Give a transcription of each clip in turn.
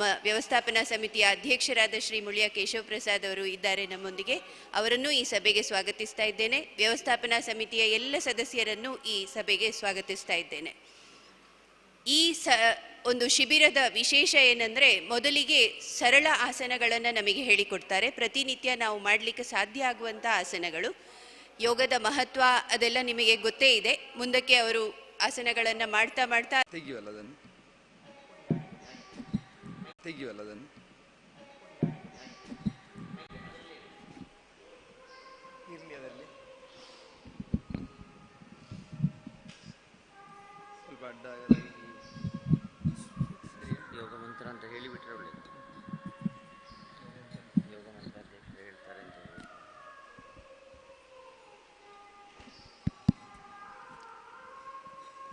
ನಮ್ಮ ವ್ಯವಸ್ಥಾಪನಾ ಸಮಿತಿಯ ಅಧ್ಯಕ್ಷರಾದ ಶ್ರೀ ಮುಳಿಯ ಕೇಶವ ಪ್ರಸಾದ್ ಅವರು ಇದ್ದಾರೆ ನಮ್ಮೊಂದಿಗೆ. ಅವರನ್ನು ಈ ಸಭೆಗೆ ಸ್ವಾಗತಿಸ್ತಾ ಇದ್ದೇನೆ. ವ್ಯವಸ್ಥಾಪನಾ ಸಮಿತಿಯ ಎಲ್ಲ ಸದಸ್ಯರನ್ನು ಈ ಸಭೆಗೆ ಸ್ವಾಗತಿಸ್ತಾ ಇದ್ದೇನೆ. ಈ ಒಂದು ಶಿಬಿರದ ವಿಶೇಷ ಏನಂದರೆ, ಮೊದಲಿಗೆ ಸರಳ ಆಸನಗಳನ್ನು ನಮಗೆ ಹೇಳಿಕೊಡ್ತಾರೆ. ಪ್ರತಿನಿತ್ಯ ನಾವು ಮಾಡಲಿಕ್ಕೆ ಸಾಧ್ಯ ಆಗುವಂಥ ಆಸನಗಳು. ಯೋಗದ ಮಹತ್ವ ಅದೆಲ್ಲ ನಿಮಗೆ ಗೊತ್ತೇ ಇದೆ. ಮುಂದಕ್ಕೆ ಅವರು ಆಸನಗಳನ್ನು ಮಾಡ್ತಾ ಮಾಡ್ತಾ ತೆಗಿಯುವಲ್ಲದನ್ನು ಇರಲಿ, ಅದರಲ್ಲಿ ಸ್ವಲ್ಪ ಅಡ್ಡ ಯೋಗ ಮಂತ್ರ ಅಂತ ಹೇಳಿಬಿಟ್ರೆ ಒಳ್ಳೆಯದು. ಯೋಗ ಮಂತ್ರ ಹೇಳ್ತಾರೆ ಅಂತ ಹೇಳಿ.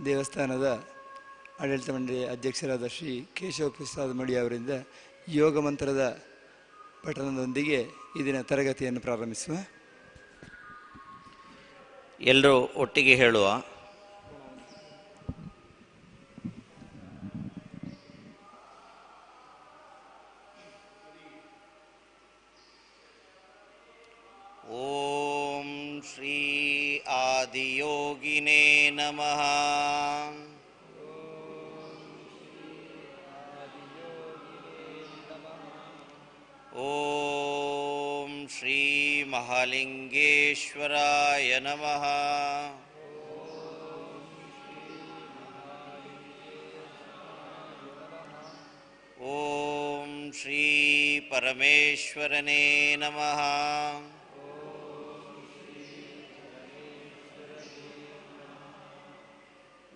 ದೇವಸ್ಥಾನದ ಆಡಳಿತ ಮಂಡಳಿಯ ಅಧ್ಯಕ್ಷರಾದ ಶ್ರೀ ಕೇಶವ ಪ್ರಸಾದ್ ಮಳಿ ಅವರಿಂದ ಯೋಗ ಮಂತ್ರದ ಪಠಣದೊಂದಿಗೆ ಈ ದಿನ ತರಗತಿಯನ್ನು ಪ್ರಾರಂಭಿಸುವ. ಎಲ್ಲರೂ ಒಟ್ಟಿಗೆ ಹೇಳುವ. ಓಂ ಶ್ರೀ ಆದಿಯೋಗಿನೇ ನಮಃ. ಓಂ ಶ್ರೀ ಮಹಾಲಿಂಗೇಶ್ವರಾಯ ನಮಃ. ಓಂ ಶ್ರೀ ಪರಮೇಶ್ವರನೇ ನಮಃ.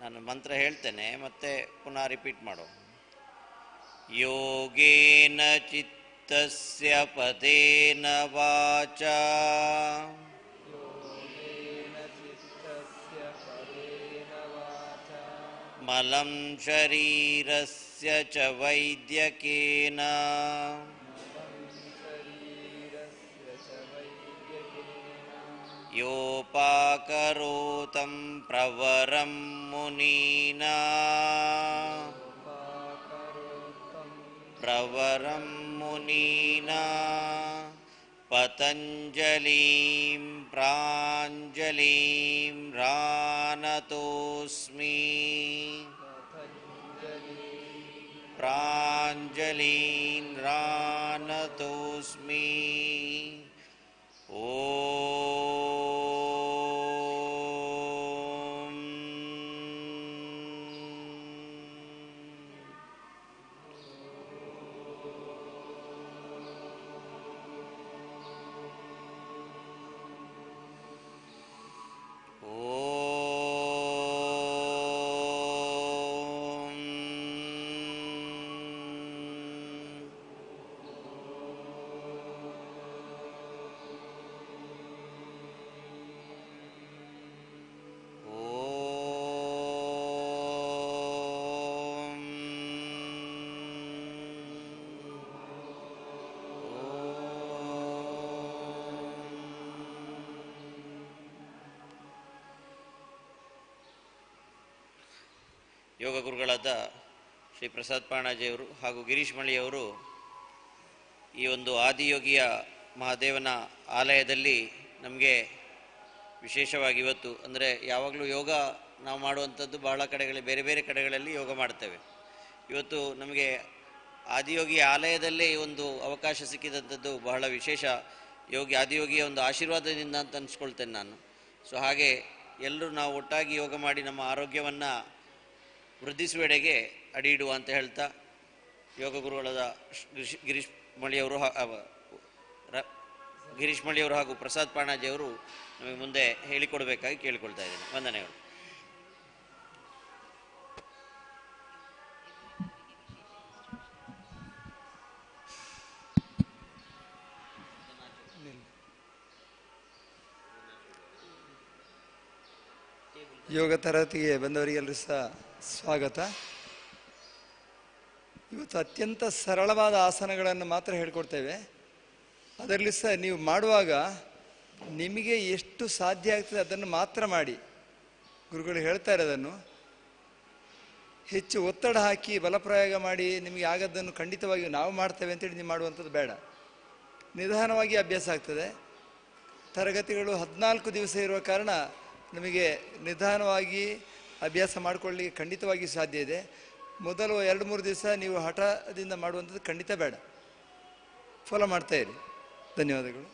ನಾನು ಮಂತ್ರ ಹೇಳ್ತೇನೆ, ಮತ್ತೆ ಪುನಃ ರಿಪೀಟ್ ಮಾಡೋ. ಯೋಗೇನ ಚಿತ್ತಸ್ಯ ಪದೇನ ವಾಚಾ ಮಲಂ ಶರೀರಸ್ಯ ಚ ವೈದ್ಯಕೇನ ಯೋಪಾಕರೋತಂ ಪ್ರವರಂ ಮುನೀನಾ ಪತಂಜಲಿಂ ಪ್ರಾಂಜಲಿಂ ರಾನತೋಸ್ಮಿ. ಪ್ರಾಂಜಲಿಂ ರಾನತೋಸ್ಮಿ. ಯೋಗ ಗುರುಗಳಾದ ಶ್ರೀ ಪ್ರಸಾದ್ ಪಾಣಾಜಿಯವರು ಹಾಗೂ ಗಿರೀಶ್ ಮಳಿಯವರು ಈ ಒಂದು ಆದಿಯೋಗಿಯ ಮಹಾದೇವನ ಆಲಯದಲ್ಲಿ ನಮಗೆ ವಿಶೇಷವಾಗಿ ಇವತ್ತು, ಅಂದರೆ ಯಾವಾಗಲೂ ಯೋಗ ನಾವು ಮಾಡುವಂಥದ್ದು ಬಹಳ ಕಡೆಗಳಲ್ಲಿ, ಬೇರೆ ಬೇರೆ ಕಡೆಗಳಲ್ಲಿ ಯೋಗ ಮಾಡ್ತೇವೆ. ಇವತ್ತು ನಮಗೆ ಆದಿಯೋಗಿಯ ಆಲಯದಲ್ಲೇ ಒಂದು ಅವಕಾಶ ಸಿಕ್ಕಿದಂಥದ್ದು ಬಹಳ ವಿಶೇಷ. ಆದಿಯೋಗಿಯ ಒಂದು ಆಶೀರ್ವಾದದಿಂದ ಅಂತ ಅನಿಸ್ಕೊಳ್ತೇನೆ ನಾನು. ಸೊ ಹಾಗೆ ಎಲ್ಲರೂ ನಾವು ಒಟ್ಟಾಗಿ ಯೋಗ ಮಾಡಿ ನಮ್ಮ ಆರೋಗ್ಯವನ್ನು ವೃದ್ಧಿಸುವೆಡೆಗೆ ಅಡಿ ಇಡುವ ಅಂತ ಹೇಳ್ತಾ, ಯೋಗ ಗುರುಗಳಾದ ಗಿರೀಶ್ ಮಳಿಯವರು ಹಾಗೂ ಪ್ರಸಾದ್ ಪಾಣಾಜಿಯವರು ನಮಗೆ ಮುಂದೆ ಹೇಳಿಕೊಡಬೇಕಾಗಿ ಕೇಳಿಕೊಳ್ತಾ ಇದ್ದೇನೆ. ವಂದನೆಗಳು. ಯೋಗ ತರಗತಿಗೆ ಬಂದವರಿಗೆಲ್ಲರೂ ಸಹ ಸ್ವಾಗತ. ಇವತ್ತು ಅತ್ಯಂತ ಸರಳವಾದ ಆಸನಗಳನ್ನು ಮಾತ್ರ ಹೇಳ್ಕೊಡ್ತೇವೆ. ಅದರಲ್ಲಿ ಸಹ ನೀವು ಮಾಡುವಾಗ ನಿಮಗೆ ಎಷ್ಟು ಸಾಧ್ಯ ಆಗ್ತದೆ ಅದನ್ನು ಮಾತ್ರ ಮಾಡಿ. ಗುರುಗಳು ಹೇಳ್ತಾ ಇರೋದನ್ನು ಹೆಚ್ಚು ಒತ್ತಡ ಹಾಕಿ ಬಲಪ್ರಯೋಗ ಮಾಡಿ ನಿಮಗೆ ಆಗದ್ದನ್ನು ಖಂಡಿತವಾಗಿಯೂ ನಾವು ಮಾಡ್ತೇವೆ ಅಂತೇಳಿ ನೀವು ಮಾಡುವಂಥದ್ದು ಬೇಡ. ನಿಧಾನವಾಗಿ ಅಭ್ಯಾಸ ಆಗ್ತದೆ. ತರಗತಿಗಳು 14 ದಿವಸ ಇರುವ ಕಾರಣ ನಮಗೆ ನಿಧಾನವಾಗಿ ಅಭ್ಯಾಸ ಮಾಡಿಕೊಳ್ಳಲಿಕ್ಕೆ ಖಂಡಿತವಾಗಿಯೂ ಸಾಧ್ಯ ಇದೆ. ಮೊದಲು 2-3 ದಿವಸ ನೀವು ಹಠದಿಂದ ಮಾಡುವಂಥದ್ದು ಖಂಡಿತ ಬೇಡ. ಫಾಲೋ ಮಾಡ್ತಾ ಇರಿ. ಧನ್ಯವಾದಗಳು.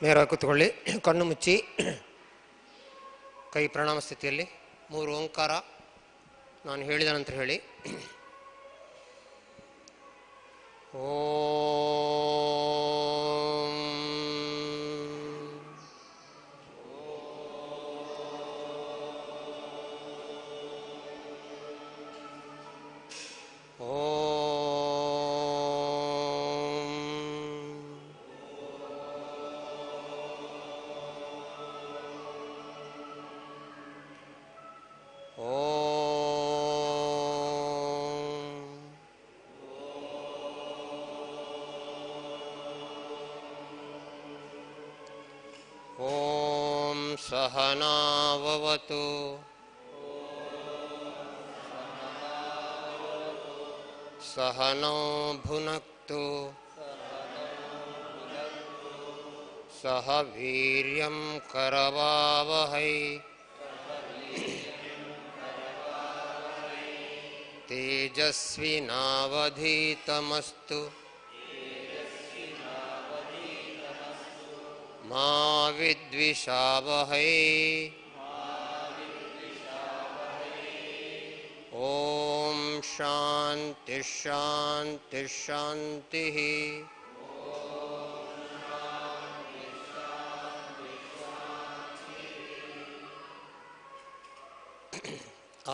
ನೇರವಾಗಿ ಕೂತ್ಕೊಳ್ಳಿ. ಕಣ್ಣು ಮುಚ್ಚಿ ಕೈ ಪ್ರಣಾಮ ಸ್ಥಿತಿಯಲ್ಲಿ 3 ಓಂಕಾರ ನಾನು ಹೇಳಿದ ನಂತರ ಹೇಳಿ. सहनाववतु सहनौ भुनक्तु सह वीर्यं करवावहै तेजस्विनावधीतमस्तु मा विद्विषावहै। ओम शांति शांति शांति।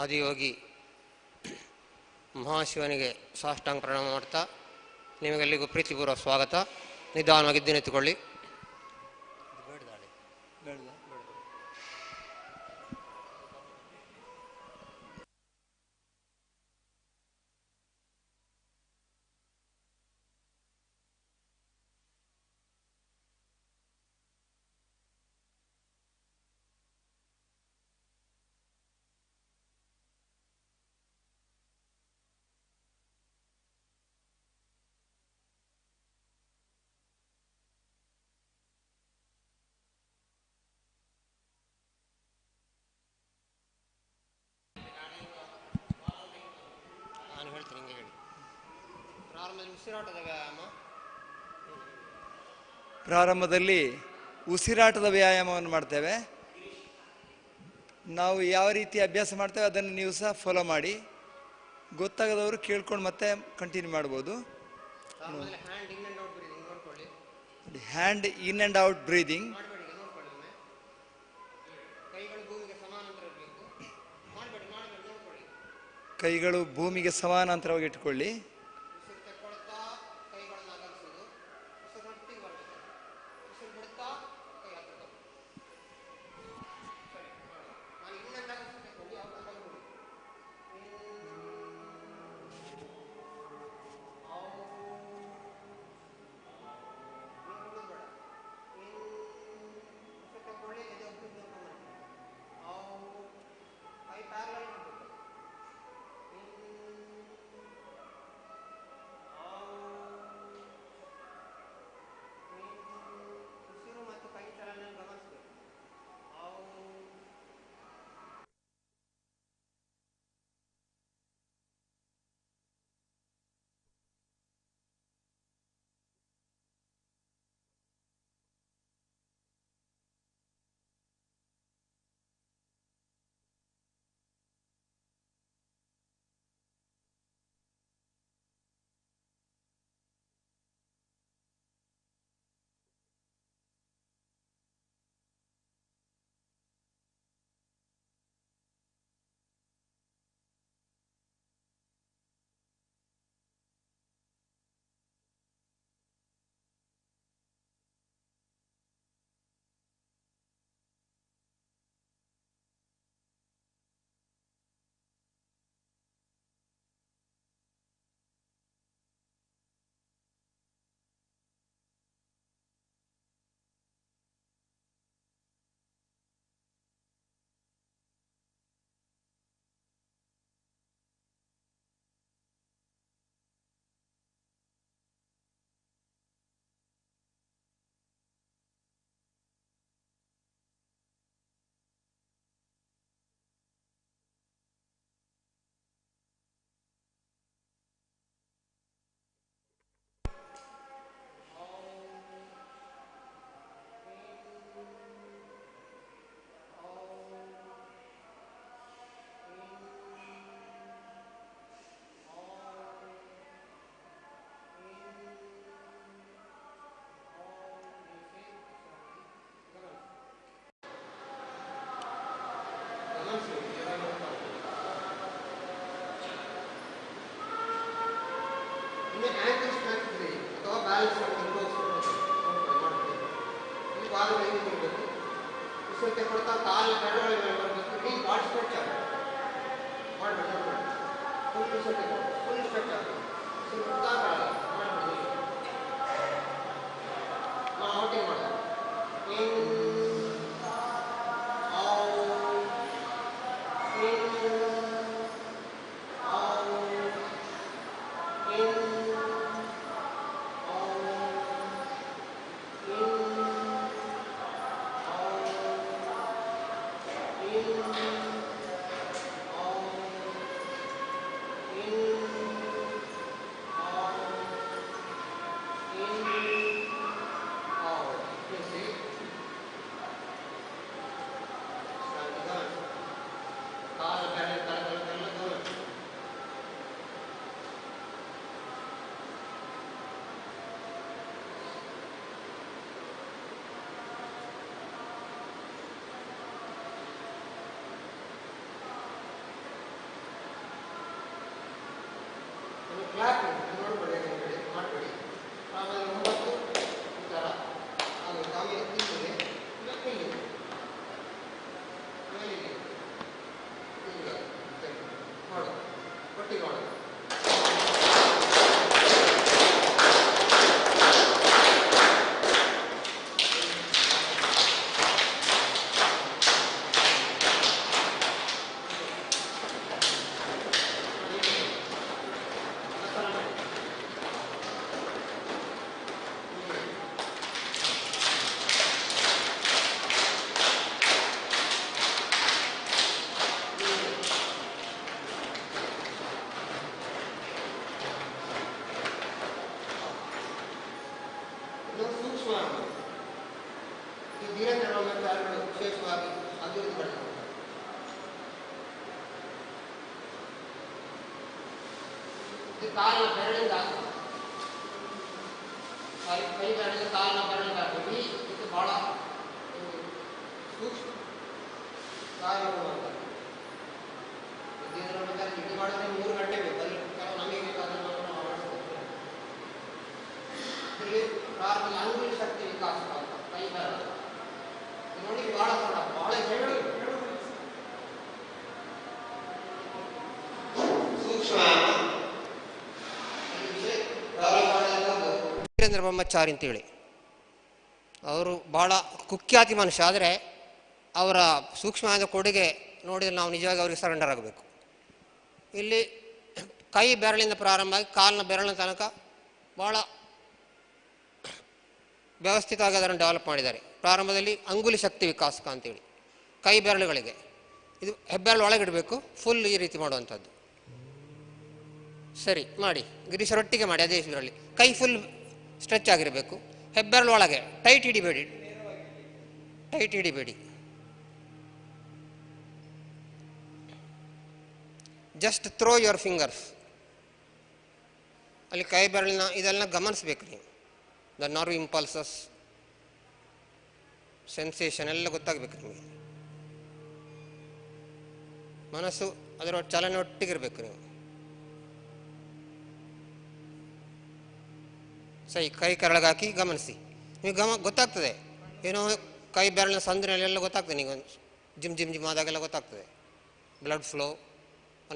ಆದಿಯೋಗಿ ಮಹಾಶಿವನಿಗೆ ಸಾಷ್ಟಾಂಗ ಪ್ರಣಾಮ ಮಾಡ್ತಾ ನಿಮಗೆಲ್ಲರಿಗೂ ಪ್ರೀತಿಪೂರ್ವ ಸ್ವಾಗತ. ನಿಧಾನವಾಗಿ ಎದ್ದಿನೆತ್ತುಕೊಳ್ಳಿ. ಪ್ರಾರಂಭದಲ್ಲಿ ಉಸಿರಾಟದ ವ್ಯಾಯಾಮವನ್ನು ಮಾಡ್ತೇವೆ. ನಾವು ಯಾವ ರೀತಿ ಅಭ್ಯಾಸ ಮಾಡ್ತೇವೆ ಅದನ್ನು ನೀವು ಸಹ ಫಾಲೋ ಮಾಡಿ. ಗೊತ್ತಾಗದವರು ಕೇಳ್ಕೊಂಡು ಮತ್ತೆ ಕಂಟಿನ್ಯೂ ಮಾಡ್ಬೋದು. Hand in and out breathing. ಕೈಗಳು ಭೂಮಿಗೆ ಸಮಾನಾಂತರವಾಗಿ ಇಟ್ಕೊಳ್ಳಿ. ಕಾಲು ಮೇಲೆ ಕೊಡಬೇಕು. ಉಸಿರು ತಗೊಳ್ತಾ ಕಾಲು ಬೆರಳುಗಳ ಮೇಲೆ ಬರಬೇಕು. ಇಡೀ ಬಾಡಿ ಸ್ಟ್ರೆಚ್ ಆಗಬೇಕು. ಮಾಡಬೇಡಿ ಫುಲ್ ಉಸಿರು ತಗೊಳ್ಳಿ. ಫುಲ್ ಸ್ಟ್ರೆಚ್ ಆಗಬೇಕು. ಉಸಿರು ಬಿಡ್ತಾ ಮಾಡಬೇಡಿ. ನಾವು ಔಟಿಂಗ್ ಮಾಡೋದು. ಇನ್ ಕ್ಲಾಪ್ ನೋಡ್ಬೇಡಿ, ಮಾಡಬೇಡಿ. ಆಮೇಲೆ 9 ಈ ಥರ ಆಗುತ್ತೆ. ಆಮೇಲೆ ತಿಂದರೆ ಇಲ್ಲಿ ಮೇಲಿಗೆ ಹಿಂಗೆ ಮಾಡೋದು, ಒಟ್ಟಿಗೆ ಮಾಡೋದು. ವಿಶೇಷವಾಗಿ ಅಭಿವೃದ್ಧಿಪಡಿಸಿದೆ. ಕಾಲಿನ ಬೆರಳಿಂದ ಕೈ ಬೆರಳಿಂದ ಕಾಲಿನ ಬೆರಳಿಂದ ಹಾಕಿ ಇದು ಬಹಳ ಸೂಕ್ಷ್ಮ ಕಾರ್ಯ ಇದು ಮಾಡಿದ್ರೆ 3 ಗಂಟೆ ಬೇಕು. ಅಲ್ಲಿ ಕೆಲವು ನಮಗೆ ಬೇಕಾದ್ರೆ ನಾವು ಮಾಡಿಸ್ಕೊಳ್ತೇವೆ. ಇಲ್ಲಿ ಪ್ರಾರಂಭ ಅಂಗುಲಿ ಶಕ್ತಿ ವಿಕಾಸ ಕೈ ಬೆರಳು ನೋಡಿ ಬಹಳ ಸಣ್ಣ, ಬಹಳ ಸೂಕ್ಷ್ಮ. ವೀರೇಂದ್ರ ಬ್ರಹ್ಮಚಾರಿ ಅಂತೇಳಿ ಅವರು ಬಹಳ ಕುಖ್ಯಾತಿ ಮನುಷ್ಯ. ಆದರೆ ಅವರ ಸೂಕ್ಷ್ಮವಾದ ಕೊಡುಗೆ ನೋಡಿದರೆ ನಾವು ನಿಜವಾಗಿ ಅವರಿಗೆ ಸರೆಂಡರ್ ಆಗಬೇಕು. ಇಲ್ಲಿ ಕೈ ಬೆರಳಿಂದ ಪ್ರಾರಂಭ ಆಗಿ ಕಾಲಿನ ಬೆರಳಿನ ತನಕ ಭಾಳ ವ್ಯವಸ್ಥಿತವಾಗಿ ಅದನ್ನು ಡೆವಲಪ್ ಮಾಡಿದ್ದಾರೆ. ಪ್ರಾರಂಭದಲ್ಲಿ ಅಂಗುಲಿ ಶಕ್ತಿ ವಿಕಾಸಕ ಅಂತೇಳಿ ಕೈ ಬೆರಳುಗಳಿಗೆ, ಇದು ಹೆಬ್ಬೆರಳು ಒಳಗಿಡಬೇಕು, ಫುಲ್ ಈ ರೀತಿ ಮಾಡುವಂಥದ್ದು. ಸರಿ ಮಾಡಿ, ಗಿರೀಶರೊಟ್ಟಿಗೆ ಮಾಡಿ ಅದೇ ಇದರಲ್ಲಿ. ಕೈ ಫುಲ್ ಸ್ಟ್ರೆಚ್ ಆಗಿರಬೇಕು, ಹೆಬ್ಬೆರಳು ಒಳಗೆ ಟೈಟ್ ಹಿಡಿಬೇಡಿ, ಟೈಟ್ ಹಿಡಿಬೇಡಿ. Just throw your fingers. ಅಲ್ಲಿ ಕೈ ಬೆರಳಿನ ಇದೆಲ್ಲ ಗಮನಿಸ್ಬೇಕು ನೀವು. ದ ನರ್ವ್ ಇಂಪಲ್ಸಸ್, ಸೆನ್ಸೇಷನ್ ಎಲ್ಲ ಗೊತ್ತಾಗಬೇಕು ನಿಮಗೆ. ಮನಸ್ಸು ಅದರ ಚಲನೆ ಒಟ್ಟಿಗಿರಬೇಕು ನೀವು. ಸರಿ, ಕೈ ಕೆರಳಗಾಕಿ ಗಮನಿಸಿ. ನೀವು ಗೊತ್ತಾಗ್ತದೆ, ಏನೋ ಕೈ ಬೆರಳಿನ ಸಂದಿನಲ್ಲೆಲ್ಲ ಗೊತ್ತಾಗ್ತದೆ. ನೀವು ಜಿಮ್ ಜಿಮ್ ಜಿಮ್ ಆದಾಗೆಲ್ಲ ಗೊತ್ತಾಗ್ತದೆ. ಬ್ಲಡ್ ಫ್ಲೋ,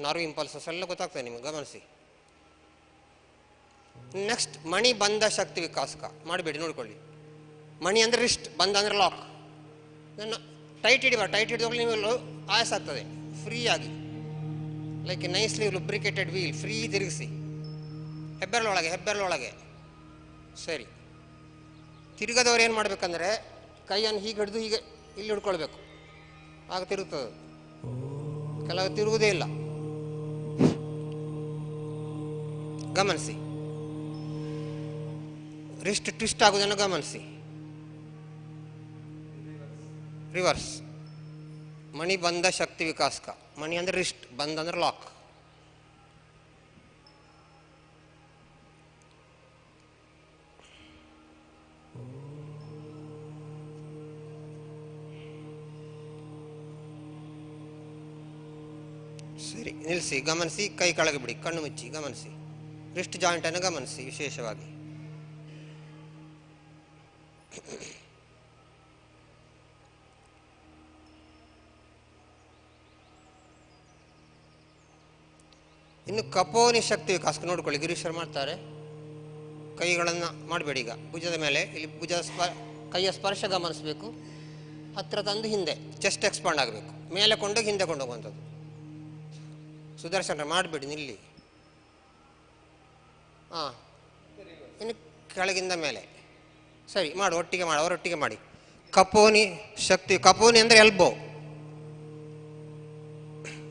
ನರ್ವ್ ಇಂಪಲ್ಸಸ್ ಎಲ್ಲ ಗೊತ್ತಾಗ್ತದೆ ನಿಮಗೆ, ಗಮನಿಸಿ. ನೆಕ್ಸ್ಟ್ ಮಣಿ ಬಂಧ ಶಕ್ತಿ ವಿಕಾಸಕ ಮಾಡಬೇಡಿ, ನೋಡ್ಕೊಳ್ಳಿ. ಮಣಿ ಅಂದರೆ ರಿಸ್ಟ್, ಬಂಧ ಅಂದರೆ ಲಾಕ್. ಇದನ್ನು ಟೈಟ್ ಹಿಡಿಬಾರ್ದು. ಟೈಟ್ ಹಿಡಿದೋಗ್ಲಿ ನೀವು ಆಯಾಸ ಆಗ್ತದೆ. ಫ್ರೀಯಾಗಿ ಲೈಕ್ ನೈಸ್ಲಿ ಲುಬ್ರಿಕೇಟೆಡ್ ವೀಲ್ ಫ್ರೀ ತಿರುಗಿಸಿ. ಹೆಬ್ಬೆರಳೊಳಗೆ, ಹೆಬ್ಬೆರಳೊಳಗೆ. ಸರಿ, ತಿರುಗದವ್ರು ಏನು ಮಾಡಬೇಕಂದ್ರೆ ಕೈಯನ್ನು ಹೀಗೆ ಹಿಡಿದು ಹೀಗೆ ಇಲ್ಲಿ ಹಿಡ್ಕೊಳ್ಬೇಕು, ಆಗ ತಿರುಗ್ತದೆ. ಕೆಲವು ತಿರುಗುವುದೇ ಇಲ್ಲ, ಗಮನಿಸಿ. ರಿಸ್ಟ್ ಟ್ವಿಸ್ಟ್ ಆಗುವುದನ್ನು ಗಮನಿಸಿ. ರಿವರ್ಸ್. ಮಣಿ ಬಂಧ ಶಕ್ತಿ ವಿಕಾಸಕ. ಮಣಿ ಅಂದರೆ ರಿಸ್ಟ್, ಬಂಧ ಅಂದರೆ ಲಾಕ್. ಸರಿ, ನಿಲ್ಲಿಸಿ, ಗಮನಿಸಿ. ಕೈ ಕೆಳಗೆ ಬಿಡಿ, ಕಣ್ಣು ಮುಚ್ಚಿ ಗಮನಿಸಿ. ರಿಸ್ಟ್ ಜಾಯಿಂಟನ್ನು ಗಮನಿಸಿ ವಿಶೇಷವಾಗಿ. ಇನ್ನು ಕಪೋನಿ ಶಕ್ತಿ ವಿಕಾಸ ನೋಡ್ಕೊಳ್ಳಿ, ಗಿರೀಶ್ವರ್ ಮಾಡ್ತಾರೆ. ಕೈಗಳನ್ನು ಮಾಡಬೇಡಿ. ಈಗ ಭುಜದ ಮೇಲೆ ಇಲ್ಲಿ ಕೈಯ ಸ್ಪರ್ಶ ಗಮನಿಸಬೇಕು. ಹತ್ತಿರ ತಂದು ಹಿಂದೆ ಚೆಸ್ಟ್ ಎಕ್ಸ್ಪಾಂಡ್ ಆಗಬೇಕು. ಮೇಲೆ ಕೊಂಡೋಗಿ ಹಿಂದೆ ಕೊಂಡೋಗುವಂಥದ್ದು. ಸುದರ್ಶನ ಮಾಡಬೇಡಿ, ನಿಲ್ಲಿ. ಹಾಂ, ಇನ್ನು ಕೆಳಗಿಂದ ಮೇಲೆ. ಸರಿ, ಮಾಡು, ಒಟ್ಟಿಗೆ ಮಾಡಿ, ಅವರೊಟ್ಟಿಗೆ ಮಾಡಿ. ಕಪೋನಿ ಶಕ್ತಿ. ಕಪೋನಿ ಅಂದರೆ ಎಲ್ಬೋ.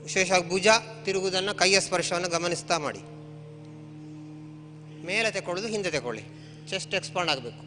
ವಿಶೇಷವಾಗಿ ಭುಜ ತಿರುಗುವುದನ್ನು, ಕೈಯ ಸ್ಪರ್ಶವನ್ನು ಗಮನಿಸ್ತಾ ಮಾಡಿ. ಮೇಲೆ ತಗೊಳ್ಳೋದು, ಹಿಂದೆ ತಗೊಳ್ಳಿ. ಚೆಸ್ಟ್ ಎಕ್ಸ್ಪಾಂಡ್ ಆಗಬೇಕು.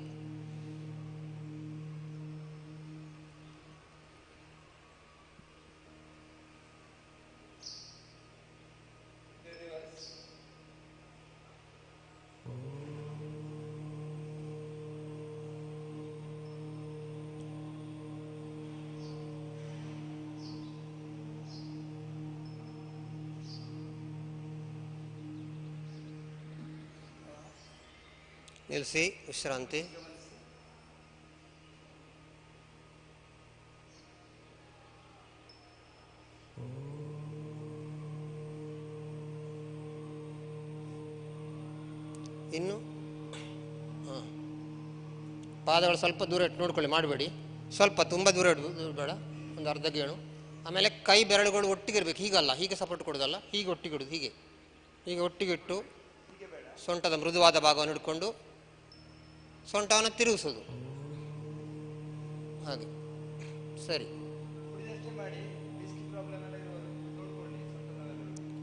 ನಿಲ್ಲಿಸಿ, ವಿಶ್ರಾಂತಿ. ಇನ್ನು ಪಾದಗಳು ಸ್ವಲ್ಪ ದೂರ ಇಟ್ಟು ನೋಡ್ಕೊಳ್ಳಿ, ಮಾಡಬೇಡಿ. ಸ್ವಲ್ಪ ತುಂಬ ದೂರ ಇಡೋದು ಬೇಡ, ಒಂದು ಅರ್ಧ ಗೇಣು. ಆಮೇಲೆ ಕೈ ಬೆರಳುಗಳು ಒಟ್ಟಿಗೆ ಇರಬೇಕು. ಹೀಗಲ್ಲ, ಹೀಗೆ ಸಪೋರ್ಟ್ ಕೊಡೋದಲ್ಲ, ಹೀಗೆ ಒಟ್ಟಿಗೆ ಇಡೋದು. ಹೀಗೆ ಒಟ್ಟಿಗಿಟ್ಟು ಸೊಂಟದ ಮೃದುವಾದ ಭಾಗವನ್ನು ಹಿಡ್ಕೊಂಡು ಸೊಂಟವನ್ನು ತಿರುಗಿಸೋದು. ಹಾಗೆ. ಸರಿ,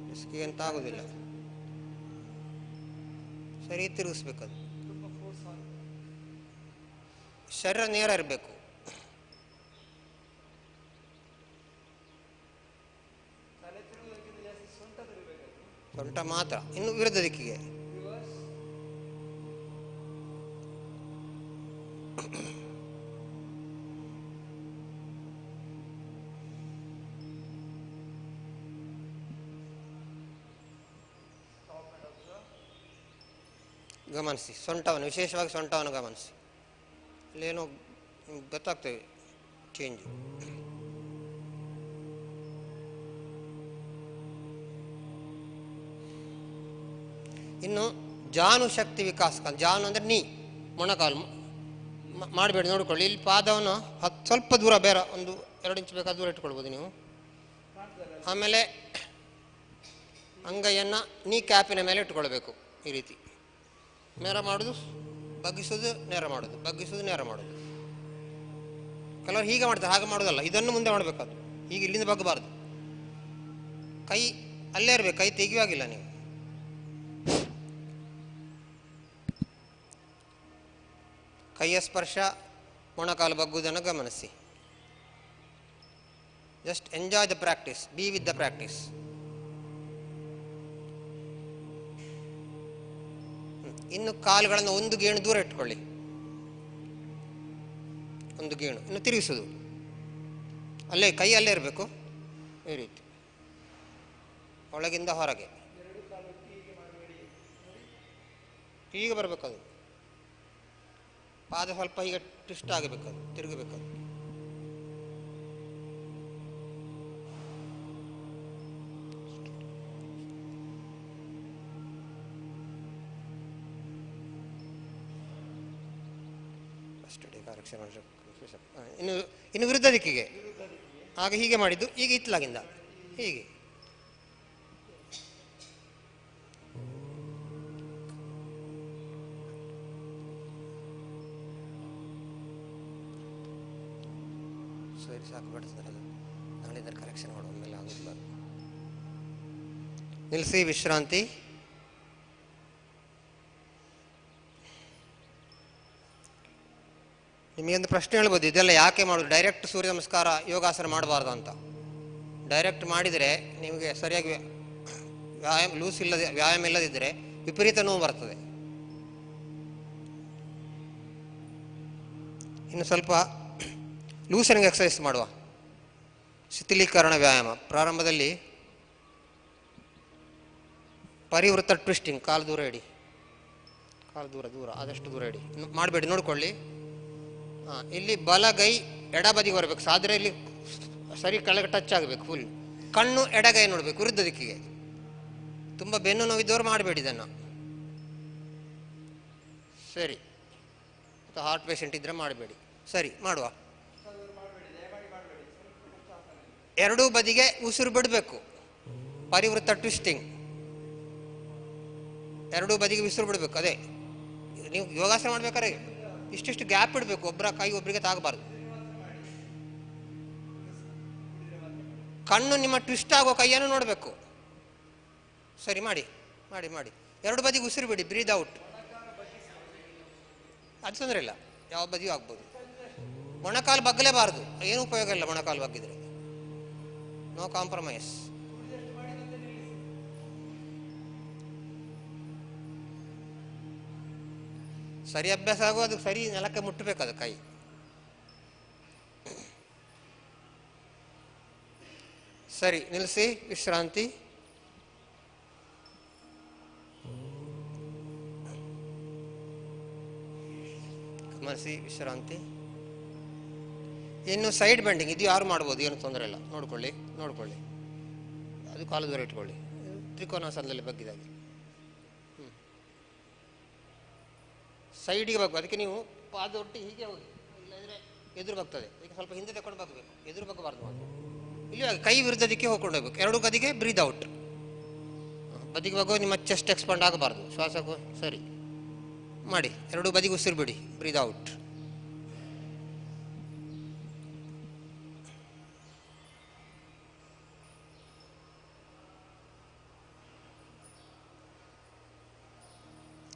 ಡಿಸ್ಕಿಗೆ ಅಂತ ಆಗೋದಿಲ್ಲ. ಸರಿ, ತಿರುಗಿಸ್ಬೇಕದು. ಶರೀರ ನೇರ ಇರಬೇಕು. ಸೊಂಟ ಮಾತ್ರ. ಇನ್ನು ವಿರುದ್ಧ ದಿಕ್ಕಿಗೆ. ಗಮನಿಸಿ ಸೊಂಟವನ್ನು, ವಿಶೇಷವಾಗಿ ಸೊಂಟವನ್ನು ಗಮನಿಸಿ. ಇಲ್ಲೇನೋ ಗೊತ್ತಾಗ್ತದೆ ಚೇಂಜ್. ಇನ್ನು ಜಾನು ಶಕ್ತಿ ವಿಕಾಸ. ಜಾನು ಅಂದರೆ ನೀ, ಮೊಣಕಾಲು ಮಾಡಬೇಡಿ. ನೋಡ್ಕೊಳ್ಳಿ, ಇಲ್ಲಿ ಪಾದವನ್ನು ಸ್ವಲ್ಪ ದೂರ, ಬೇರೆ ಒಂದು 2 ಇಂಚ್ ಬೇಕಾದ ದೂರ ಇಟ್ಕೊಳ್ಬೋದು ನೀವು. ಆಮೇಲೆ ಅಂಗೈಯನ್ನು ನೀ ಕ್ಯಾಪಿನ ಮೇಲೆ ಇಟ್ಕೊಳ್ಬೇಕು. ಈ ರೀತಿ ನೇರ ಮಾಡೋದು, ಬಗ್ಗಿಸೋದು, ನೇರ ಮಾಡೋದು, ಬಗ್ಗಿಸೋದು, ನೇರ ಮಾಡೋದು. ಕೆಲವರು ಹೀಗೆ ಮಾಡ್ತಾರೆ, ಹಾಗೆ ಮಾಡೋದಲ್ಲ. ಇದನ್ನು ಮುಂದೆ ಮಾಡಬೇಕಾದ್ರು. ಈಗ ಇಲ್ಲಿಂದ ಬಗ್ಗಬಾರ್ದು. ಕೈ ಅಲ್ಲೇ ಇರಬೇಕು, ಕೈ ತೆಗೆಯುವಾಗಿಲ್ಲ ನೀವು. ಕೈಯ ಸ್ಪರ್ಶ, ಮೊಣಕಾಲು ಬಗ್ಗುವುದನ್ನು ಗಮನಿಸಿ. Just enjoy the practice, be with the practice. ಇನ್ನು ಕಾಲುಗಳನ್ನು ಒಂದು ಗೇಣು ದೂರ ಇಟ್ಕೊಳ್ಳಿ. ಒಂದು ಗೇಣು. ಇನ್ನು ತಿರುಗಿಸೋದು, ಅಲ್ಲೇ ಕೈ ಅಲ್ಲೇ ಇರಬೇಕು. ಈ ರೀತಿ ಒಳಗಿಂದ ಹೊರಗೆ ಹೀಗೆ ಬರಬೇಕದು. ಪಾದ ಸ್ವಲ್ಪ ಹೀಗೆ ಟ್ವಿಸ್ಟ್ ಆಗಬೇಕದು, ತಿರುಗಬೇಕದು. ಇನ್ನು ವಿರುದ್ಧ ದಿಕ್ಕಿಗೆ. ಆಗ ಹೀಗೆ ಮಾಡಿದ್ದು, ಈಗ ಇತ್ಲಾಗಿಂದ ಹೀಗೆ. ಸರಿ, ಸಾಕು, ಬಡಿಸ್ತಾರೆ. ಅದು ನಾಳೆ ಇದರ ಕರೆಕ್ಷನ್ ಮಾಡುವ ಮೇಲೆ ಆಗೋದಿಲ್ಲ. ನಿಲ್ಲಿಸಿ, ವಿಶ್ರಾಂತಿ. ನಿಮಗೊಂದು ಪ್ರಶ್ನೆ ಹೇಳ್ಬೋದು, ಇದೆಲ್ಲ ಯಾಕೆ ಮಾಡೋದು? ಡೈರೆಕ್ಟ್ ಸೂರ್ಯ ನಮಸ್ಕಾರ, ಯೋಗಾಸನ ಮಾಡಬಾರ್ದು ಅಂತ. ಡೈರೆಕ್ಟ್ ಮಾಡಿದರೆ ನಿಮಗೆ ಸರಿಯಾಗಿ ವ್ಯಾಯಾಮ ಇಲ್ಲದಿದ್ದರೆ ವಿಪರೀತ ನೋವು ಬರ್ತದೆ. ಇನ್ನು ಸ್ವಲ್ಪ ಲೂಸನಿಂಗ್ ಎಕ್ಸಸೈಸ್ ಮಾಡುವ. ಶಿಥಿಲೀಕರಣ ವ್ಯಾಯಾಮ. ಪ್ರಾರಂಭದಲ್ಲಿ ಪರಿವೃತ್ತ ಟ್ವಿಸ್ಟಿಂಗ್. ಕಾಲು ದೂರ ಇಡಿ, ಕಾಲು ದೂರ ಆದಷ್ಟು ದೂರ ಇಡಿ. ಮಾಡಬೇಡಿ, ನೋಡ್ಕೊಳ್ಳಿ. ಇಲ್ಲಿ ಬಲಗೈ ಎಡಬದಿಗೆ ಬರಬೇಕು. ಸಾದ್ರೆ ಇಲ್ಲಿ ಸರಿ ಕೆಳಗೆ ಟಚ್ ಆಗಬೇಕು ಫುಲ್. ಕಣ್ಣು ಎಡಗೈ ನೋಡಬೇಕು, ವಿರುದ್ಧ ದಿಕ್ಕಿಗೆ. ತುಂಬ ಬೆನ್ನು ನೋವಿದ್ದವರು ಮಾಡಬೇಡಿ ಇದನ್ನು. ಸರಿ, ಅಥವಾ ಹಾರ್ಟ್ ಪೇಷಂಟ್ ಇದ್ದರೆ ಮಾಡಬೇಡಿ. ಸರಿ, ಮಾಡುವ. ಎರಡೂ ಬದಿಗೆ ಉಸಿರು ಬಿಡಬೇಕು. ಪರಿವೃತ್ತ ಟ್ವಿಸ್ಟಿಂಗ್, ಎರಡೂ ಬದಿಗೆ ಉಸಿರು ಬಿಡಬೇಕು. ಅದೇ ನೀವು ಯೋಗಾಸನ ಮಾಡ್ಬೇಕಾದ್ರೆ ಇಷ್ಟಿಷ್ಟು ಗ್ಯಾಪ್ ಇಡಬೇಕು, ಒಬ್ಬರ ಕೈ ಒಬ್ಬರಿಗೆ ತಾಗಬಾರ್ದು. ಕಣ್ಣು ನಿಮ್ಮ ಟ್ವಿಸ್ಟ್ ಆಗೋ ಕೈಯನ್ನು ನೋಡಬೇಕು. ಸರಿ, ಮಾಡಿ ಮಾಡಿ ಮಾಡಿ. ಎರಡು ಬದಿಗೆ ಉಸಿರು ಬಿಡಿ, ಬ್ರೀದ್ ಔಟ್. ಅದು ತೊಂದರೆ ಇಲ್ಲ, ಯಾವ ಬದಿಯೂ ಆಗ್ಬೋದು. ಮೊಣಕಾಲು ಬಗ್ಗಲೇಬಾರ್ದು, ಏನು ಉಪಯೋಗ ಇಲ್ಲ ಮೊಣಕಾಲು ಬಗ್ಗಿದ್ರೆ. No compromise. ಸರಿ ಅಭ್ಯಾಸ ಆಗೋ, ಅದು ಸರಿ ನೆಲಕ್ಕೆ ಮುಟ್ಟಬೇಕು ಅದು ಕೈ. ಸರಿ, ನಿಲ್ಲಿಸಿ, ವಿಶ್ರಾಂತಿ. ಗಮನಿಸಿ, ವಿಶ್ರಾಂತಿ. ಇನ್ನು ಸೈಡ್ ಬೆಂಡಿಂಗ್ ಇದು ಯಾರು ಮಾಡ್ಬೋದು, ಏನು ತೊಂದರೆ ಇಲ್ಲ. ನೋಡ್ಕೊಳ್ಳಿ ನೋಡ್ಕೊಳ್ಳಿ, ಅದು ಕಾಲು ದೂರ ಇಟ್ಕೊಳ್ಳಿ, ತ್ರಿಕೋನಾಸನದಲ್ಲಿ ಬಗ್ಗಿದಾಗಿ. ಸೈಡಿಗೆ ಬಗ್ಗು. ಅದಕ್ಕೆ ನೀವು ಪಾದೊಟ್ಟಿ ಹೀಗೆ ಹೋಗಿ, ಇಲ್ಲಂದರೆ ಎದುರು ಬಗ್ತದೆ. ಅದಕ್ಕೆ ಸ್ವಲ್ಪ ಹಿಂದೆ ತಗೊಂಡು ಬಗ್ಗಬೇಕು, ಎದುರು ಬಗ್ಗಬಾರ್ದು. ಇಲ್ಲಿ ಕೈ ವಿರುದ್ಧ ದಿಕ್ಕಿಗೆ ಹೋಗ್ಕೊಂಡು ಹೋಗ್ಬೇಕು. ಎರಡು ಬದಿಗೆ ಬ್ರೀದ್ ಔಟ್. ಬದಿಗೆ ಬಗ್ಗೋ, ನಿಮ್ಮ ಚೆಸ್ಟ್ ಎಕ್ಸ್ಪಾಂಡ್ ಆಗಬಾರ್ದು. ಶ್ವಾಸಕ್ಕೂ ಸರಿ ಮಾಡಿ. ಎರಡು ಬದಿಗೆ ಉಸಿರು ಬಿಡಿ, ಬ್ರೀದ್ ಔಟ್.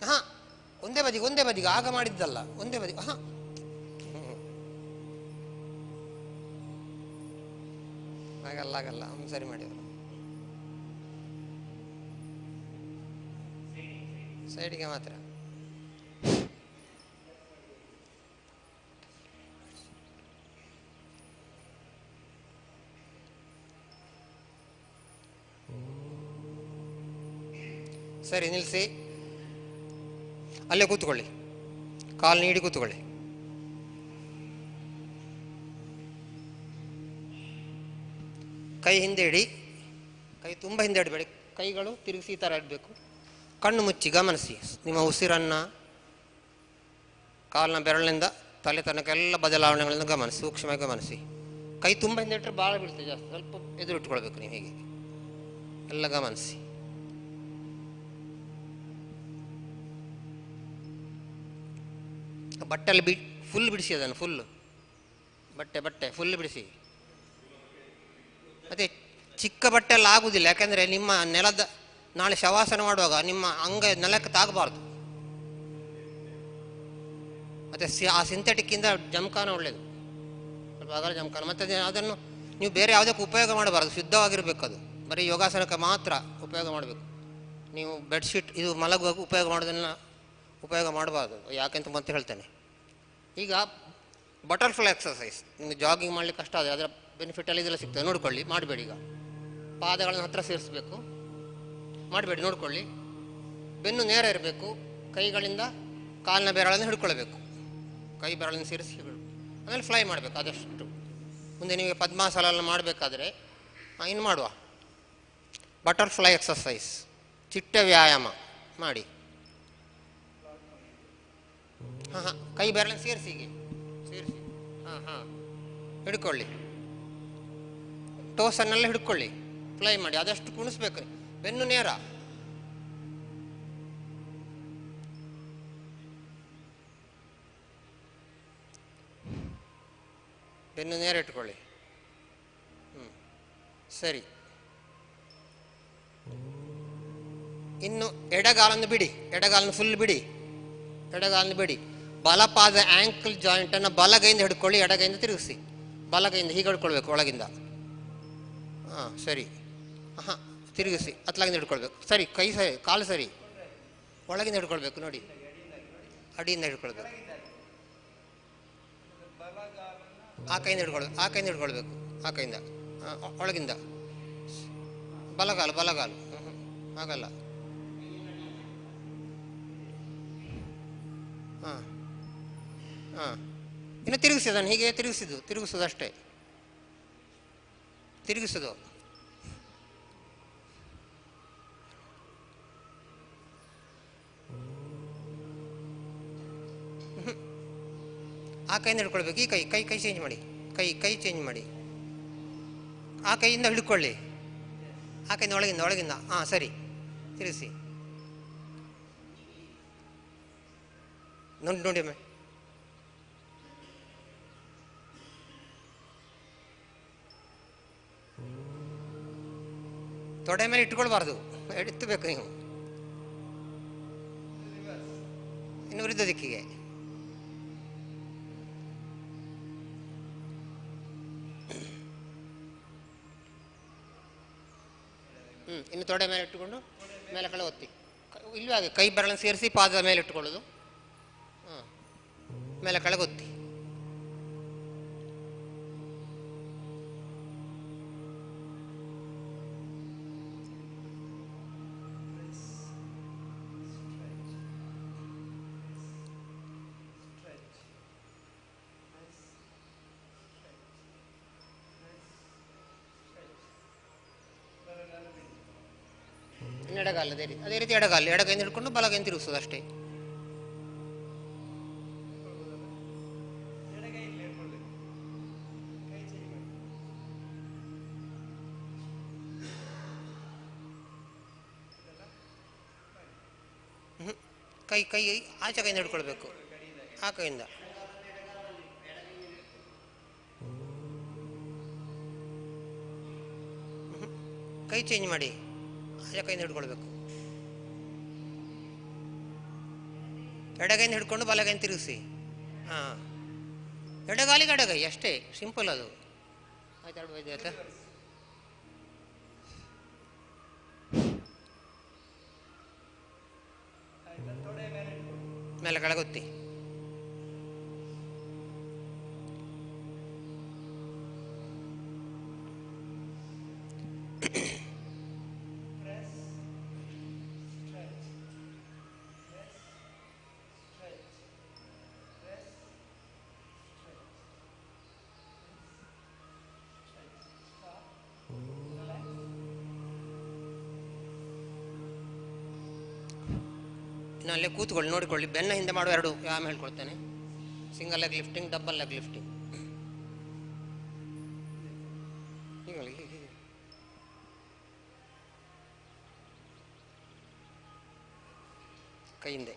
ಹಾಂ, ಒಂದೇ ಬದಿಗೆ ಒಂದೇ ಬದಿಗೆ ಆಗ ಮಾಡಿದ್ದಲ್ಲ, ಒಂದೇ ಬದಿಗೆ. ಹಾಂ, ಆಗಲ್ಲ ಆಗಲ್ಲ, ಸರಿ ಮಾಡಿ. ಸೈಡಿಗೆ ಮಾತ್ರ. ಸರಿ, ನಿಲ್ಲಿಸಿ. ಅಲ್ಲೇ ಕೂತ್ಕೊಳ್ಳಿ, ಕಾಲು ನೀಡಿ ಕೂತ್ಕೊಳ್ಳಿ. ಕೈ ಹಿಂದೆ ಇಡಿ, ಕೈ ತುಂಬ ಹಿಂದೆ ಇಡಬೇಡಿ. ಕೈಗಳು ತಿರುಗಿಸಿ ಈ ಥರ ಇಡಬೇಕು. ಕಣ್ಣು ಮುಚ್ಚಿ ಗಮನಿಸಿ ನಿಮ್ಮ ಉಸಿರನ್ನು. ಕಾಲಿನ ಬೆರಳಿನಿಂದ ತಲೆ ತನಕ ಎಲ್ಲ ಬದಲಾವಣೆಗಳನ್ನು ಗಮನಿಸಿ, ಸೂಕ್ಷ್ಮವಾಗಿ ಗಮನಿಸಿ. ಕೈ ತುಂಬ ಹಿಂದೆ ಇಟ್ಟರೆ ಭಾಳ ಬೀಳ್ತದೆ ಜಾಸ್ತಿ, ಸ್ವಲ್ಪ ಎದುರು ಇಟ್ಕೊಳ್ಬೇಕು ನೀವು. ಹೀಗೆ ಎಲ್ಲ ಗಮನಿಸಿ. ಬಟ್ಟೆಲ್ಲಿ ಫುಲ್ ಬಿಡಿಸಿ, ಅದನ್ನು ಫುಲ್ಲು ಬಟ್ಟೆ ಫುಲ್ ಬಿಡಿಸಿ. ಅದೇ ಚಿಕ್ಕ ಬಟ್ಟೆ ಎಲ್ಲ ಆಗುವುದಿಲ್ಲ, ಯಾಕೆಂದರೆ ನಿಮ್ಮ ನೆಲದ ನಾಳೆ ಶವಾಸನ ಮಾಡುವಾಗ ನಿಮ್ಮ ಅಂಗ ನೆಲಕ್ಕೆ ತಾಗಬಾರ್ದು. ಮತ್ತು ಆ ಸಿಂಥೆಟಿಕ್ಕಿಂದ ಜಮಖಾನ ಒಳ್ಳೆಯದು, ಸ್ವಲ್ಪ ಅಗಲ ಜಮಖಾನ. ಮತ್ತು ಅದನ್ನು ನೀವು ಬೇರೆ ಯಾವುದಕ್ಕೂ ಉಪಯೋಗ ಮಾಡಬಾರ್ದು, ಶುದ್ಧವಾಗಿರಬೇಕು. ಅದು ಬರೀ ಯೋಗಾಸನಕ್ಕೆ ಮಾತ್ರ ಉಪಯೋಗ ಮಾಡಬೇಕು. ನೀವು ಬೆಡ್ಶೀಟ್ ಇದು ಮಲಗುವಾಗ ಉಪಯೋಗ ಮಾಡೋದನ್ನು ಉಪಯೋಗ ಮಾಡಬಾರ್ದು. ಯಾಕೆಂತ ಮತ್ತೆ ಹೇಳ್ತೇನೆ. ಈಗ ಬಟರ್ಫ್ಲೈ ಎಕ್ಸಸೈಸ್, ನಿಮಗೆ ಜಾಗಿಂಗ್ ಮಾಡಲಿಕ್ಕೆ ಕಷ್ಟ ಆದರೆ ಅದರ ಬೆನಿಫಿಟಲ್ಲಿ ಇದೆಲ್ಲ ಸಿಗ್ತದೆ. ನೋಡ್ಕೊಳ್ಳಿ, ಮಾಡಬೇಡಿ. ಈಗ ಪಾದಗಳನ್ನು ಹತ್ತಿರ ಸೇರಿಸಬೇಕು, ಮಾಡಬೇಡಿ. ನೋಡ್ಕೊಳ್ಳಿ, ಬೆನ್ನು ನೇರ ಇರಬೇಕು. ಕೈಗಳಿಂದ ಕಾಲಿನ ಬೆರಳನ್ನು ಹಿಡ್ಕೊಳ್ಬೇಕು, ಕೈ ಬೆರಳನ್ನು ಸೇರಿಸಿ ಆಮೇಲೆ ಫ್ಲೈ ಮಾಡಬೇಕು ಆದಷ್ಟು. ಮುಂದೆ ನೀವು ಪದ್ಮಾಸನ ಮಾಡಬೇಕಾದ್ರೆ ಇನ್ನು ಮಾಡುವ ಬಟರ್ಫ್ಲೈ ಎಕ್ಸಸೈಸ್, ಚಿಟ್ಟೆ ವ್ಯಾಯಾಮ ಮಾಡಿ. ಹಾಂ ಹಾಂ, ಕೈ ಬೆರಳನ್ನು ಸೇರಿಸಿ, ಹೀಗೆ ಸೇರಿಸಿ. ಹಾಂ ಹಾಂ, ಹಿಡ್ಕೊಳ್ಳಿ. ಟೋಸನ್ನೆಲ್ಲ ಹಿಡ್ಕೊಳ್ಳಿ, ಫ್ಲೈ ಮಾಡಿ. ಆದಷ್ಟು ಕುಣಿಸ್ಬೇಕು. ಬೆನ್ನು ನೇರ. ಬೆನ್ನು ನೇರ ಇಟ್ಕೊಳ್ಳಿ. ಸರಿ. ಇನ್ನು ಎಡಗಾಲನ್ನು ಬಿಡಿ, ಎಡಗಾಲನ್ನು ಫುಲ್ ಬಿಡಿ, ಎಡಗಾಲನ್ನು ಬಿಡಿ. ಬಲಪಾದ ಆ್ಯಂಕಲ್ ಜಾಯಿಂಟನ್ನು ಬಲಗೈಯಿಂದ ಹಿಡ್ಕೊಳ್ಳಿ, ಎಡಗೈಯಿಂದ ತಿರುಗಿಸಿ. ಬಲಗೈಯಿಂದ ಹೀಗೆ ಹಿಡ್ಕೊಳ್ಬೇಕು ಒಳಗಿಂದ. ಹಾಂ, ಸರಿ. ಹಾಂ, ತಿರುಗಿಸಿ, ಅತ್ಲಾಗಿಂದ ಹಿಡ್ಕೊಳ್ಬೇಕು. ಸರಿ, ಕೈ ಸರಿ, ಕಾಲು ಸರಿ, ಒಳಗಿಂದ ಹಿಡ್ಕೊಳ್ಬೇಕು. ನೋಡಿ, ಅಡಿಯಿಂದ ಹಿಡ್ಕೊಳ್ಬೇಕು. ಆ ಕೈಯಿಂದ ಹಿಡ್ಕೊಳ್ಬೇಕು, ಆ ಕೈಯಿಂದ ಹಿಡ್ಕೊಳ್ಬೇಕು, ಆ ಕೈಯಿಂದ ಒಳಗಿಂದ. ಬಲಗಾಲು ಬಲಗಾಲು ಆಗಲ್ಲ. ಹಾಂ ಹಾಂ, ಇನ್ನು ತಿರುಗಿಸಿ. ಅದನ್ನು ಹೀಗೆ ತಿರುಗಿಸೋದು ಅಷ್ಟೇ, ತಿರುಗಿಸೋದು. ಕೈಯಿಂದ ಹಿಡ್ಕೊಳ್ಬೇಕು. ಈ ಕೈ ಕೈ ಕೈ ಚೇಂಜ್ ಮಾಡಿ, ಕೈ ಚೇಂಜ್ ಮಾಡಿ. ಆ ಕೈಯಿಂದ ಹಿಡ್ಕೊಳ್ಳಿ, ಆ ಕೈಯಿಂದ ಒಳಗಿಂದ. ಹಾಂ ಸರಿ, ತಿರುಗಿಸಿ. ನೋಡಿ ಒಮ್ಮೆ. ತೊಡೆ ಮೇಲೆ ಇಟ್ಕೊಳ್ಬಾರ್ದು, ಎತ್ತಬೇಕು ನೀವು. ಇನ್ನು ವಿರುದ್ಧ ದಿಕ್ಕಿಗೆ. ಇನ್ನು ತೊಡೆ ಮೇಲೆ ಇಟ್ಟುಕೊಂಡು ಮೇಲೆ ಕಡೆ ಒತ್ತಿ. ಇಲ್ಲೂ ಹಾಗೆ ಕೈ ಬೆರಳನ್ನು ಸೇರಿಸಿ ಪಾದದ ಮೇಲೆ ಇಟ್ಟುಕೊಳ್ಳೋದು. ಹಾಂ, ಮೇಲೆ ಕೆಳಗೆ ಒತ್ತಿ. ಎಡಗಾಲ ಅದೇ ರೀತಿ ಎಡಗೈಯಿಂದ ಹಿಡ್ಕೊಂಡು ಬಲಗೈಯಿಂದ ತಿರುಗಿಸೋದು ಅಷ್ಟೇ. ಕೈ ಆಚೆ ಕೈಯಿಂದ ಹಿಡ್ಕೊಳ್ಬೇಕು, ಆ ಕೈಯಿಂದ. ಕೈ ಚೇಂಜ್ ಮಾಡಿ, ಆಚೆ ಕೈಯಿಂದ ಹಿಡ್ಕೊಳ್ಬೇಕು. ಎಡಗೈಯಿಂದ ಹಿಡ್ಕೊಂಡು ಬಲಗೈಯಿಂದ ತಿರುಗಿಸಿ. ಹಾಂ, ಎಡಗಾಲಿಗೆ ಎಡಗೈ ಅಷ್ಟೇ, ಸಿಂಪಲ್ ಅದು. ಆಯ್ತು, ಆಯ್ತಾ? ಮೇಲೆ ಕೆಳಗೊತ್ತಿ. ಇನ್ನು ಅಲ್ಲೇ ಕೂತ್ಕೊಳ್ಳಿ, ನೋಡಿಕೊಳ್ಳಿ. ಬೆನ್ನ ಹಿಂದೆ ಮಾಡುವ ಎರಡು ವ್ಯಾಯಾಮ ಹೇಳ್ಕೊಳ್ತೇನೆ. Single leg lifting, double leg lifting. ಕೈ ಹಿಂದೆ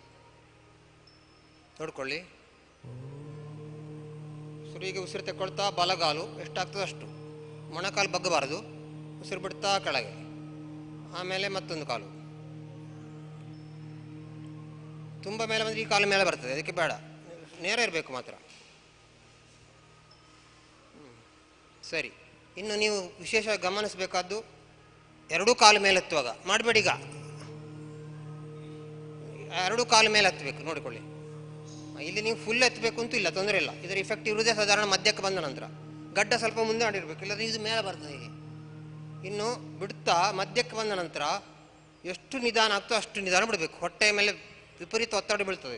ನೋಡ್ಕೊಳ್ಳಿ. ಸುರಿಗೆ ಉಸಿರು ತೆಕ್ಕೊಳ್ತಾ ಬಲಗಾಲು ಎಷ್ಟಾಗ್ತದೆ ಅಷ್ಟು, ಮೊಣಕಾಲು ಬಗ್ಗಬಾರದು. ಉಸಿರು ಬಿಡ್ತಾ ಕೆಳಗೆ, ಆಮೇಲೆ ಮತ್ತೊಂದು ಕಾಲು. ತುಂಬ ಮೇಲೆ ಬಂದರೆ ಈ ಕಾಲು ಮೇಲೆ ಬರ್ತದೆ, ಅದಕ್ಕೆ ಬೇಡ, ನೇರ ಇರಬೇಕು ಮಾತ್ರ. ಸರಿ. ಇನ್ನು ನೀವು ವಿಶೇಷವಾಗಿ ಗಮನಿಸಬೇಕಾದ್ದು, ಎರಡೂ ಕಾಲು ಮೇಲೆ ಎತ್ತುವಾಗ ಮಾಡಬೇಡಿ. ಈಗ ಎರಡೂ ಕಾಲು ಮೇಲೆ ಹತ್ತಬೇಕು, ನೋಡಿಕೊಳ್ಳಿ. ಇಲ್ಲಿ ನೀವು ಫುಲ್ ಎತ್ತಬೇಕು ಅಂತೂ ಇಲ್ಲ, ತೊಂದರೆ ಇಲ್ಲ. ಇದರ ಇಫೆಕ್ಟ್ ಇರುವುದೇ ಸಾಧಾರಣ ಮಧ್ಯಕ್ಕೆ ಬಂದ ನಂತರ. ಗಡ್ಡ ಸ್ವಲ್ಪ ಮುಂದೆ ಮಾಡಿರ್ಬೇಕು, ಇಲ್ಲದ್ರೆ ಇದು ಮೇಲೆ ಬರ್ತದೆ ಹೀಗೆ. ಇನ್ನು ಬಿಡ್ತಾ ಮಧ್ಯಕ್ಕೆ ಬಂದ ನಂತರ ಎಷ್ಟು ನಿಧಾನ ಆಗ್ತೋ ಅಷ್ಟು ನಿಧಾನ ಬಿಡಬೇಕು. ಹೊಟ್ಟೆಯ ಮೇಲೆ ವಿಪರೀತ ಒತ್ತಡ ಬೀಳ್ತದೆ.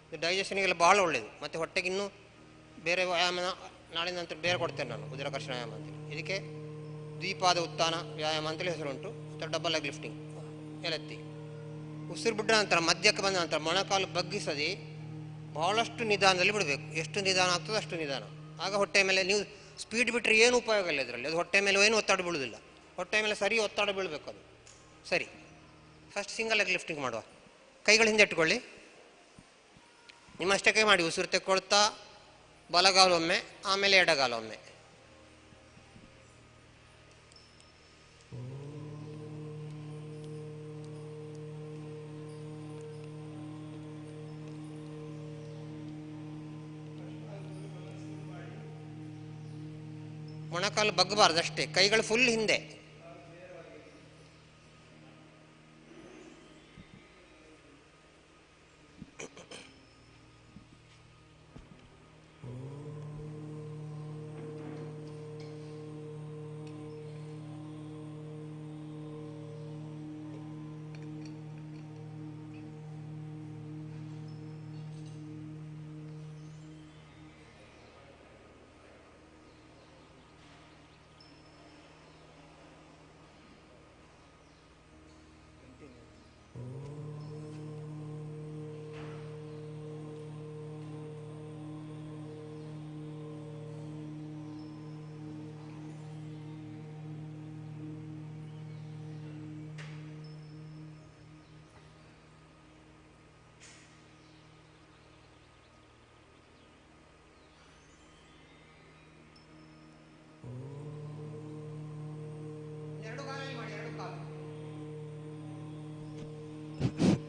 ಇದು ಡೈಜೆಷನಿಗೆಲ್ಲ ಭಾಳ ಒಳ್ಳೆಯದು. ಮತ್ತು ಹೊಟ್ಟೆಗೆ ಇನ್ನೂ ಬೇರೆ ವ್ಯಾಯಾಮ ನಾಳೆ ನಂತರ ಬೇರೆ ಕೊಡ್ತೇನೆ ನಾನು, ಉದರಕರ್ಷಣ ವ್ಯಾಯಾಮ ಅಂತೇಳಿ. ಇದಕ್ಕೆ ದ್ವಿಪಾದ ಉತ್ಥಾನ ವ್ಯಾಯಾಮ ಅಂತೇಳಿ ಹೆಸರುಂಟು. ಅಥವಾ ಡಬಲ್ ಲೆಗ್ ಲಿಫ್ಟಿಂಗ್. ಎಲೆತ್ತಿ ಉಸಿರು ಬಿಟ್ಟ ನಂತರ ಮಧ್ಯಕ್ಕೆ ಬಂದ ನಂತರ ಮೊಣಕಾಲು ಬಗ್ಗಿಸದೆ ಭಾಳಷ್ಟು ನಿಧಾನದಲ್ಲಿ ಬಿಡಬೇಕು. ಎಷ್ಟು ನಿಧಾನ ಆಗ್ತದೆ ಅಷ್ಟು ನಿಧಾನ. ಆಗ ಹೊಟ್ಟೆ ಮೇಲೆ ನೀವು ಸ್ಪೀಡ್ ಬಿಟ್ಟರೆ ಏನು ಉಪಯೋಗ ಇಲ್ಲ ಇದರಲ್ಲಿ. ಅದು ಹೊಟ್ಟೆ ಮೇಲೆ ಏನು ಒತ್ತಡ ಬೀಳುವುದಿಲ್ಲ. ಹೊಟ್ಟೆ ಮೇಲೆ ಸರಿ ಒತ್ತಡ ಬೀಳಬೇಕು ಅದು. ಸರಿ, ಫಸ್ಟ್ ಸಿಂಗಲ್ ಲೆಗ್ ಲಿಫ್ಟಿಂಗ್ ಮಾಡುವ. ಕೈಗಳು ಹಿಂದೆ ಇಟ್ಕೊಳ್ಳಿ. ನಿಮ್ಮಷ್ಟಕ್ಕೆ ಮಾಡಿ. ಉಸಿರು ತೆಕ್ಕೊಳ್ತಾ ಬಲಗಾಲೊಮ್ಮೆ, ಆಮೇಲೆ ಎಡಗಾಲೊಮ್ಮೆ. ಮೊಣಕಾಲು ಬಗ್ಗಬಾರ್ದು ಅಷ್ಟೇ, ಕೈಗಳು ಫುಲ್ ಹಿಂದೆ.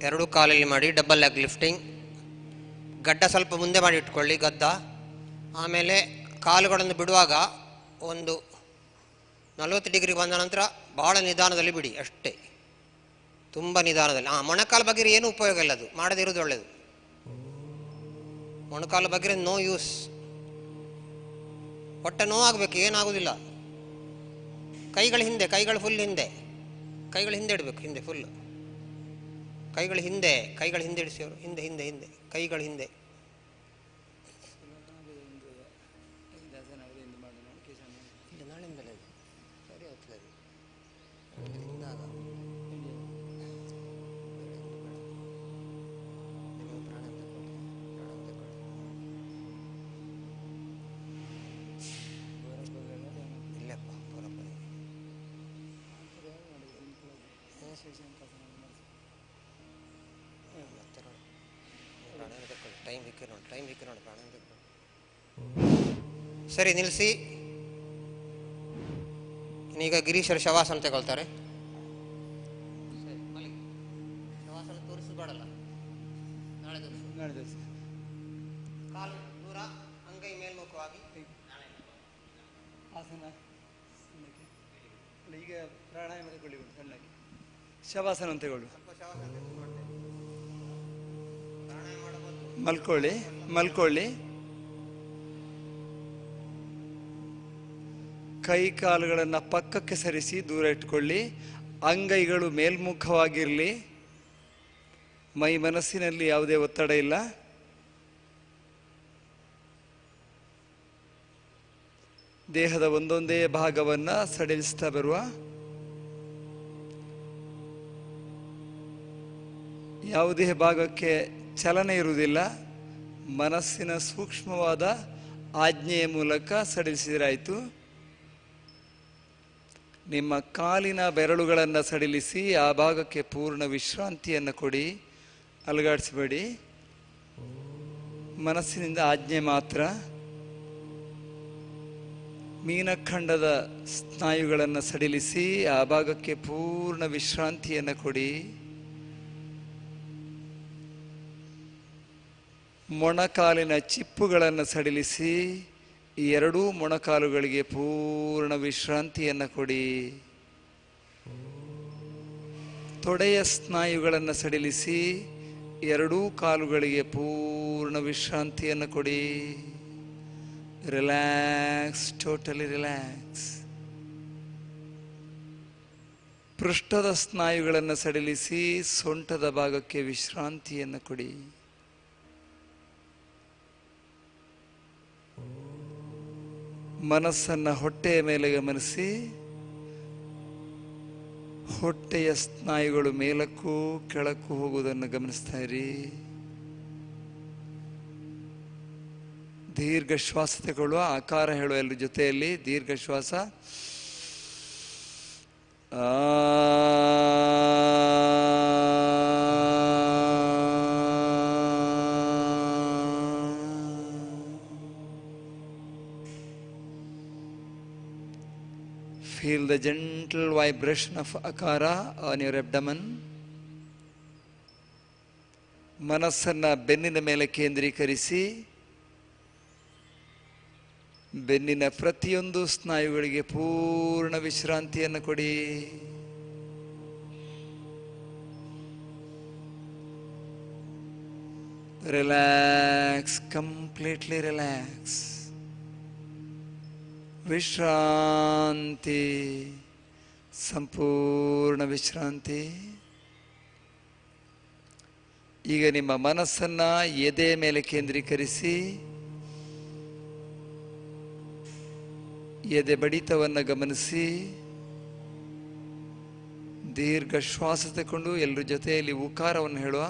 ಎರಡು ಕಾಲಲ್ಲಿ ಮಾಡಿ ಡಬಲ್ ಲೆಗ್ ಲಿಫ್ಟಿಂಗ್. ಗಡ್ಡ ಸ್ವಲ್ಪ ಮುಂದೆ ಮಾಡಿ ಇಟ್ಕೊಳ್ಳಿ, ಗದ್ದ. ಆಮೇಲೆ ಕಾಲುಗಳನ್ನು ಬಿಡುವಾಗ ಒಂದು 40 ಡಿಗ್ರಿ ಬಂದ ನಂತರ ಭಾಳ ನಿಧಾನದಲ್ಲಿ ಬಿಡಿ, ಅಷ್ಟೇ, ತುಂಬ ನಿಧಾನದಲ್ಲಿ. ಮೊಣಕಾಲು ಬಗ್ಗಿರೆ ಏನೂ ಉಪಯೋಗ ಇಲ್ಲ, ಅದು ಮಾಡದಿರೋದು ಒಳ್ಳೆಯದು. ಮೊಣಕಾಲು ಬಗ್ಗಿರೆ ನೋ ಯೂಸ್, ಹೊಟ್ಟೆ ನೋವಾಗಬೇಕು, ಏನಾಗೋದಿಲ್ಲ. ಕೈಗಳು ಹಿಂದೆ, ಕೈಗಳು ಫುಲ್ ಹಿಂದೆ, ಕೈಗಳು ಹಿಂದೆ ಇಡಬೇಕು, ಹಿಂದೆ ಫುಲ್ ಕೈಗಳು ಹಿಂದೆ, ಕೈಗಳು ಹಿಂದೆ ಇಡಿಸಿ ಅವರು, ಹಿಂದೆ ಹಿಂದೆ ಹಿಂದೆ, ಕೈಗಳು ಹಿಂದೆ. ನಾಳೆಯಿಂದಲೇ ಸರಿ ಆಗ್ತದೆ ಹಿಂದಾಗ. ಇಲ್ಲಪ್ಪ ಬರೋಬ್ಬರಿ ಟೈಮ್ ಹಿಕ್ಕಿ ನೋಡಿ, ಟೈಮ್ ಹಿಕ್ಕಿ ನೋಡಿ, ಪ್ರಾಣ ಸರಿ ನಿಲ್ಲಿಸಿ. ಈಗ ಗಿರೀಶರು ಶವಾಸನ ತಗೊಳ್ತಾರೆ. ಶವಾಸನ ತೋರಿಸಬೇಡಲ್ಲ, ನಾಳೆ ತೋರಿಸಿ. ಕಾಲು ದೂರ, ಅಂಗೈ ಮೇಲ್ಮುಖವಾಗಿ. ಆಸನ ಈಗ ಪ್ರಾಣಾಯಾಮ ತಗೊಳ್ಳಿ, ಸಣ್ಣಗೆ ಶವಾಸನ ತಗೊಳ್ಳಿ. ಮಲ್ಕೊಳ್ಳಿ, ಮಲ್ಕೊಳ್ಳಿ. ಕೈ ಕಾಲುಗಳನ್ನು ಪಕ್ಕಕ್ಕೆ ಸರಿಸಿ ದೂರ ಇಟ್ಕೊಳ್ಳಿ. ಅಂಗೈಗಳು ಮೇಲ್ಮುಖವಾಗಿರಲಿ. ಮೈ ಮನಸ್ಸಿನಲ್ಲಿ ಯಾವುದೇ ಒತ್ತಡ ಇಲ್ಲ. ದೇಹದ ಒಂದೊಂದೇ ಭಾಗವನ್ನು ಸಡಿಲಿಸ್ತಾ ಬರುವ. ಯಾವುದೇ ಭಾಗಕ್ಕೆ ಚಲನೆ ಇರುವುದಿಲ್ಲ. ಮನಸ್ಸಿನ ಸೂಕ್ಷ್ಮವಾದ ಆಜ್ಞೆಯ ಮೂಲಕ ಸಡಿಲಿಸಿದರಾಯಿತು. ನಿಮ್ಮ ಕಾಲಿನ ಬೆರಳುಗಳನ್ನು ಸಡಿಲಿಸಿ ಆ ಭಾಗಕ್ಕೆ ಪೂರ್ಣ ವಿಶ್ರಾಂತಿಯನ್ನು ಕೊಡಿ, ಅಲುಗಾಡಿಸಬೇಡಿ. ಮನಸ್ಸಿನಿಂದ ಆಜ್ಞೆ ಮಾತ್ರ. ಮೀನಖಂಡದ ಸ್ನಾಯುಗಳನ್ನು ಸಡಿಲಿಸಿ ಆ ಭಾಗಕ್ಕೆ ಪೂರ್ಣ ವಿಶ್ರಾಂತಿಯನ್ನು ಕೊಡಿ. ಮೊಣಕಾಲಿನ ಚಿಪ್ಪುಗಳನ್ನು ಸಡಿಲಿಸಿ ಈ ಎರಡೂ ಮೊಣಕಾಲುಗಳಿಗೆ ಪೂರ್ಣ ವಿಶ್ರಾಂತಿಯನ್ನು ಕೊಡಿ. ತೊಡೆಯ ಸ್ನಾಯುಗಳನ್ನು ಸಡಿಲಿಸಿ ಎರಡೂ ಕಾಲುಗಳಿಗೆ ಪೂರ್ಣ ವಿಶ್ರಾಂತಿಯನ್ನು ಕೊಡಿ. Relax, totally relax. ಪೃಷ್ಠದ ಸ್ನಾಯುಗಳನ್ನು ಸಡಿಲಿಸಿ ಸೊಂಟದ ಭಾಗಕ್ಕೆ ವಿಶ್ರಾಂತಿಯನ್ನು ಕೊಡಿ. ಮನಸ್ಸನ್ನು ಹೊಟ್ಟೆಯ ಮೇಲೆ ಗಮನಿಸಿ. ಹೊಟ್ಟೆಯ ಸ್ನಾಯುಗಳು ಮೇಲಕ್ಕೂ ಕೆಳಕ್ಕೂ ಹೋಗುವುದನ್ನು ಗಮನಿಸ್ತಾ ಇರಿ. ದೀರ್ಘ ಶ್ವಾಸ ತಗೊಳ್ಳುವ, ಆಕಾರ ಹೇಳುವ ಎಲ್ಲರ ಜೊತೆಯಲ್ಲಿ ದೀರ್ಘ ಶ್ವಾಸ. Feel the gentle vibration of akara on your abdomen. ಮನಸ್ಸನ್ನು ಬೆನ್ನಿನ ಮೇಲೆ ಕೇಂದ್ರೀಕರಿಸಿ ಬೆನ್ನಿನ ಪ್ರತಿಯೊಂದು ಸ್ನಾಯುಗಳಿಗೆ ಪೂರ್ಣ ವಿಶ್ರಾಂತಿಯನ್ನು ಕೊಡಿ. Relax, completely relax. ವಿಶ್ರಾಂತಿ, ಸಂಪೂರ್ಣ ವಿಶ್ರಾಂತಿ. ಈಗ ನಿಮ್ಮ ಮನಸ್ಸನ್ನು ಎದೆ ಮೇಲೆ ಕೇಂದ್ರೀಕರಿಸಿ ಎದೆ ಬಡಿತವನ್ನು ಗಮನಿಸಿ ದೀರ್ಘ ಶ್ವಾಸ ತಗೊಂಡು ಎಲ್ಲರ ಜೊತೆಯಲ್ಲಿ ಉಕಾರವನ್ನು ಹೇಳುವ.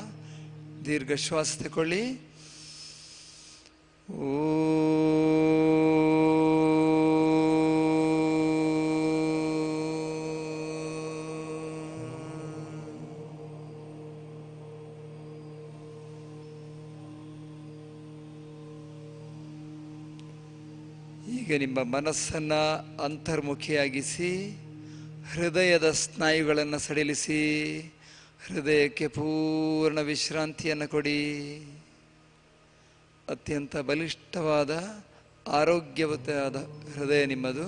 ದೀರ್ಘ ಶ್ವಾಸ ತಗೊಳ್ಳಿ. ಈಗ ನಿಮ್ಮ ಮನಸ್ಸನ್ನು ಅಂತರ್ಮುಖಿಯಾಗಿಸಿ ಹೃದಯದ ಸ್ನಾಯುಗಳನ್ನು ಸಡಿಲಿಸಿ ಹೃದಯಕ್ಕೆ ಪೂರ್ಣ ವಿಶ್ರಾಂತಿಯನ್ನು ಕೊಡಿ. ಅತ್ಯಂತ ಬಲಿಷ್ಠವಾದ ಆರೋಗ್ಯವಂತವಾದ ಹೃದಯ ನಿಮ್ಮದು.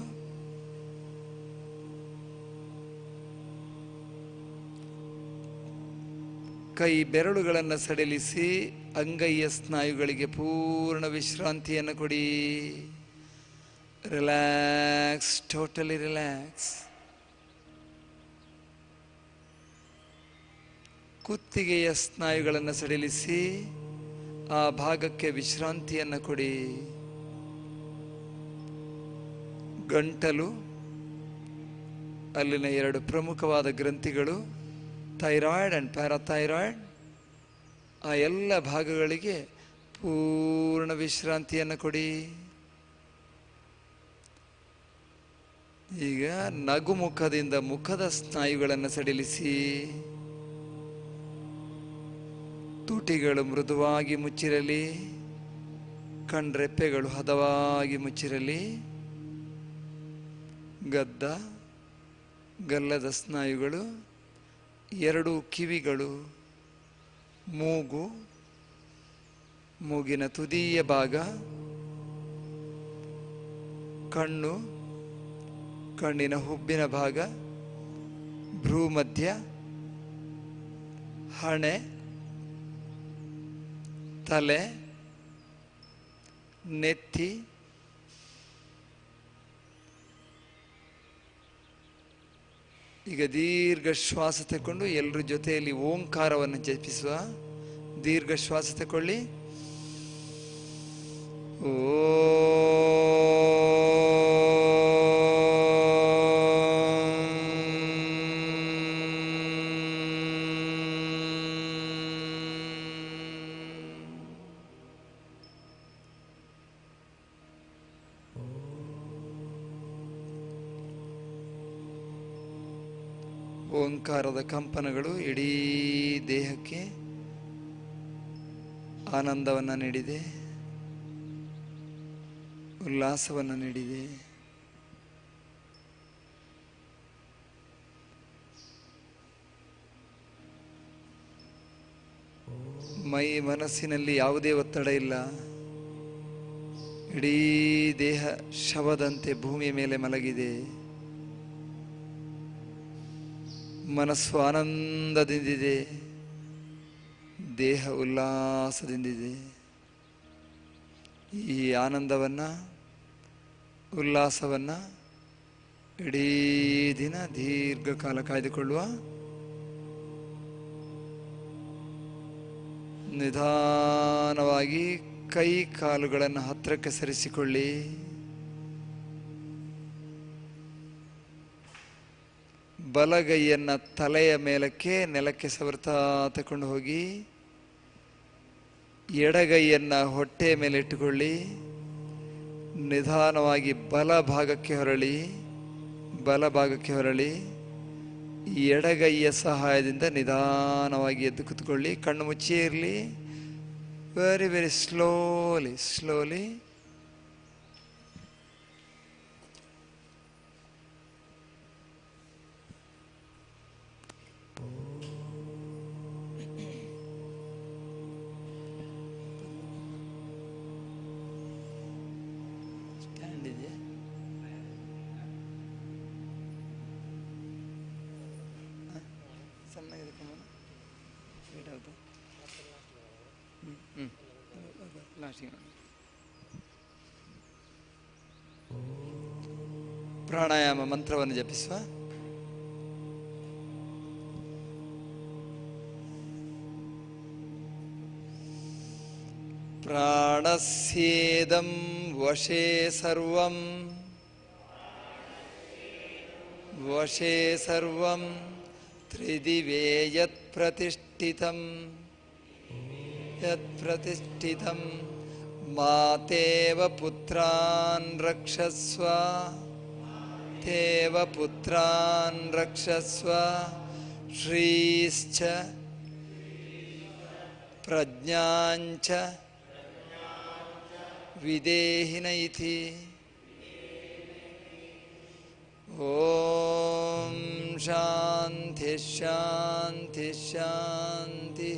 ಕೈ ಬೆರಳುಗಳನ್ನು ಸಡಿಲಿಸಿ ಅಂಗೈಯ ಸ್ನಾಯುಗಳಿಗೆ ಪೂರ್ಣ ವಿಶ್ರಾಂತಿಯನ್ನು ಕೊಡಿ. Relax, totally relax. ಕುತ್ತಿಗೆಯ ಸ್ನಾಯುಗಳನ್ನು ಸಡಿಲಿಸಿ ಆ ಭಾಗಕ್ಕೆ ವಿಶ್ರಾಂತಿಯನ್ನು ಕೊಡಿ. ಗಂಟಲು, ಅಲ್ಲಿನ ಎರಡು ಪ್ರಮುಖವಾದ ಗ್ರಂಥಿಗಳು ಥೈರಾಯ್ಡ್ ಆ್ಯಂಡ್ ಪ್ಯಾರಾಥೈರಾಯ್ಡ್, ಆ ಎಲ್ಲ ಭಾಗಗಳಿಗೆ ಪೂರ್ಣ ವಿಶ್ರಾಂತಿಯನ್ನು ಕೊಡಿ. ಈಗ ನಗುಮುಖದಿಂದ ಮುಖದ ಸ್ನಾಯುಗಳನ್ನು ಸಡಿಲಿಸಿ ತುಟಿಗಳು ಮೃದುವಾಗಿ ಮುಚ್ಚಿರಲಿ, ಕಣ್ರೆಪ್ಪೆಗಳು ಹದವಾಗಿ ಮುಚ್ಚಿರಲಿ. ಗಲ್ಲದ ಸ್ನಾಯುಗಳು, ಎರಡು ಕಿವಿಗಳು, ಮೂಗು, ಮೂಗಿನ ತುದಿಯ ಭಾಗ, ಕಣ್ಣು, ಕಣ್ಣಿನ ಹುಬ್ಬಿನ ಭಾಗ, ಭ್ರೂಮಧ್ಯ, ಹಣೆ, ತಲೆ, ನೆತ್ತಿ, ಈಗ ದೀರ್ಘ ಶ್ವಾಸ ತಗೊಂಡು ಎಲ್ಲರ ಜೊತೆಯಲ್ಲಿ ಓಂಕಾರವನ್ನು ಜಪಿಸುವ. ದೀರ್ಘ ಶ್ವಾಸ ತಗೊಳ್ಳಿ. ಓ ಓಂಕಾರದ ಕಂಪನಗಳು ಇಡೀ ದೇಹಕ್ಕೆ ಆನಂದವನ್ನು ನೀಡಿದೆ, ಉಲ್ಲಾಸವನ್ನು ನೀಡಿದೆ. ಮೈ ಮನಸ್ಸಿನಲ್ಲಿ ಯಾವುದೇ ಒತ್ತಡ ಇಲ್ಲ. ಇಡೀ ದೇಹ ಶವದಂತೆ ಭೂಮಿಯ ಮೇಲೆ ಮಲಗಿದೆ. ಮನಸ್ಸು ಆನಂದದಿಂದಿದೆ, ದೇಹ ಉಲ್ಲಾಸದಿಂದಿದೆ. ಈ ಆನಂದವನ್ನು, ಉಲ್ಲಾಸವನ್ನು ಇಡೀ ದಿನ ದೀರ್ಘಕಾಲ ಕಾಯ್ದುಕೊಳ್ಳುವ. ನಿಧಾನವಾಗಿ ಕೈ ಕಾಲುಗಳನ್ನು ಹತ್ತಿರಕ್ಕೆ ಸರಿಸಿಕೊಳ್ಳಿ. ಬಲಗೈಯನ್ನು ತಲೆಯ ಮೇಲಕ್ಕೆ ನೆಲಕ್ಕೆ ಸವರ್ತಾ ತಕೊಂಡು ಹೋಗಿ, ಎಡಗೈಯನ್ನು ಹೊಟ್ಟೆಯ ಮೇಲೆ ಇಟ್ಟುಕೊಳ್ಳಿ. ನಿಧಾನವಾಗಿ ಬಲಭಾಗಕ್ಕೆ ಹೊರಳಿ ಎಡಗೈಯ ಸಹಾಯದಿಂದ ನಿಧಾನವಾಗಿ ಎದ್ದು ಕೂತ್ಕೊಳ್ಳಿ. ಕಣ್ಣು ಮುಚ್ಚಿಯೇ ಇರಲಿ. Very very slowly. ಪ್ರಾಣಾಯಾಮ ಮಂತ್ರವನ್ನು ಜಪಿಸುವ. ಪ್ರಾಣಸ್ಯೇದಂ ವಶೇ ಸರ್ವಂ ತ್ರಿದಿವೇ ಯತ್ ಪ್ರತಿಷ್ಠಿತಂ ಮಾತೇವ ಪುತ್ರಾನ್ ರಕ್ಷಸ್ವ ಶ್ರೀಶ್ಚ ಪ್ರಜ್ಞಾಂಚ ವಿದೇಹಿನ ಇತಿ. ಓಂ ಶಾಂತಿ ಶಾಂತಿ ಶಾಂತಿ.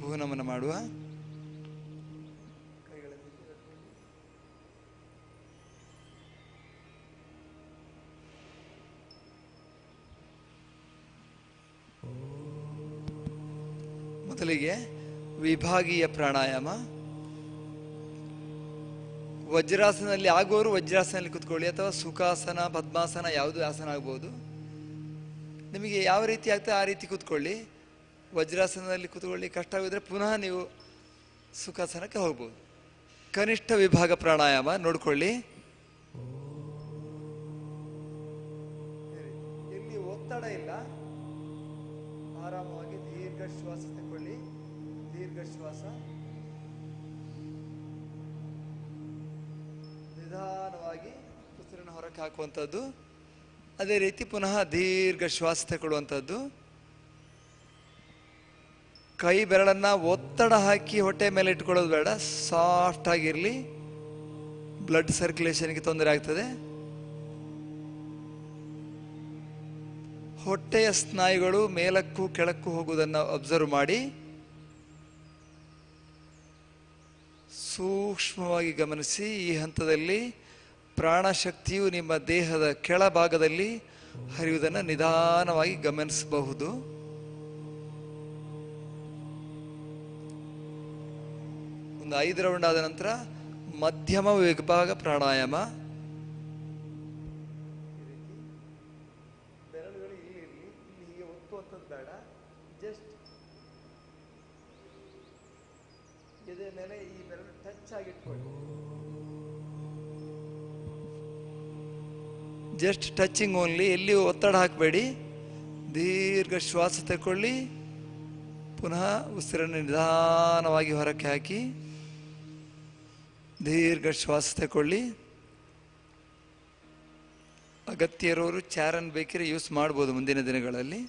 ಭೂನಮನ ಮಾಡುವ. ಮೊದಲಿಗೆ ವಿಭಾಗೀಯ ಪ್ರಾಣಾಯಾಮ. ವಜ್ರಾಸನದಲ್ಲಿ ಆಗುವವರು ವಜ್ರಾಸನದಲ್ಲಿ ಕೂತ್ಕೊಳ್ಳಿ, ಅಥವಾ ಸುಖಾಸನ, ಪದ್ಮಾಸನ, ಯಾವುದು ಆಸನ ಆಗ್ಬೋದು. ನಿಮಗೆ ಯಾವ ರೀತಿ ಆಗ್ತದೆ ಆ ರೀತಿ ಕೂತ್ಕೊಳ್ಳಿ. ವಜ್ರಾಸನದಲ್ಲಿ ಕೂತ್ಕೊಳ್ಳಿ ಕಷ್ಟ ಆಗಿದ್ರೆ ಪುನಃ ನೀವು ಸುಖಾಸನಕ್ಕೆ ಹೋಗ್ಬೋದು. ಕನಿಷ್ಠ ವಿಭಾಗ ಪ್ರಾಣಾಯಾಮ ನೋಡ್ಕೊಳ್ಳಿ. ಎಲ್ಲಿ ಒತ್ತಡ ಇಲ್ಲ, ಆರಾಮವಾಗಿ ದೀರ್ಘ ಶ್ವಾಸ ತಗೊಳ್ಳಿ. ದೀರ್ಘ ಶ್ವಾಸ, ನಿಧಾನವಾಗಿ ಉಸಿರನ್ನು ಹೊರಕ್ಕೆ ಹಾಕುವಂಥದ್ದು. ಅದೇ ರೀತಿ ಪುನಃ ದೀರ್ಘ ಶ್ವಾಸ ತಗೊಳ್ಳುವಂಥದ್ದು. ಕೈ ಬೆರಳನ್ನು ಒತ್ತಡ ಹಾಕಿ ಹೊಟ್ಟೆ ಮೇಲೆ ಇಟ್ಕೊಳ್ಳೋದು ಬೇಡ, ಸಾಫ್ಟ್ ಆಗಿರಲಿ. ಬ್ಲಡ್ ಸರ್ಕ್ಯುಲೇಷನ್ಗೆ ತೊಂದರೆ ಆಗ್ತದೆ. ಹೊಟ್ಟೆಯ ಸ್ನಾಯುಗಳು ಮೇಲಕ್ಕೂ ಕೆಳಕ್ಕೂ ಹೋಗುವುದನ್ನು ಅಬ್ಸರ್ವ್ ಮಾಡಿ ಸೂಕ್ಷ್ಮವಾಗಿ ಗಮನಿಸಿ. ಈ ಹಂತದಲ್ಲಿ ಪ್ರಾಣಶಕ್ತಿಯು ನಿಮ್ಮ ದೇಹದ ಕೆಳಭಾಗದಲ್ಲಿ ಹರಿಯುವುದನ್ನು ನಿಧಾನವಾಗಿ ಗಮನಿಸಬಹುದು. ಒಂದು 5 ರೌಂಡ್ ಆದ ನಂತರ ಮಧ್ಯಮ ವಿಭಾಗ ಪ್ರಾಣಾಯಾಮ. ಬೆರಳುಗಳು ಇಲ್ಲಿ ಇರಲಿ, ಇಲ್ಲಿ ಹೀಗೆ ಒತ್ತುವಂಥದ್ದು ಬೇಡ. ಜಸ್ಟ್ ಎದೆ ಮೇಲೆ ಈ ಬೆರಳು ಟಚ್ ಆಗಿಟ್ಕೊಳ್ಳಿ. ಜಸ್ಟ್ ಟಚಿಂಗ್ ಓನ್ಲಿ, ಎಲ್ಲಿ ಒತ್ತಡ ಹಾಕಬೇಡಿ. ದೀರ್ಘ ಶ್ವಾಸ ತಗೊಳ್ಳಿ. ಪುನಃ ಉಸಿರನ್ನು ನಿಧಾನವಾಗಿ ಹೊರಕ್ಕೆ ಹಾಕಿ ದೀರ್ಘ ಶ್ವಾಸ ತಗೊಳ್ಳಿ. ಅಗತ್ಯ ಇರೋರು ಚಾರನ್ ಬೇಕಿದ್ರೆ ಯೂಸ್ ಮಾಡ್ಬೋದು ಮುಂದಿನ ದಿನಗಳಲ್ಲಿ.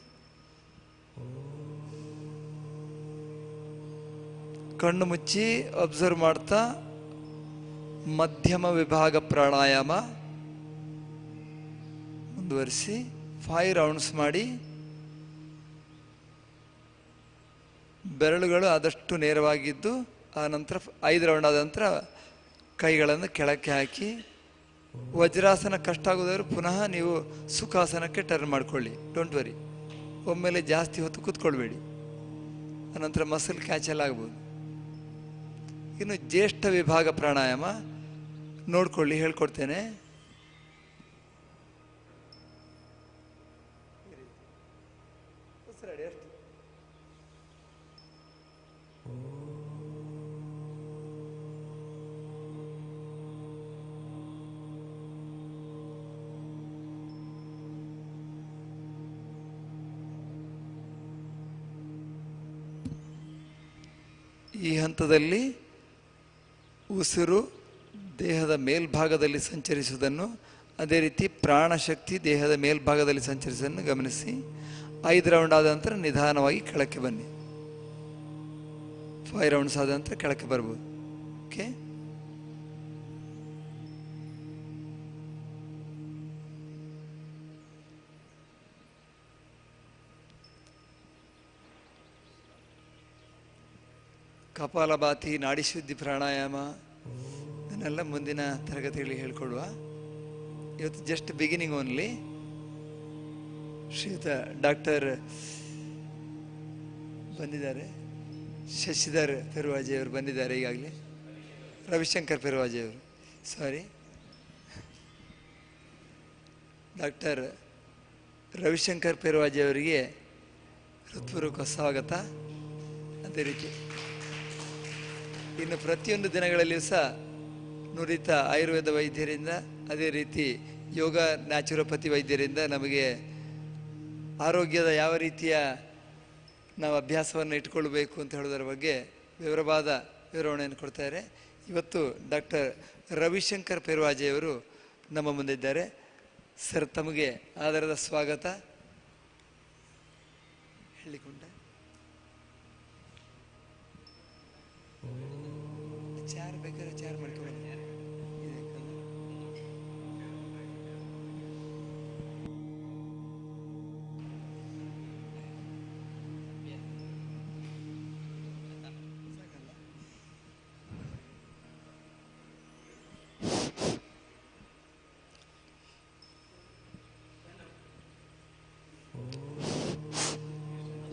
ಕಣ್ಣು ಮುಚ್ಚಿ ಅಬ್ಸರ್ವ್ ಮಾಡ್ತಾ ಮಧ್ಯಮ ವಿಭಾಗ ಪ್ರಾಣಾಯಾಮ ಮುಂದುವರಿಸಿ 5 ರೌಂಡ್ಸ್ ಮಾಡಿ. ಬೆರಳುಗಳು ಆದಷ್ಟು ನೇರವಾಗಿದ್ದು, ಆ ನಂತರ 5 ರೌಂಡ್ ಆದ ನಂತರ ಕೈಗಳನ್ನು ಕೆಳಕ್ಕೆ ಹಾಕಿ. ವಜ್ರಾಸನ ಕಷ್ಟ ಆಗೋದಾದ್ರು ಪುನಃ ನೀವು ಸುಖಾಸನಕ್ಕೆ ಟರ್ನ್ ಮಾಡ್ಕೊಳ್ಳಿ. ಡೋಂಟ್ ವರಿ, ಒಮ್ಮೆಲೆ ಜಾಸ್ತಿ ಹೊತ್ತು ಕೂತ್ಕೊಳ್ಬೇಡಿ, ಆನಂತರ ಮಸಲ್ ಕ್ಯಾಚೆಲ್ಲ ಆಗ್ಬೋದು. ಇನ್ನು ಜ್ಯೇಷ್ಠ ವಿಭಾಗ ಪ್ರಾಣಾಯಾಮ ನೋಡ್ಕೊಳ್ಳಿ, ಹೇಳ್ಕೊಡ್ತೇನೆ. ಈ ಹಂತದಲ್ಲಿ ಉಸಿರು ದೇಹದ ಮೇಲ್ಭಾಗದಲ್ಲಿ ಸಂಚರಿಸುವುದನ್ನು, ಅದೇ ರೀತಿ ಪ್ರಾಣಶಕ್ತಿ ದೇಹದ ಮೇಲ್ಭಾಗದಲ್ಲಿ ಸಂಚರಿಸುವುದನ್ನು ಗಮನಿಸಿ. 5 ರೌಂಡ್ ಆದ ನಂತರ ನಿಧಾನವಾಗಿ ಕೆಳಕ್ಕೆ ಬನ್ನಿ. 5 ರೌಂಡ್ಸ್ ಆದ ನಂತರ ಕೆಳಕ್ಕೆ ಬರ್ಬೋದು. ಓಕೆ, ಕಪಾಲಭಾತಿ, ನಾಡಿಶುದ್ಧಿ ಪ್ರಾಣಾಯಾಮ ಇದನ್ನೆಲ್ಲ ಮುಂದಿನ ತರಗತಿಗಳಿಗೆ ಹೇಳ್ಕೊಡುವ. ಇವತ್ತು ಜಸ್ಟ್ ಬಿಗಿನಿಂಗ್ ಓನ್ಲಿ. ಶ್ರೀಯುತ ಡಾಕ್ಟರ್ ಬಂದಿದ್ದಾರೆ, ಶಶಿಧರ್ ಪೆರುವಾಜಿ ಅವರು ಬಂದಿದ್ದಾರೆ ಈಗಾಗಲೇ. ರವಿಶಂಕರ್ ಪೆರುವಾಜಿ ಅವರು, ಸಾರಿ, ಡಾಕ್ಟರ್ ರವಿಶಂಕರ್ ಪೆರುವಾಜಿ ಅವರಿಗೆ ಹೃತ್ಪೂರ್ವಕ ಸ್ವಾಗತ. ಅದೇ ರೀತಿ ಇನ್ನು ಪ್ರತಿಯೊಂದು ದಿನಗಳಲ್ಲಿಯೂ ಸಹ ನುರಿತ ಆಯುರ್ವೇದ ವೈದ್ಯರಿಂದ, ಅದೇ ರೀತಿ ಯೋಗ ನ್ಯಾಚುರೋಪತಿ ವೈದ್ಯರಿಂದ ನಮಗೆ ಆರೋಗ್ಯದ ಯಾವ ರೀತಿಯ ನಾವು ಅಭ್ಯಾಸವನ್ನು ಇಟ್ಕೊಳ್ಬೇಕು ಅಂತ ಹೇಳೋದರ ಬಗ್ಗೆ ವಿವರವಾದ ವಿವರಣೆಯನ್ನು ಕೊಡ್ತಾರೆ. ಇವತ್ತು ಡಾಕ್ಟರ್ ರವಿಶಂಕರ್ ಪೆರುವಾಜೆಯವರು ನಮ್ಮ ಮುಂದೆ ಇದ್ದಾರೆ. ಸರ್, ತಮಗೆ ಆದರದ ಸ್ವಾಗತ. ಹೇಳಿಕೊಂಡ ಚಾರ್ ಬೇಕಾದ್ರೆ ಚಾರ್ ಮಾಡ್ಕೊ.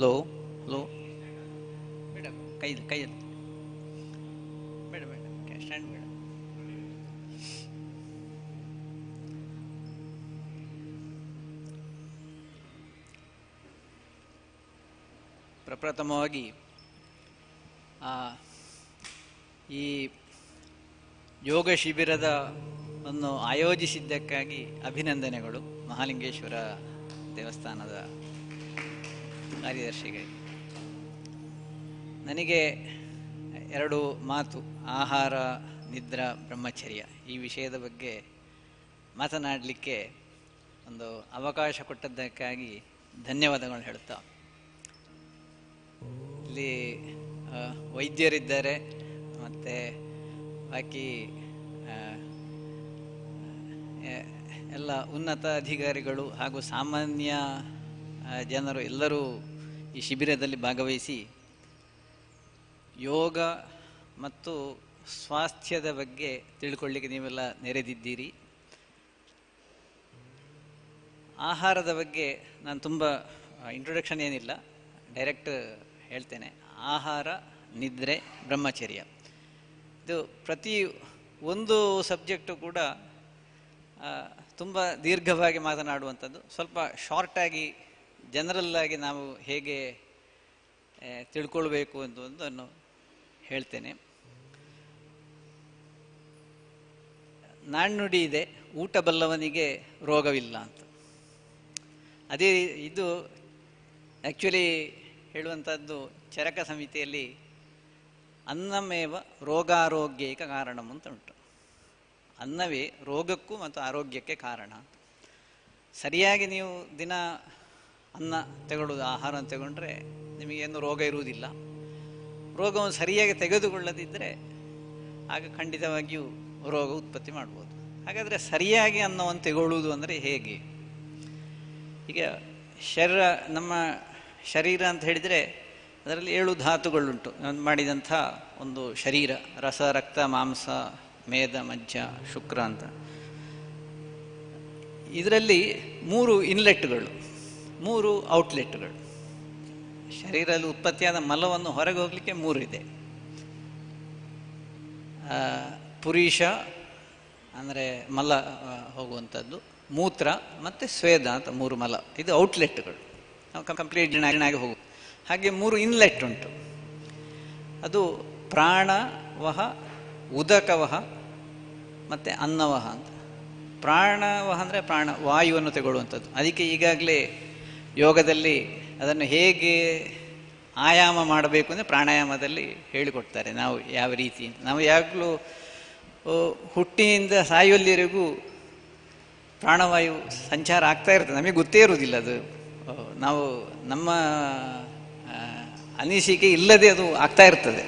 ಲೋ ಲೋ ಬೇಡ ಕೈಯಲ್ಲಿ ಕೈಯಲ್ಲಿ ಬೇಡ ಬೇಡ ಸ್ಟ್ಯಾಂಡ್ ಬೇಡ. ಪ್ರಪ್ರಥಮವಾಗಿ ಈ ಯೋಗ ಶಿಬಿರದ ಅನ್ನು ಆಯೋಜಿಸಿದ್ದಕ್ಕಾಗಿ ಅಭಿನಂದನೆಗಳು ಮಹಾಲಿಂಗೇಶ್ವರ ದೇವಸ್ಥಾನದ ಕಾರ್ಯದರ್ಶಿಗೆ. ನನಗೆ ಎರಡು ಮಾತು, ಆಹಾರ, ನಿದ್ರಾ, ಬ್ರಹ್ಮಚರ್ಯ ಈ ವಿಷಯದ ಬಗ್ಗೆ ಮಾತನಾಡಲಿಕ್ಕೆ ಒಂದು ಅವಕಾಶ ಕೊಟ್ಟದ್ದಕ್ಕಾಗಿ ಧನ್ಯವಾದಗಳು ಹೇಳುತ್ತಾ, ಇಲ್ಲಿ ವೈದ್ಯರಿದ್ದಾರೆ ಮತ್ತು ಬಾಕಿ ಎಲ್ಲ ಉನ್ನತ ಅಧಿಕಾರಿಗಳು ಹಾಗೂ ಸಾಮಾನ್ಯ ಜನರು ಎಲ್ಲರೂ ಈ ಶಿಬಿರದಲ್ಲಿ ಭಾಗವಹಿಸಿ ಯೋಗ ಮತ್ತು ಸ್ವಾಸ್ಥ್ಯದ ಬಗ್ಗೆ ತಿಳ್ಕೊಳ್ಳಿಕ್ಕೆ ನೀವೆಲ್ಲ ನೆರೆದಿದ್ದೀರಿ. ಆಹಾರದ ಬಗ್ಗೆ ನಾನು ತುಂಬ ಇಂಟ್ರೊಡಕ್ಷನ್ ಏನಿಲ್ಲ, ಡೈರೆಕ್ಟ್ ಹೇಳ್ತೇನೆ. ಆಹಾರ, ನಿದ್ರೆ, ಬ್ರಹ್ಮಚರ್ಯ ಇದು ಪ್ರತಿ ಒಂದು ಸಬ್ಜೆಕ್ಟು ಕೂಡ ತುಂಬ ದೀರ್ಘವಾಗಿ ಮಾತನಾಡುವಂಥದ್ದು. ಸ್ವಲ್ಪ ಶಾರ್ಟಾಗಿ ಜನರಲ್ಲಾಗಿ ನಾವು ಹೇಗೆ ತಿಳ್ಕೊಳ್ಬೇಕು ಅನ್ನೋದನ್ನು ಹೇಳ್ತೇನೆ. ನಾಣ್ಣುಡಿ ಇದೆ, ಊಟ ಬಲ್ಲವನಿಗೆ ರೋಗವಿಲ್ಲ ಅಂತ. ಅದೇ ಇದು ಆ್ಯಕ್ಚುಲಿ ಹೇಳುವಂಥದ್ದು ಚರಕ ಸಮಿತಿಯಲ್ಲಿ ಅನ್ನಮೇವ ರೋಗಾರೋಗ್ಯೈಕ ಕಾರಣಂ ಅಂತ ಉಂಟು. ಅನ್ನವೇ ರೋಗಕ್ಕೂ ಮತ್ತು ಆರೋಗ್ಯಕ್ಕೆ ಕಾರಣ. ಸರಿಯಾಗಿ ನೀವು ದಿನ ಅನ್ನ ತಗೊಳ್ಳೋದು, ಆಹಾರ ತಗೊಂಡ್ರೆ ನಿಮಗೇನು ರೋಗ ಇರುವುದಿಲ್ಲ. ರೋಗವನ್ನು ಸರಿಯಾಗಿ ತೆಗೆದುಕೊಳ್ಳದಿದ್ದರೆ ಆಗ ಖಂಡಿತವಾಗಿಯೂ ರೋಗ ಉತ್ಪತ್ತಿ ಮಾಡ್ಬೋದು. ಹಾಗಾದರೆ ಸರಿಯಾಗಿ ಅನ್ನವನ್ನು ತಗೊಳ್ಳುವುದು ಅಂದರೆ ಹೇಗೆ? ಈಗ ನಮ್ಮ ಶರೀರ ಅಂತ ಹೇಳಿದರೆ ಅದರಲ್ಲಿ 7 ಧಾತುಗಳುಂಟು. ಮಾಡಿದಂಥ ಒಂದು ಶರೀರ, ರಸ, ರಕ್ತ, ಮಾಂಸ, ಮೇದ, ಮಜ್ಜ, ಶುಕ್ರ ಅಂತ. ಇದರಲ್ಲಿ 3 ಇನ್ಲೆಟ್ಗಳು, 3 ಔಟ್ಲೆಟ್ಗಳು. ಶರೀರದಲ್ಲಿ ಉತ್ಪತ್ತಿಯಾದ ಮಲವನ್ನು ಹೊರಗೆ ಹೋಗಲಿಕ್ಕೆ 3 ಇದೆ. ಪುರೀಷ ಅಂದರೆ ಮಲ ಹೋಗುವಂಥದ್ದು, ಮೂತ್ರ ಮತ್ತು ಸ್ವೇದ ಅಂತ 3 ಮಲ. ಇದು ಔಟ್ಲೆಟ್ಗಳು, ನಾವು ಕಂಪ್ಲೀಟ್ ಆಗಿ ಹೋಗುದು. ಹಾಗೆ 3 ಇನ್ಲೆಟ್ ಉಂಟು. ಅದು ಪ್ರಾಣವಹ, ಉದಕವಹ ಮತ್ತು ಅನ್ನವಹ ಅಂತ. ಪ್ರಾಣವಹ ಅಂದರೆ ಪ್ರಾಣ ವಾಯುವನ್ನು ತಗೊಳ್ಳುವಂಥದ್ದು. ಅದಕ್ಕೆ ಈಗಾಗಲೇ ಯೋಗದಲ್ಲಿ ಅದನ್ನು ಹೇಗೆ ಆಯಾಮ ಮಾಡಬೇಕು ಅಂದರೆ ಪ್ರಾಣಾಯಾಮದಲ್ಲಿ ಹೇಳಿಕೊಡ್ತಾರೆ. ನಾವು ಯಾವ ರೀತಿ, ನಾವು ಯಾವಾಗಲೂ ಹುಟ್ಟಿನಿಂದ ಸಾಯುವಲ್ಲಿವರೆಗೂ ಪ್ರಾಣವಾಯು ಸಂಚಾರ ಆಗ್ತಾ ಇರ್ತದೆ, ನಮಗೆ ಗೊತ್ತೇ ಇರುವುದಿಲ್ಲ. ಅದು ನಾವು ನಮ್ಮ ಅನಿಸಿಕೆ ಇಲ್ಲದೆ ಅದು ಆಗ್ತಾ ಇರ್ತದೆ.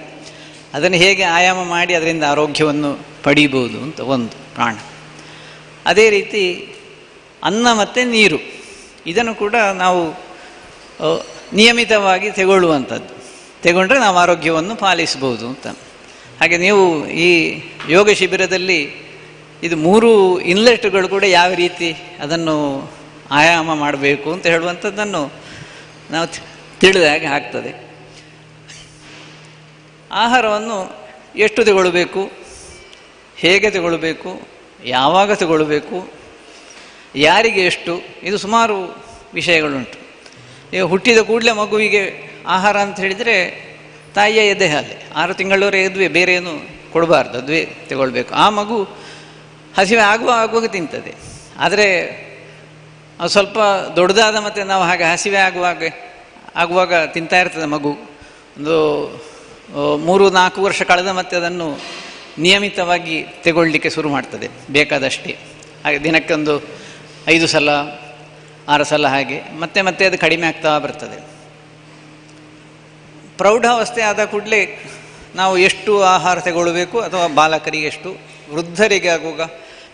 ಅದನ್ನು ಹೇಗೆ ಆಯಾಮ ಮಾಡಿ ಅದರಿಂದ ಆರೋಗ್ಯವನ್ನು ಪಡೀಬೋದು ಅಂತ ಒಂದು ಪ್ರಾಣ. ಅದೇ ರೀತಿ ಅನ್ನ ಮತ್ತು ನೀರು, ಇದನ್ನು ಕೂಡ ನಾವು ನಿಯಮಿತವಾಗಿ ತೆಗೊಂಡ್ರೆ ನಾವು ಆರೋಗ್ಯವನ್ನು ಪಾಲಿಸ್ಬೋದು ಅಂತ. ಹಾಗೆ ನೀವು ಈ ಯೋಗ ಶಿಬಿರದಲ್ಲಿ ಇದು 3 ಇನ್ಲೆಟ್ಗಳು ಕೂಡ ಯಾವ ರೀತಿ ಅದನ್ನು ಆಯಾಮ ಮಾಡಬೇಕು ಅಂತ ಹೇಳುವಂಥದ್ದನ್ನು ನಾವು ತಿಳಿದಾಗ ಆಗ್ತದೆ. ಆಹಾರವನ್ನು ಎಷ್ಟು ತಗೊಳ್ಬೇಕು, ಹೇಗೆ ತಗೊಳ್ಬೇಕು, ಯಾವಾಗ ತಗೊಳ್ಬೇಕು, ಯಾರಿಗೆ ಎಷ್ಟು, ಇದು ಸುಮಾರು ವಿಷಯಗಳುಂಟು. ಈಗ ಹುಟ್ಟಿದ ಕೂಡಲೇ ಮಗುವಿಗೆ ಆಹಾರ ಅಂತ ಹೇಳಿದರೆ ತಾಯಿಯ ಎದೆ ಹಾಲೆ, 6 ತಿಂಗಳವರೆಗೆ ಅದುವೇ, ಬೇರೆ ಏನು ಕೊಡಬಾರ್ದು, ಅದುವೇ ತಗೊಳ್ಬೇಕು. ಆ ಮಗು ಹಸಿವೆ ಆಗುವಾಗ ತಿಂತದೆ. ಆದರೆ ಅದು ಸ್ವಲ್ಪ ದೊಡ್ಡದಾದ ಮತ್ತು ನಾವು ಹಾಗೆ ಹಸಿವೆ ಆಗುವಾಗ ತಿಂತಾ ಇರ್ತದೆ ಮಗು. ಒಂದು 3-4 ವರ್ಷ ಕಳೆದ ಮತ್ತೆ ಅದನ್ನು ನಿಯಮಿತವಾಗಿ ತಗೊಳ್ಳಿಕ್ಕೆ ಶುರು ಮಾಡ್ತದೆ, ಬೇಕಾದಷ್ಟೇ. ಹಾಗೆ ದಿನಕ್ಕೊಂದು 5 ಸಲ 6 ಸಲ ಹಾಗೆ ಮತ್ತೆ ಅದು ಕಡಿಮೆ ಆಗ್ತಾ ಬರ್ತದೆ. ಪ್ರೌಢಾವಸ್ಥೆ ಆದ ಕೂಡಲೇ ನಾವು ಎಷ್ಟು ಆಹಾರ ತಗೊಳ್ಬೇಕು, ಅಥವಾ ಬಾಲಕರಿಗೆ ಎಷ್ಟು, ವೃದ್ಧರಿಗೆ ಆಗುವಾಗ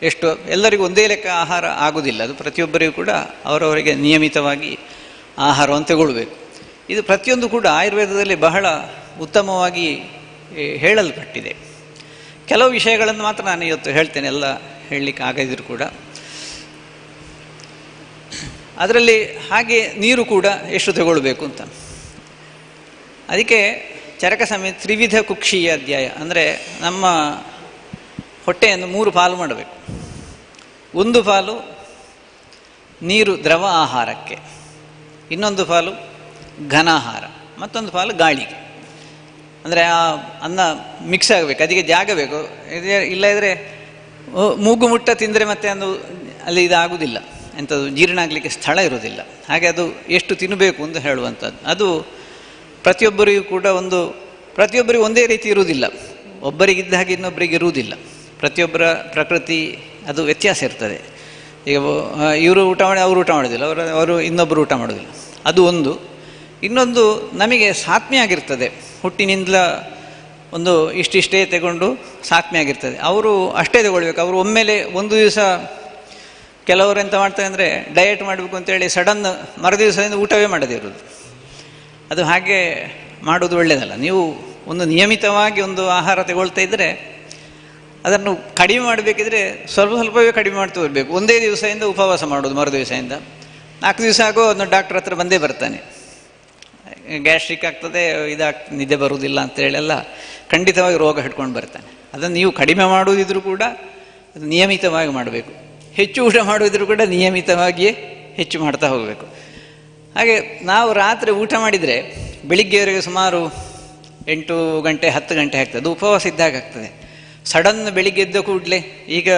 ಎಷ್ಟು, ಎಲ್ಲರಿಗೂ ಒಂದೇ ಲೆಕ್ಕ ಆಹಾರ ಆಗುವುದಿಲ್ಲ. ಅದು ಪ್ರತಿಯೊಬ್ಬರಿಗೂ ಕೂಡ ಅವರವರಿಗೆ ನಿಯಮಿತವಾಗಿ ಆಹಾರವನ್ನು ತಗೊಳ್ಬೇಕು. ಇದು ಪ್ರತಿಯೊಂದು ಕೂಡ ಆಯುರ್ವೇದದಲ್ಲಿ ಬಹಳ ಉತ್ತಮವಾಗಿ ಹೇಳಲ್ಪಟ್ಟಿದೆ. ಕೆಲವು ವಿಷಯಗಳನ್ನು ಮಾತ್ರ ನಾನು ಇವತ್ತು ಹೇಳ್ತೇನೆ, ಎಲ್ಲ ಹೇಳಲಿಕ್ಕೆ ಆಗದಿದ್ರು ಕೂಡ. ಅದರಲ್ಲಿ ಹಾಗೆ ನೀರು ಕೂಡ ಎಷ್ಟು ತಗೊಳ್ಬೇಕು ಅಂತ. ಅದಕ್ಕೆ ಚರಕ ಸಂಹಿತೆ ತ್ರಿವಿಧ ಕುಕ್ಷೀಯ ಅಧ್ಯಾಯ ಅಂದರೆ ನಮ್ಮ ಹೊಟ್ಟೆಯನ್ನು 3 ಪಾಲು ಮಾಡಬೇಕು. ಒಂದು ಪಾಲು ನೀರು ದ್ರವ ಆಹಾರಕ್ಕೆ, ಇನ್ನೊಂದು ಪಾಲು ಘನಾಹಾರ, ಮತ್ತೊಂದು ಪಾಲು ಗಾಳಿಗೆ. ಅಂದರೆ ಆ ಅನ್ನ ಮಿಕ್ಸ್ ಆಗಬೇಕು, ಅದಕ್ಕೆ ಜಾಗ ಬೇಕು. ಇಲ್ಲದಿದ್ದರೆ ಮೂಗು ಮುಟ್ಟ ತಿಂದರೆ ಮತ್ತೆ ಅದು ಅಲ್ಲಿ ಇದಾಗುವುದಿಲ್ಲ, ಎಂಥದ್ದು ಜೀರ್ಣ ಆಗಲಿಕ್ಕೆ ಸ್ಥಳ ಇರೋದಿಲ್ಲ. ಹಾಗೆ ಅದು ಎಷ್ಟು ತಿನ್ನಬೇಕು ಅಂತ ಹೇಳುವಂಥದ್ದು. ಅದು ಪ್ರತಿಯೊಬ್ಬರಿಗೂ ಕೂಡ ಪ್ರತಿಯೊಬ್ಬರಿಗೂ ಒಂದೇ ರೀತಿ ಇರುವುದಿಲ್ಲ. ಒಬ್ಬರಿಗಿದ್ದ ಹಾಗೆ ಇನ್ನೊಬ್ಬರಿಗೆ ಇರುವುದಿಲ್ಲ. ಪ್ರತಿಯೊಬ್ಬರ ಪ್ರಕೃತಿ ಅದು ವ್ಯತ್ಯಾಸ ಇರ್ತದೆ. ಈಗ ಇವರು ಊಟ ಮಾಡಿ ಅವರು ಊಟ ಮಾಡೋದಿಲ್ಲ, ಅವರು ಇನ್ನೊಬ್ಬರು ಊಟ ಮಾಡೋದಿಲ್ಲ. ಅದು ಒಂದು. ಇನ್ನೊಂದು, ನಮಗೆ ಸಾತ್ಮೆ ಆಗಿರ್ತದೆ. ಹುಟ್ಟಿನಿಂದಲ ಒಂದು ಇಷ್ಟಿಷ್ಟೇ ತಗೊಂಡು ಸಾತ್ಮೆ ಆಗಿರ್ತದೆ. ಅವರು ಅಷ್ಟೇ ತಗೊಳ್ಬೇಕು. ಅವರು ಒಮ್ಮೆಲೆ ಒಂದು ದಿವಸ ಕೆಲವರು ಎಂತ ಮಾಡ್ತಾರೆ ಅಂದರೆ ಡಯಟ್ ಮಾಡಬೇಕು ಅಂತೇಳಿ ಸಡನ್ ಮರುದಿವಸದಿಂದ ಊಟವೇ ಮಾಡದಿರೋದು. ಅದು ಹಾಗೆ ಮಾಡೋದು ಒಳ್ಳೆಯದಲ್ಲ. ನೀವು ಒಂದು ನಿಯಮಿತವಾಗಿ ಒಂದು ಆಹಾರ ತಗೊಳ್ತಾ ಇದ್ದರೆ ಅದನ್ನು ಕಡಿಮೆ ಮಾಡಬೇಕಿದ್ರೆ ಸ್ವಲ್ಪ ಸ್ವಲ್ಪವೇ ಕಡಿಮೆ ಮಾಡ್ತಾ ಬರಬೇಕು. ಒಂದೇ ದಿವಸದಿಂದ ಉಪವಾಸ ಮಾಡೋದು, ಮರು ದಿವಸದಿಂದ 4 ದಿವಸ ಆಗೋ ಅದನ್ನು ಡಾಕ್ಟ್ರ್ ಹತ್ರ ಬಂದೇ ಬರ್ತಾನೆ. ಗ್ಯಾಸ್ಟ್ರಿಕ್ ಆಗ್ತದೆ, ನಿದ್ದೆ ಬರುವುದಿಲ್ಲ ಅಂತೇಳೆಲ್ಲ ಖಂಡಿತವಾಗಿ ರೋಗ ಹಿಡ್ಕೊಂಡು ಬರ್ತಾನೆ. ಅದನ್ನು ನೀವು ಕಡಿಮೆ ಮಾಡುವುದಿದ್ರೂ ಕೂಡ ಅದು ನಿಯಮಿತವಾಗಿ ಮಾಡಬೇಕು. ಹೆಚ್ಚು ಊಟ ಮಾಡುವುದಿದ್ರೂ ಕೂಡ ನಿಯಮಿತವಾಗಿಯೇ ಹೆಚ್ಚು ಮಾಡ್ತಾ ಹೋಗಬೇಕು. ಹಾಗೆ ನಾವು ರಾತ್ರಿ ಊಟ ಮಾಡಿದರೆ ಬೆಳಿಗ್ಗೆವರೆಗೆ ಸುಮಾರು 8 ಗಂಟೆ 10 ಗಂಟೆ ಆಗ್ತದೆ. ಅದು ಉಪವಾಸ ಇದ್ದಾಗ ಆಗ್ತದೆ. ಸಡನ್ ಬೆಳಿಗ್ಗೆ ಎದ್ದ ಕೂಡಲೇ ಈಗ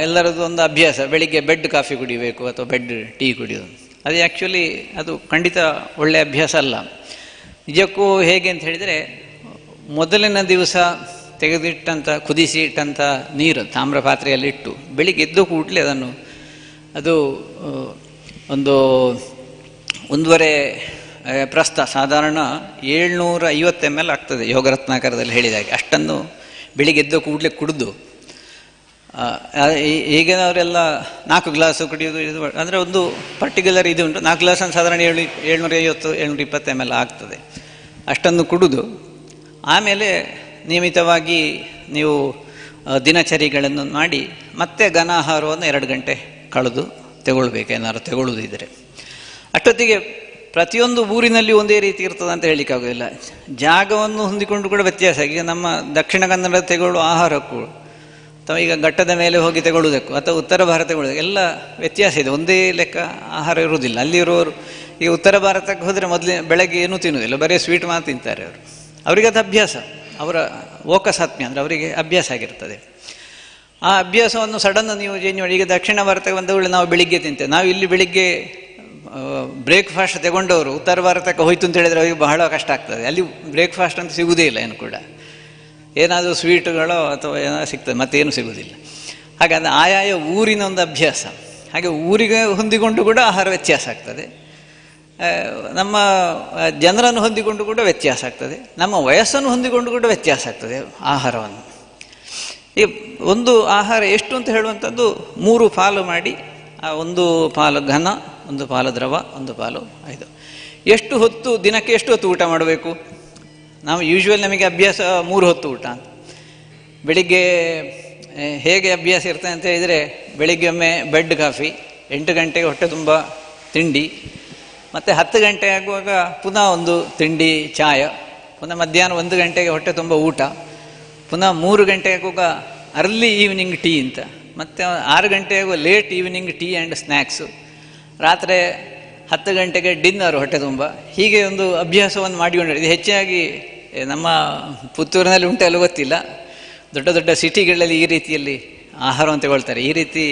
ಎಲ್ಲರದ್ದು ಒಂದು ಅಭ್ಯಾಸ, ಬೆಳಿಗ್ಗೆ ಬೆಡ್ ಕಾಫಿ ಕುಡಿಬೇಕು ಅಥವಾ ಬೆಡ್ ಟೀ ಕುಡಿಯೋದು. ಅದು ಆ್ಯಕ್ಚುಲಿ ಅದು ಖಂಡಿತ ಒಳ್ಳೆಯ ಅಭ್ಯಾಸ ಅಲ್ಲ. ನಿಜಕ್ಕೂ ಹೇಗೆ ಅಂತ ಹೇಳಿದರೆ, ಮೊದಲಿನ ದಿವಸ ತೆಗೆದಿಟ್ಟಂಥ ಕುದಿಸಿ ಇಟ್ಟಂಥ ನೀರು ತಾಮ್ರ ಪಾತ್ರೆಯಲ್ಲಿಟ್ಟು ಬೆಳಿಗ್ಗೆ ಎದ್ದು ಕೂಡಲೇ ಅದು 1.5 ಪ್ರಸ್ಥ, ಸಾಧಾರಣ 750 ml ಆಗ್ತದೆ ಯೋಗರತ್ನಾಕರದಲ್ಲಿ ಹೇಳಿದಾಗೆ. ಅಷ್ಟನ್ನು ಬೆಳಿಗ್ಗೆ ಎದ್ದು ಕೂಡಲೇ ಕುಡಿದು, ಈಗಿನವರೆಲ್ಲ 4 ಗ್ಲಾಸು ಕುಡಿಯೋದು. ಇದು ಅಂದರೆ ಒಂದು ಪರ್ಟಿಕ್ಯುಲರ್ ಇದು ಉಂಟು. 4 ಗ್ಲಾಸ್ ಸಾಧಾರಣ 750 720 ml ಆಗ್ತದೆ. ಅಷ್ಟನ್ನು ಕುಡಿದು ಆಮೇಲೆ ನಿಯಮಿತವಾಗಿ ನೀವು ದಿನಚರಿಗಳನ್ನು ಮಾಡಿ ಮತ್ತೆ ಘನಾಹಾರವನ್ನು 2 ಗಂಟೆ ಕಳೆದು ತಗೊಳ್ಬೇಕು, ಏನಾದ್ರು ತಗೊಳ್ಳುವುದಿದ್ದರೆ. ಅಷ್ಟೊತ್ತಿಗೆ ಪ್ರತಿಯೊಂದು ಊರಿನಲ್ಲಿ ಒಂದೇ ರೀತಿ ಇರ್ತದೆ ಅಂತ ಹೇಳಲಿಕ್ಕಾಗೋದಿಲ್ಲ. ಜಾಗವನ್ನು ಹೊಂದಿಕೊಂಡು ಕೂಡ ವ್ಯತ್ಯಾಸ. ಈಗ ನಮ್ಮ ದಕ್ಷಿಣ ಕನ್ನಡ ತಗೊಳ್ಳುವ ಆಹಾರಕ್ಕೂ ಅಥವಾ ಈಗ ಘಟ್ಟದ ಮೇಲೆ ಹೋಗಿ ತಗೊಳ್ಳುವುದಕ್ಕೂ ಅಥವಾ ಉತ್ತರ ಭಾರತ ತಗೊಳ್ಳೋದಕ್ಕೆ ಎಲ್ಲ ವ್ಯತ್ಯಾಸ ಇದೆ. ಒಂದೇ ಲೆಕ್ಕ ಆಹಾರ ಇರುವುದಿಲ್ಲ. ಅಲ್ಲಿರೋರು ಈಗ ಉತ್ತರ ಭಾರತಕ್ಕೆ ಹೋದರೆ ಬೆಳಗ್ಗೆ ಏನೂ ತಿನ್ನುವುದಿಲ್ಲ, ಬರೀ ಸ್ವೀಟ್ ಮಾತ್ರ ತಿಂತಾರೆ ಅವರು. ಅವರಿಗೆ ಅದು ಅಭ್ಯಾಸ, ಅವರ ಓಕಸಾತ್ಮ್ಯ ಅಂದರೆ ಅವರಿಗೆ ಅಭ್ಯಾಸ ಆಗಿರ್ತದೆ. ಆ ಅಭ್ಯಾಸವನ್ನು ಸಡನ್ ನೀವು ಚೇಂಜ್ ಮಾಡಿ. ಈಗ ದಕ್ಷಿಣ ಭಾರತಕ್ಕೆ ಬಂದವಳು ನಾವು ಬೆಳಿಗ್ಗೆ ತಿಂತೇವೆ. ನಾವು ಇಲ್ಲಿ ಬೆಳಿಗ್ಗೆ ಬ್ರೇಕ್ಫಾಸ್ಟ್ ತಗೊಂಡವರು ಉತ್ತರ ಭಾರತಕ್ಕೆ ಹೋಯ್ತು ಅಂತ ಹೇಳಿದರೆ ಅವರಿಗೆ ಬಹಳ ಕಷ್ಟ ಆಗ್ತದೆ. ಅಲ್ಲಿ ಬ್ರೇಕ್ಫಾಸ್ಟ್ ಅಂತ ಸಿಗುವುದೇ ಇಲ್ಲ ಏನು ಕೂಡ. ಏನಾದರೂ ಸ್ವೀಟುಗಳೋ ಅಥವಾ ಏನಾದರೂ ಸಿಗ್ತದೆ, ಮತ್ತೇನು ಸಿಗುವುದಿಲ್ಲ. ಹಾಗಾದರೆ ಆಯಾಯ ಊರಿನ ಒಂದು ಅಭ್ಯಾಸ. ಹಾಗೆ ಊರಿಗೆ ಹೊಂದಿಕೊಂಡು ಕೂಡ ಆಹಾರ ವ್ಯತ್ಯಾಸ ಆಗ್ತದೆ. ನಮ್ಮ ಜನರನ್ನು ಹೊಂದಿಕೊಂಡು ಕೂಡ ವ್ಯತ್ಯಾಸ ಆಗ್ತದೆ. ನಮ್ಮ ವಯಸ್ಸನ್ನು ಹೊಂದಿಕೊಂಡು ಕೂಡ ವ್ಯತ್ಯಾಸ ಆಗ್ತದೆ ಆಹಾರವನ್ನು. ಈ ಒಂದು ಆಹಾರ ಎಷ್ಟು ಅಂತ ಹೇಳುವಂಥದ್ದು 3 ಪಾಲು ಮಾಡಿ, ಆ 1 ಪಾಲು ಘನ, 1 ಪಾಲು ದ್ರವ, 1 ಪಾಲು ಇದು. ಎಷ್ಟು ಹೊತ್ತು, ದಿನಕ್ಕೆ ಎಷ್ಟು ಹೊತ್ತು ಊಟ ಮಾಡಬೇಕು? ನಾವು ಯೂಶ್ವಲ್ ನಮಗೆ ಅಭ್ಯಾಸ 3 ಹೊತ್ತು ಊಟ. ಬೆಳಿಗ್ಗೆ ಹೇಗೆ ಅಭ್ಯಾಸ ಇರ್ತದೆ ಅಂತ ಹೇಳಿದರೆ, ಬೆಳಿಗ್ಗೆ ಒಮ್ಮೆ ಬೆಡ್ ಕಾಫಿ, 8 ಗಂಟೆಗೆ ಹೊಟ್ಟೆ ತುಂಬ ತಿಂಡಿ, ಮತ್ತು 10 ಗಂಟೆ ಆಗುವಾಗ ಪುನಃ ಒಂದು ತಿಂಡಿ ಚಾಯ, ಪುನಃ ಮಧ್ಯಾಹ್ನ 1 ಗಂಟೆಗೆ ಹೊಟ್ಟೆ ತುಂಬ ಊಟ, ಪುನಃ 3 ಗಂಟೆ ಆಗುವಾಗ ಅರ್ಲಿ ಈವ್ನಿಂಗ್ ಟೀ ಅಂತ, ಮತ್ತು 6 ಗಂಟೆ ಆಗುವ late evening tea and snacks, ರಾತ್ರಿ 10 ಗಂಟೆಗೆ ಡಿನ್ನರು ಹೊಟ್ಟೆ ತುಂಬ. ಹೀಗೆ ಒಂದು ಅಭ್ಯಾಸವನ್ನು ಮಾಡಿಕೊಂಡಿದೆ. ಇದು ಹೆಚ್ಚಾಗಿ ನಮ್ಮ ಪುತ್ತೂರಿನಲ್ಲಿ ಉಂಟೆಲ್ಲ ಗೊತ್ತಿಲ್ಲ. ದೊಡ್ಡ ದೊಡ್ಡ ಸಿಟಿಗಳಲ್ಲಿ ಈ ರೀತಿಯಲ್ಲಿ ಆಹಾರವನ್ನು ತಗೊಳ್ತಾರೆ. ಈ ರೀತಿ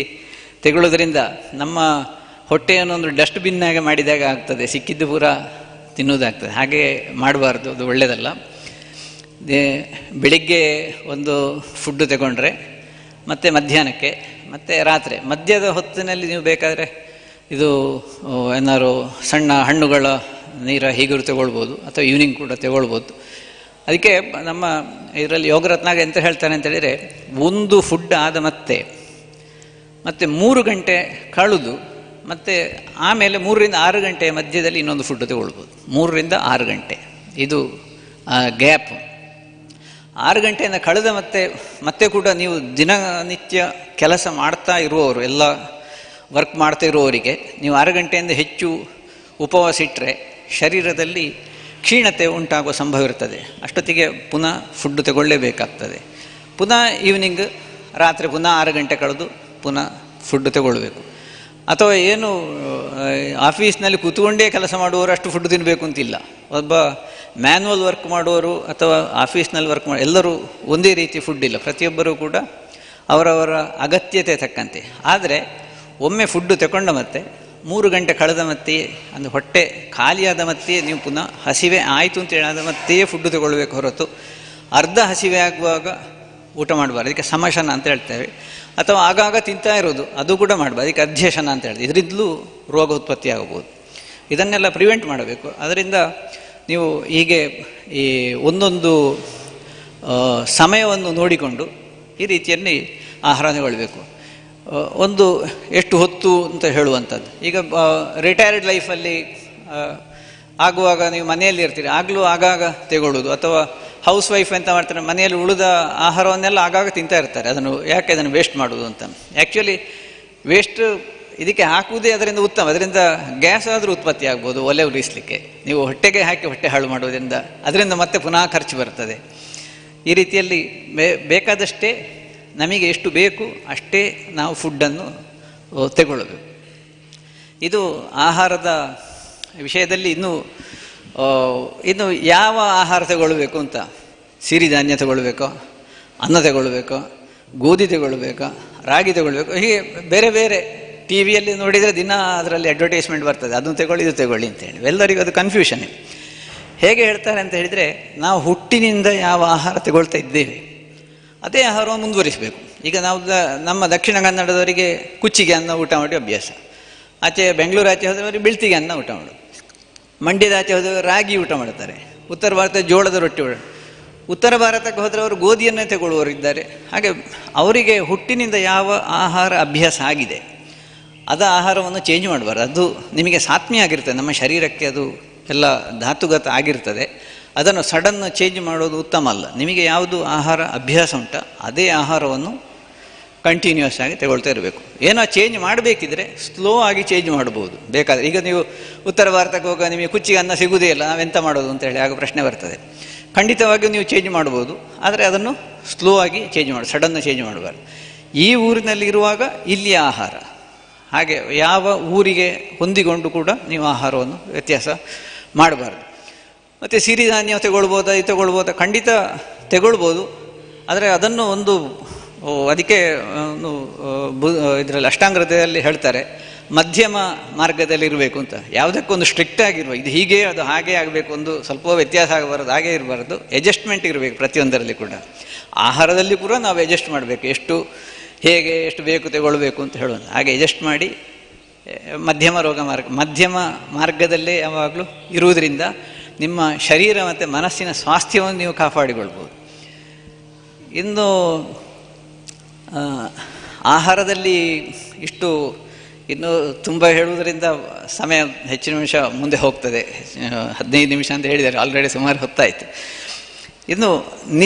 ತಗೊಳ್ಳೋದ್ರಿಂದ ನಮ್ಮ ಹೊಟ್ಟೆಯನ್ನು ಒಂದು ಡಸ್ಟ್ಬಿನ್ನಾಗೆ ಮಾಡಿದಾಗ ಆಗ್ತದೆ, ಸಿಕ್ಕಿದ್ದು ಪೂರ ತಿನ್ನೋದಾಗ್ತದೆ. ಹಾಗೆ ಮಾಡಬಾರ್ದು, ಅದು ಒಳ್ಳೆಯದಲ್ಲ. ಬೆಳಿಗ್ಗೆ ಒಂದು ಫುಡ್ಡು ತಗೊಂಡ್ರೆ, ಮತ್ತು ಮಧ್ಯಾಹ್ನಕ್ಕೆ, ಮತ್ತು ರಾತ್ರಿ ಮಧ್ಯದ ಹೊತ್ತಿನಲ್ಲಿ ನೀವು ಬೇಕಾದರೆ ಇದು ಏನಾದ್ರು ಸಣ್ಣ ಹಣ್ಣುಗಳ ನೀರು ಹೀಗಿರು ತಗೊಳ್ಬೋದು, ಅಥವಾ ಈವ್ನಿಂಗ್ ಕೂಡ ತಗೊಳ್ಬೋದು. ಅದಕ್ಕೆ ನಮ್ಮ ಇದರಲ್ಲಿ ಯೋಗರತ್ನಾಗ ಎಂತ ಹೇಳ್ತಾರೆ ಅಂತೇಳಿದರೆ, ಒಂದು ಫುಡ್ ಆದ ಮತ್ತೆ 3 ಗಂಟೆ ಕಳೆದು ಮತ್ತು ಆಮೇಲೆ 3 ರಿಂದ 6 ಗಂಟೆ ಮಧ್ಯದಲ್ಲಿ ಇನ್ನೊಂದು ಫುಡ್ ತಗೊಳ್ಬೋದು. 3 ರಿಂದ 6 ಗಂಟೆ ಇದು ಗ್ಯಾಪ್. 6 ಗಂಟೆಯಿಂದ ಕಳೆದ ಮತ್ತೆ ಕೂಡ ನೀವು ದಿನನಿತ್ಯ ಕೆಲಸ ಮಾಡ್ತಾ ಇರುವವರು, ಎಲ್ಲ ವರ್ಕ್ ಮಾಡ್ತಾ ಇರುವವರಿಗೆ ನೀವು 6 ಗಂಟೆಯಿಂದ ಹೆಚ್ಚು ಉಪವಾಸ ಇಟ್ಟರೆ ಶರೀರದಲ್ಲಿ ಕ್ಷೀಣತೆ ಉಂಟಾಗುವ ಸಂಭವ ಇರ್ತದೆ. ಅಷ್ಟೊತ್ತಿಗೆ ಪುನಃ ಫುಡ್ ತಗೊಳ್ಳೇಬೇಕಾಗ್ತದೆ. ಪುನಃ ಈವ್ನಿಂಗ್ ರಾತ್ರಿ ಪುನಃ 6 ಗಂಟೆ ಕಳೆದು ಪುನಃ ಫುಡ್ ತಗೊಳ್ಬೇಕು. ಅಥವಾ ಏನು ಆಫೀಸ್ನಲ್ಲಿ ಕೂತ್ಕೊಂಡೇ ಕೆಲಸ ಮಾಡುವವರು ಅಷ್ಟು ಫುಡ್ ತಿನ್ನಬೇಕು ಅಂತಿಲ್ಲ. ಒಬ್ಬ ಮ್ಯಾನ್ಯಲ್ ವರ್ಕ್ ಮಾಡುವವರು ಅಥವಾ ಆಫೀಸ್ನಲ್ಲಿ ವರ್ಕ್ ಮಾಡೋ ಎಲ್ಲರೂ ಒಂದೇ ರೀತಿ ಫುಡ್ ಇಲ್ಲ. ಪ್ರತಿಯೊಬ್ಬರೂ ಕೂಡ ಅವರವರ ಅಗತ್ಯತೆ ತಕ್ಕಂತೆ. ಆದರೆ ಒಮ್ಮೆ ಫುಡ್ಡು ತಗೊಂಡ ಮತ್ತೆ 3 ಗಂಟೆ ಕಳೆದ ಮತ್ತೆ ಅಂದರೆ ಹೊಟ್ಟೆ ಖಾಲಿಯಾದ ಮತ್ತೆ ನೀವು ಪುನಃ ಹಸಿವೆ ಆಯಿತು ಅಂತ ಹೇಳಾದ ಮತ್ತೆ ಫುಡ್ಡು ತಗೊಳ್ಬೇಕು ಹೊರತು ಅರ್ಧ ಹಸಿವೆ ಆಗುವಾಗ ಊಟ ಮಾಡಬಾರ್ದು. ಅದಕ್ಕೆ ಸಮಶನ ಅಂತ ಹೇಳ್ತೇವೆ. ಅಥವಾ ಆಗಾಗ ತಿಂತಾ ಇರೋದು ಅದು ಕೂಡ ಮಾಡಬಾರ್ದು. ಅದಕ್ಕೆ ಅಧ್ಯಶನ ಅಂತ ಹೇಳ್ತೀವಿ. ಇದರಿಂದಲೂ ರೋಗ ಉತ್ಪತ್ತಿ ಆಗಬಹುದು. ಇದನ್ನೆಲ್ಲ ಪ್ರಿವೆಂಟ್ ಮಾಡಬೇಕು. ಅದರಿಂದ ನೀವು ಹೀಗೆ ಈ ಒಂದೊಂದು ಸಮಯವನ್ನು ನೋಡಿಕೊಂಡು ಈ ರೀತಿಯಲ್ಲಿ ಆಹಾರ ತಗೊಳ್ಬೇಕು. ಒಂದು ಎಷ್ಟು ಹೊತ್ತು ಅಂತ ಹೇಳುವಂಥದ್ದು. ಈಗ ರಿಟೈರ್ಡ್ ಲೈಫಲ್ಲಿ ಆಗುವಾಗ ನೀವು ಮನೆಯಲ್ಲಿ ಇರ್ತೀರಿ, ಆಗಲೂ ಆಗಾಗ ತಗೊಳ್ಳೋದು. ಅಥವಾ ಹೌಸ್ ವೈಫ್ ಅಂತ ಮಾಡ್ತಾರೆ, ಮನೆಯಲ್ಲಿ ಉಳಿದ ಆಹಾರವನ್ನೆಲ್ಲ ಆಗಾಗ ತಿಂತಾ ಇರ್ತಾರೆ. ಯಾಕೆ ಅದನ್ನು ವೇಸ್ಟ್ ಮಾಡೋದು ಅಂತ. ಆ್ಯಕ್ಚುಲಿ ವೇಸ್ಟ್ ಇದಕ್ಕೆ ಹಾಕುವುದೇ ಅದರಿಂದ ಉತ್ತಮ. ಅದರಿಂದ ಗ್ಯಾಸ್ ಆದರೂ ಉತ್ಪತ್ತಿ ಆಗ್ಬೋದು, ಒಲೆ ಉರಿಸಲಿಕ್ಕೆ. ನೀವು ಹೊಟ್ಟೆಗೆ ಹಾಕಿ ಹೊಟ್ಟೆ ಹಾಳು ಮಾಡೋದ್ರಿಂದ ಅದರಿಂದ ಮತ್ತೆ ಪುನಃ ಖರ್ಚು ಬರ್ತದೆ. ಈ ರೀತಿಯಲ್ಲಿ ಬೇಕಾದಷ್ಟೇ ನಮಗೆ ಎಷ್ಟು ಬೇಕು ಅಷ್ಟೇ ನಾವು ಫುಡ್ಡನ್ನು ತಗೊಳ್ಳಬೇಕು. ಇದು ಆಹಾರದ ವಿಷಯದಲ್ಲಿ ಇನ್ನು ಯಾವ ಆಹಾರ ತಗೊಳ್ಬೇಕು ಅಂತ. ಸಿರಿಧಾನ್ಯ ತಗೊಳ್ಬೇಕೋ, ಅನ್ನ ತಗೊಳ್ಬೇಕೋ, ಗೋಧಿ ತಗೊಳ್ಬೇಕೋ, ರಾಗಿ ತಗೊಳ್ಬೇಕು, ಹೀಗೆ ಬೇರೆ ಬೇರೆ ಟಿ ವಿಯಲ್ಲಿ ನೋಡಿದರೆ ದಿನ ಅದರಲ್ಲಿ ಅಡ್ವರ್ಟೈಸ್ಮೆಂಟ್ ಬರ್ತದೆ, ಅದನ್ನು ತಗೊಳ್ಳಿ ಇದು ತಗೊಳ್ಳಿ ಅಂತೇಳಿ. ಎಲ್ಲರಿಗೂ ಅದು ಕನ್ಫ್ಯೂಷನ್. ಹೇಗೆ ಹೇಳ್ತಾರೆ ಅಂತ ಹೇಳಿದರೆ, ನಾವು ಹುಟ್ಟಿನಿಂದ ಯಾವ ಆಹಾರ ತಗೊಳ್ತಾ ಇದ್ದೇವೆ ಅದೇ ಆಹಾರವನ್ನು ಮುಂದುವರಿಸಬೇಕು. ಈಗ ನಾವು ನಮ್ಮ ದಕ್ಷಿಣ ಕನ್ನಡದವರಿಗೆ ಕುಚ್ಚಿಗೆ ಅನ್ನ ಊಟ ಮಾಡಿ ಅಭ್ಯಾಸ. ಆಚೆ ಬೆಂಗಳೂರು ಆಚೆ ಹೋದವರಿಗೆ ಬೆಳ್ತಿಗೆ ಅನ್ನ ಊಟ ಮಾಡೋದು. ಮಂಡ್ಯದ ಆಚೆ ಹೋದವರು ರಾಗಿ ಊಟ ಮಾಡ್ತಾರೆ. ಉತ್ತರ ಭಾರತ ಜೋಳದ ರೊಟ್ಟಿ ಉತ್ತರ ಭಾರತಕ್ಕೆ ಹೋದರೆ ಅವರು ಗೋಧಿಯನ್ನೇ ತಗೊಳ್ಳುವವರು ಇದ್ದಾರೆ. ಹಾಗೆ ಅವರಿಗೆ ಹುಟ್ಟಿನಿಂದ ಯಾವ ಆಹಾರ ಅಭ್ಯಾಸ ಆಗಿದೆ ಅದ ಆಹಾರವನ್ನು ಚೇಂಜ್ ಮಾಡಬಾರ್ದು. ಅದು ನಿಮಗೆ ಸಾತ್ಮೀಯ ಆಗಿರ್ತದೆ, ನಮ್ಮ ಶರೀರಕ್ಕೆ ಅದು ಎಲ್ಲ ಧಾತುಗತ ಆಗಿರ್ತದೆ. ಅದನ್ನು ಸಡನ್ ಚೇಂಜ್ ಮಾಡೋದು ಉತ್ತಮ ಅಲ್ಲ. ನಿಮಗೆ ಯಾವುದು ಆಹಾರ ಅಭ್ಯಾಸ ಉಂಟ ಅದೇ ಆಹಾರವನ್ನು ಕಂಟಿನ್ಯೂಸ್ ಆಗಿ ತಗೊಳ್ತಾ ಇರಬೇಕು. ಏನೋ ಚೇಂಜ್ ಮಾಡಬೇಕಿದ್ರೆ ಸ್ಲೋ ಆಗಿ ಚೇಂಜ್ ಮಾಡ್ಬೋದು ಬೇಕಾದರೆ. ಈಗ ನೀವು ಉತ್ತರ ಭಾರತಕ್ಕೆ ಹೋಗುವ ನಿಮಗೆ ಕುಚ್ಚಿಗೆ ಅನ್ನ ಸಿಗುವುದೇ ಇಲ್ಲ, ನಾವೆಂತ ಮಾಡೋದು ಅಂತೇಳಿ ಆಗ ಪ್ರಶ್ನೆ ಬರ್ತದೆ. ಖಂಡಿತವಾಗಿಯೂ ನೀವು ಚೇಂಜ್ ಮಾಡ್ಬೋದು, ಆದರೆ ಅದನ್ನು ಸ್ಲೋ ಆಗಿ ಚೇಂಜ್ ಮಾಡಿ, ಸಡನ್ ಚೇಂಜ್ ಮಾಡಬಾರ್ದು. ಈ ಊರಿನಲ್ಲಿ ಇರುವಾಗ ಇಲ್ಲಿಯ ಆಹಾರ, ಹಾಗೆ ಯಾವ ಊರಿಗೆ ಹೊಂದಿಕೊಂಡು ಕೂಡ ನೀವು ಆಹಾರವನ್ನು ವ್ಯತ್ಯಾಸ ಮಾಡಬಾರ್ದು. ಮತ್ತು ಸಿರಿಧಾನ್ಯ ತಗೊಳ್ಬೋದಾ, ಇದು ತಗೊಳ್ಬೋದಾ? ಖಂಡಿತ ತಗೊಳ್ಬೋದು. ಆದರೆ ಅದನ್ನು ಅದಕ್ಕೆ ಇದರಲ್ಲಿ ಅಷ್ಟಾಂಗದಲ್ಲಿ ಹೇಳ್ತಾರೆ ಮಧ್ಯಮ ಮಾರ್ಗದಲ್ಲಿ ಇರಬೇಕು ಅಂತ. ಯಾವುದಕ್ಕೊಂದು ಸ್ಟ್ರಿಕ್ಟ್ ಆಗಿರುವ ಇದು ಹೀಗೆ ಅದು ಹಾಗೆ ಆಗಬೇಕು, ಒಂದು ಸ್ವಲ್ಪ ವ್ಯತ್ಯಾಸ ಆಗಬಾರ್ದು, ಹಾಗೆ ಇರಬಾರ್ದು. ಅಡ್ಜಸ್ಟ್ಮೆಂಟ್ ಇರಬೇಕು ಪ್ರತಿಯೊಂದರಲ್ಲಿ ಕೂಡ. ಆಹಾರದಲ್ಲಿ ಕೂಡ ನಾವು ಅಡ್ಜಸ್ಟ್ ಮಾಡಬೇಕು, ಎಷ್ಟು ಬೇಕು ತಗೊಳ್ಬೇಕು ಅಂತ ಹೇಳೋದು. ಹಾಗೆ ಅಡ್ಜಸ್ಟ್ ಮಾಡಿ ಮಧ್ಯಮ ಮಾರ್ಗದಲ್ಲೇ ಯಾವಾಗಲೂ ಇರುವುದರಿಂದ ನಿಮ್ಮ ಶರೀರ ಮತ್ತು ಮನಸ್ಸಿನ ಸ್ವಾಸ್ಥ್ಯವನ್ನು ನೀವು ಕಾಪಾಡಿಕೊಳ್ಬೋದು. ಇನ್ನು ಆಹಾರದಲ್ಲಿ ಇನ್ನು ತುಂಬ ಹೇಳುವುದರಿಂದ ಸಮಯ ಹೆಚ್ಚಿನ ನಿಮಿಷ ಮುಂದೆ ಹೋಗ್ತದೆ. 15 ನಿಮಿಷ ಅಂತ ಹೇಳಿದ್ದಾರೆ, ಆಲ್ರೆಡಿ ಸುಮಾರು ಹೊತ್ತಾಯಿತು. ಇನ್ನು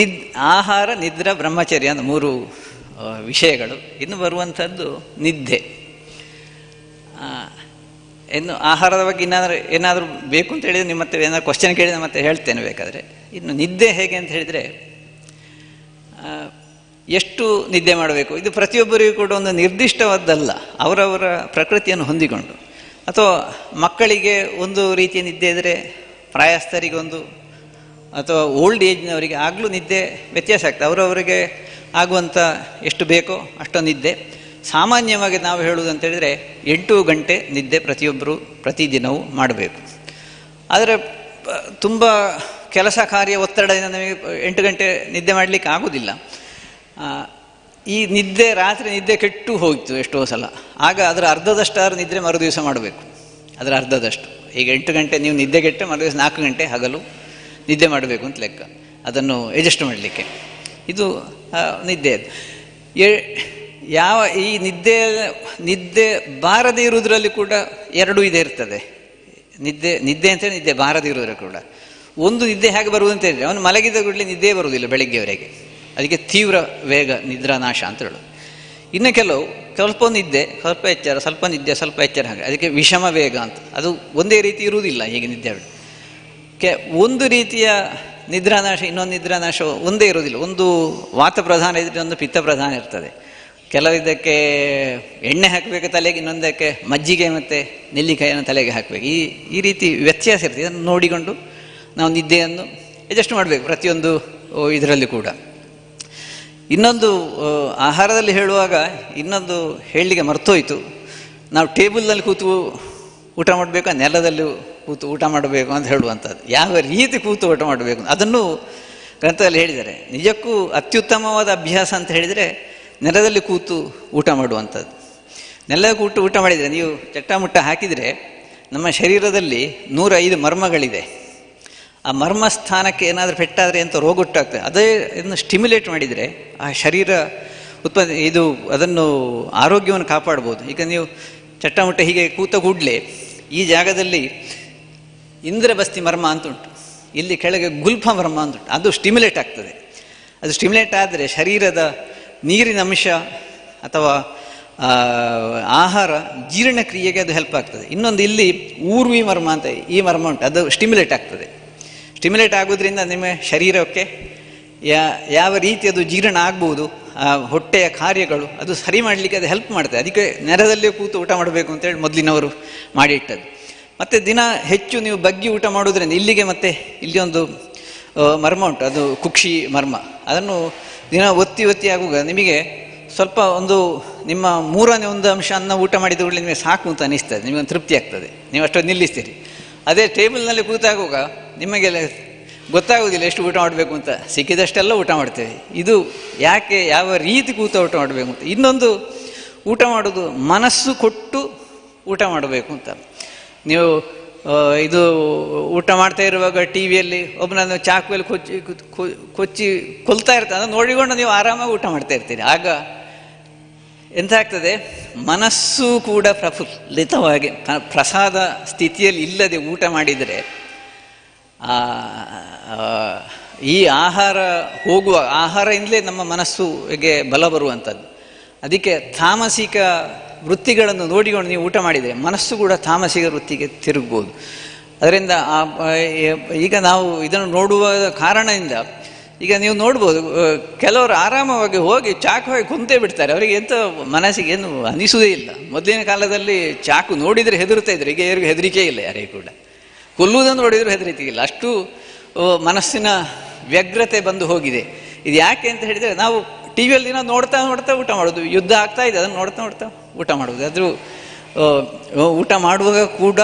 ಆಹಾರ, ನಿದ್ರಾ, ಬ್ರಹ್ಮಚರ್ಯ ಅಂತ 3 ವಿಷಯಗಳು. ಇನ್ನು ಬರುವಂಥದ್ದು ನಿದ್ದೆ. ಇನ್ನು ಆಹಾರದ ಬಗ್ಗೆ ಏನಾದರೂ ಬೇಕು ಅಂತ ಹೇಳಿದರೆ ನಿಮ್ಮ ಮತ್ತೆ ಏನಾದರೂ ಕ್ವಶನ್ ಕೇಳಿದರೆ ಮತ್ತೆ ಹೇಳ್ತೇನೆ ಬೇಕಾದರೆ. ಇನ್ನು ನಿದ್ದೆ ಹೇಗೆ ಅಂತ ಹೇಳಿದರೆ, ಎಷ್ಟು ನಿದ್ದೆ ಮಾಡಬೇಕು ಇದು ಪ್ರತಿಯೊಬ್ಬರಿಗೂ ಕೂಡ ಒಂದು ನಿರ್ದಿಷ್ಟವಾದ್ದಲ್ಲ. ಅವರವರ ಪ್ರಕೃತಿಯನ್ನು ಹೊಂದಿಕೊಂಡು, ಅಥವಾ ಮಕ್ಕಳಿಗೆ ಒಂದು ರೀತಿಯ ನಿದ್ದೆ ಇದ್ದರೆ ಪ್ರಾಯಸ್ಥರಿಗೊಂದು, ಅಥವಾ ಓಲ್ಡ್ ಏಜ್ನವರಿಗೆ ಆಗಲೂ ನಿದ್ದೆ ವ್ಯತ್ಯಾಸ ಆಗ್ತದೆ. ಅವರವರಿಗೆ ಆಗುವಂಥ ಎಷ್ಟು ಬೇಕೋ ಅಷ್ಟೊಂದು ನಿದ್ದೆ. ಸಾಮಾನ್ಯವಾಗಿ ನಾವು ಹೇಳುವುದು ಅಂತೇಳಿದರೆ 8 ಗಂಟೆ ನಿದ್ದೆ ಪ್ರತಿಯೊಬ್ಬರು ಪ್ರತಿದಿನವೂ ಮಾಡಬೇಕು. ಆದರೆ ತುಂಬ ಕೆಲಸ ಕಾರ್ಯ ಒತ್ತಡದಿಂದ ನಮಗೆ 8 ಗಂಟೆ ನಿದ್ದೆ ಮಾಡಲಿಕ್ಕೆ ಆಗೋದಿಲ್ಲ. ಈ ರಾತ್ರಿ ನಿದ್ದೆ ಕೆಟ್ಟು ಹೋಗಿತ್ತು ಎಷ್ಟೋ ಸಲ. ಆಗ ಅದರ ಅರ್ಧದಷ್ಟಾರು ನಿದ್ರೆ ಮರು ದಿವಸ ಮಾಡಬೇಕು. ಅದರ ಅರ್ಧದಷ್ಟು. ಈಗ 8 ಗಂಟೆ ನೀವು ನಿದ್ದೆ ಕೆಟ್ಟರೆ ಮರು ದಿವಸ 4 ಗಂಟೆ ಹಗಲು ನಿದ್ದೆ ಮಾಡಬೇಕು ಅಂತ ಲೆಕ್ಕ, ಅದನ್ನು ಅಡ್ಜಸ್ಟ್ ಮಾಡಲಿಕ್ಕೆ. ಇದು ನಿದ್ದೆ. ಈ ನಿದ್ದೆ ಬಾರದೇ ಇರುವುದರಲ್ಲಿ ಕೂಡ 2 ಇರ್ತದೆ. ನಿದ್ದೆ ಅಂತೇಳಿ ನಿದ್ದೆ ಬಾರದೇ ಇರೋದ್ರ ಕೂಡ. ಒಂದು ನಿದ್ದೆ ಹೇಗೆ ಬರುವುದು ಅಂತ ಹೇಳಿದರೆ, ಅವನು ಮಲಗಿದ ಕೂಡಲೇ ನಿದ್ದೆ ಬರುವುದಿಲ್ಲ ಬೆಳಗ್ಗೆವರೆಗೆ. ಅದಕ್ಕೆ ತೀವ್ರ ವೇಗ ನಿದ್ರಾನಾಶ ಅಂತ ಹೇಳೋದು. ಇನ್ನು ಸ್ವಲ್ಪ ನಿದ್ದೆ, ಸ್ವಲ್ಪ ಎಚ್ಚರ, ಸ್ವಲ್ಪ ನಿದ್ದೆ, ಸ್ವಲ್ಪ ಎಚ್ಚರ, ಹಾಗೆ ಅದಕ್ಕೆ ವಿಷಮ ವೇಗ ಅಂತ. ಅದು ಒಂದೇ ರೀತಿ ಇರುವುದಿಲ್ಲ ಹೀಗೆ ನಿದ್ದೆ. ಒಂದು ರೀತಿಯ ನಿದ್ರಾನಾಶ ಇನ್ನೊಂದು ನಿದ್ರಾನಾಶ ಒಂದೇ ಇರೋದಿಲ್ಲ. ಒಂದು ವಾತ ಪ್ರಧಾನ ಇದ್ದರೆ ಒಂದು ಪಿತ್ತ ಪ್ರಧಾನ ಇರ್ತದೆ. ಕೆಲವಿದ್ದಕ್ಕೆ ಎಣ್ಣೆ ಹಾಕಬೇಕು ತಲೆಗೆ, ಇನ್ನೊಂದಕ್ಕೆ ಮಜ್ಜಿಗೆ ಮತ್ತು ನೆಲ್ಲಿಕಾಯಿಯನ್ನು ತಲೆಗೆ ಹಾಕಬೇಕು. ಈ ರೀತಿ ವ್ಯತ್ಯಾಸ ಇರ್ತದೆ. ಇದನ್ನು ನೋಡಿಕೊಂಡು ನಾವು ನಿದ್ದೆಯನ್ನು ಅಡ್ಜಸ್ಟ್ ಮಾಡಬೇಕು ಪ್ರತಿಯೊಂದು ಇದರಲ್ಲಿ ಕೂಡ. ಇನ್ನೊಂದು ಆಹಾರದಲ್ಲಿ ಹೇಳುವಾಗ ಇನ್ನೊಂದು ಹೇಳಲಿಕ್ಕೆ ಮರ್ತೋಯ್ತು. ನಾವು ಟೇಬಲ್ನಲ್ಲಿ ಕೂತು ಊಟ ಮಾಡಬೇಕು, ನೆಲದಲ್ಲಿ ಕೂತು ಊಟ ಮಾಡಬೇಕು ಅಂತ ಹೇಳುವಂಥದ್ದು. ಯಾವ ರೀತಿ ಕೂತು ಊಟ ಮಾಡಬೇಕು ಅದನ್ನು ಗ್ರಂಥದಲ್ಲಿ ಹೇಳಿದ್ದಾರೆ. ನಿಜಕ್ಕೂ ಅತ್ಯುತ್ತಮವಾದ ಅಭ್ಯಾಸ ಅಂತ ಹೇಳಿದರೆ ನೆಲದಲ್ಲಿ ಕೂತು ಊಟ ಮಾಡುವಂಥದ್ದು. ನೆಲದಲ್ಲಿ ಕೂತು ಊಟ ಮಾಡಿದರೆ ನೀವು ಚಟ್ಟಮುಟ್ಟ ಹಾಕಿದರೆ ನಮ್ಮ ಶರೀರದಲ್ಲಿ 105 ಮರ್ಮಗಳಿದೆ. ಆ ಮರ್ಮ ಸ್ಥಾನಕ್ಕೆ ಏನಾದರೂ ಪೆಟ್ಟಾದರೆ ಎಂಥ ರೋಗ ಉಂಟಾಗ್ತದೆ. ಅದೇ ಇದನ್ನು ಸ್ಟಿಮ್ಯುಲೇಟ್ ಮಾಡಿದರೆ ಆ ಶರೀರ ಅದನ್ನು ಆರೋಗ್ಯವನ್ನು ಕಾಪಾಡ್ಬೋದು. ಈಗ ನೀವು ಚಟ್ಟಮುಟ್ಟ ಹೀಗೆ ಕೂತ ಕೂಡಲೇ ಈ ಜಾಗದಲ್ಲಿ ಇಂದ್ರಬಸ್ತಿ ಮರ್ಮ ಅಂತ ಉಂಟು, ಇಲ್ಲಿ ಕೆಳಗೆ ಗುಲ್ಫ ಮರ್ಮ ಅಂತ ಉಂಟು. ಅದು ಸ್ಟಿಮ್ಯುಲೇಟ್ ಆಗ್ತದೆ. ಅದು ಸ್ಟಿಮ್ಯುಲೇಟ್ ಆದರೆ ಶರೀರದ ನೀರಿನ ಅಂಶ ಅಥವಾ ಆಹಾರ ಜೀರ್ಣಕ್ರಿಯೆಗೆ ಅದು ಹೆಲ್ಪ್ ಆಗ್ತದೆ. ಇನ್ನೊಂದು ಇಲ್ಲಿ ಊರ್ವಿ ಮರ್ಮ ಅಂತ ಈ ಮರ್ಮ ಉಂಟು, ಅದು ಸ್ಟಿಮ್ಯುಲೇಟ್ ಆಗ್ತದೆ. ಸ್ಟಿಮ್ಯುಲೇಟ್ ಆಗೋದ್ರಿಂದ ನಿಮ್ಮ ಶರೀರಕ್ಕೆ ಯಾವ ರೀತಿ ಅದು ಜೀರ್ಣ ಆಗ್ಬೋದು, ಆ ಹೊಟ್ಟೆಯ ಕಾರ್ಯಗಳು ಅದು ಸರಿ ಮಾಡಲಿಕ್ಕೆ ಅದು ಹೆಲ್ಪ್ ಮಾಡ್ತದೆ. ಅದಕ್ಕೆ ನೆಲದಲ್ಲೇ ಕೂತು ಊಟ ಮಾಡಬೇಕು ಅಂತೇಳಿ ಮೊದಲಿನವರು ಮಾಡಿಟ್ಟದ್ದು. ಮತ್ತು ದಿನ ಹೆಚ್ಚು ನೀವು ಬಗ್ಗಿ ಊಟ ಮಾಡೋದ್ರಿಂದ ಇಲ್ಲಿಗೆ ಮತ್ತೆ ಇಲ್ಲಿ ಒಂದು ಮರ್ಮ ಉಂಟು, ಅದು ಕುಕ್ಷಿ ಮರ್ಮ. ಅದನ್ನು ದಿನ ಒತ್ತಿ ಆಗುವಾಗ ನಿಮಗೆ ಸ್ವಲ್ಪ ನಿಮ್ಮ 1/3 ಅಂಶ ಅನ್ನ ಊಟ ಮಾಡಿದ ಕೂಡಲೇ ನಿಮಗೆ ಸಾಕು ಅಂತ ಅನಿಸ್ತದೆ, ನಿಮಗೊಂದು ತೃಪ್ತಿ ಆಗ್ತದೆ, ನೀವು ಅಷ್ಟೊಂದು ನಿಲ್ಲಿಸ್ತೀರಿ. ಅದೇ ಟೇಬಲ್ನಲ್ಲಿ ಕೂತಾಗುವಾಗ ನಿಮಗೆ ಗೊತ್ತಾಗೋದಿಲ್ಲ ಎಷ್ಟು ಊಟ ಮಾಡಬೇಕು ಅಂತ, ಸಿಕ್ಕಿದಷ್ಟೆಲ್ಲ ಊಟ ಮಾಡ್ತೇವೆ. ಇದು ಯಾಕೆ, ಯಾವ ರೀತಿ ಕೂತ ಊಟ ಮಾಡಬೇಕು ಅಂತ. ಇನ್ನೊಂದು ಊಟ ಮಾಡೋದು ಮನಸ್ಸು ಕೊಟ್ಟು ಊಟ ಮಾಡಬೇಕು ಅಂತ. ನೀವು ಇದು ಊಟ ಮಾಡ್ತಾ ಇರುವಾಗ ಟಿ ವಿಯಲ್ಲಿ ಒಬ್ಬನನ್ನು ಚಾಕುವಲ್ಲಿ ಕೊಚ್ಚಿ ಕೊಲ್ತಾ ಇರ್ತಾರೆ, ಅದನ್ನು ನೋಡಿಕೊಂಡು ನೀವು ಆರಾಮಾಗಿ ಊಟ ಮಾಡ್ತಾ ಇರ್ತೀರಿ. ಆಗ ಎಂತ ಆಗ್ತದೆ, ಮನಸ್ಸು ಕೂಡ ಪ್ರಫುಲ್ಲಿತವಾಗಿ ಪ್ರಸಾದ ಸ್ಥಿತಿಯಲ್ಲಿ ಇಲ್ಲದೆ ಊಟ ಮಾಡಿದರೆ ಈ ಆಹಾರದಿಂದಲೇ ನಮ್ಮ ಮನಸ್ಸುಗೆ ಬಲ ಬರುವಂಥದ್ದು. ಅದಕ್ಕೆ ತಾಮಸಿಕ ವೃತ್ತಿಗಳನ್ನು ನೋಡಿಕೊಂಡು ನೀವು ಊಟ ಮಾಡಿದರೆ ಮನಸ್ಸು ಕೂಡ ತಾಮಸಿಕ ವೃತ್ತಿಗೆ ತಿರುಗ್ಬೋದು. ಅದರಿಂದ ಈಗ ನಾವು ಇದನ್ನು ನೋಡುವ ಕಾರಣದಿಂದ ಈಗ ನೀವು ನೋಡ್ಬೋದು, ಕೆಲವರು ಆರಾಮವಾಗಿ ಹೋಗಿ ಚಾಕು ಹೋಗಿ ಕುಂತೇ ಬಿಡ್ತಾರೆ. ಅವರಿಗೆ ಎಂಥ ಮನಸ್ಸಿಗೆ ಏನು ಅನಿಸುವುದೇ ಇಲ್ಲ. ಮೊದಲಿನ ಕಾಲದಲ್ಲಿ ಚಾಕು ನೋಡಿದರೆ ಹೆದರುತ್ತಾ ಇದ್ರು, ಈಗ ಯಾರಿಗೂ ಹೆದರಿಕೆ ಇಲ್ಲ, ಯಾರಿಗೂ ಕೂಡ ಕೊಲ್ಲುವುದನ್ನು ನೋಡಿದರೂ ಹೆದರಿಕೆ ಇಲ್ಲ. ಅಷ್ಟು ಮನಸ್ಸಿನ ವ್ಯಗ್ರತೆ ಬಂದು ಹೋಗಿದೆ. ಇದು ಯಾಕೆ ಅಂತ ಹೇಳಿದರೆ, ನಾವು ಟಿ ವಿಯಲ್ಲಿ ದಿನ ನೋಡ್ತಾ ಊಟ ಮಾಡೋದು, ಯುದ್ಧ ಆಗ್ತಾ ಇದೆ ಅದನ್ನು ನೋಡ್ತಾ ಊಟ ಮಾಡೋದು. ಅದು ಊಟ ಮಾಡುವಾಗ ಕೂಡ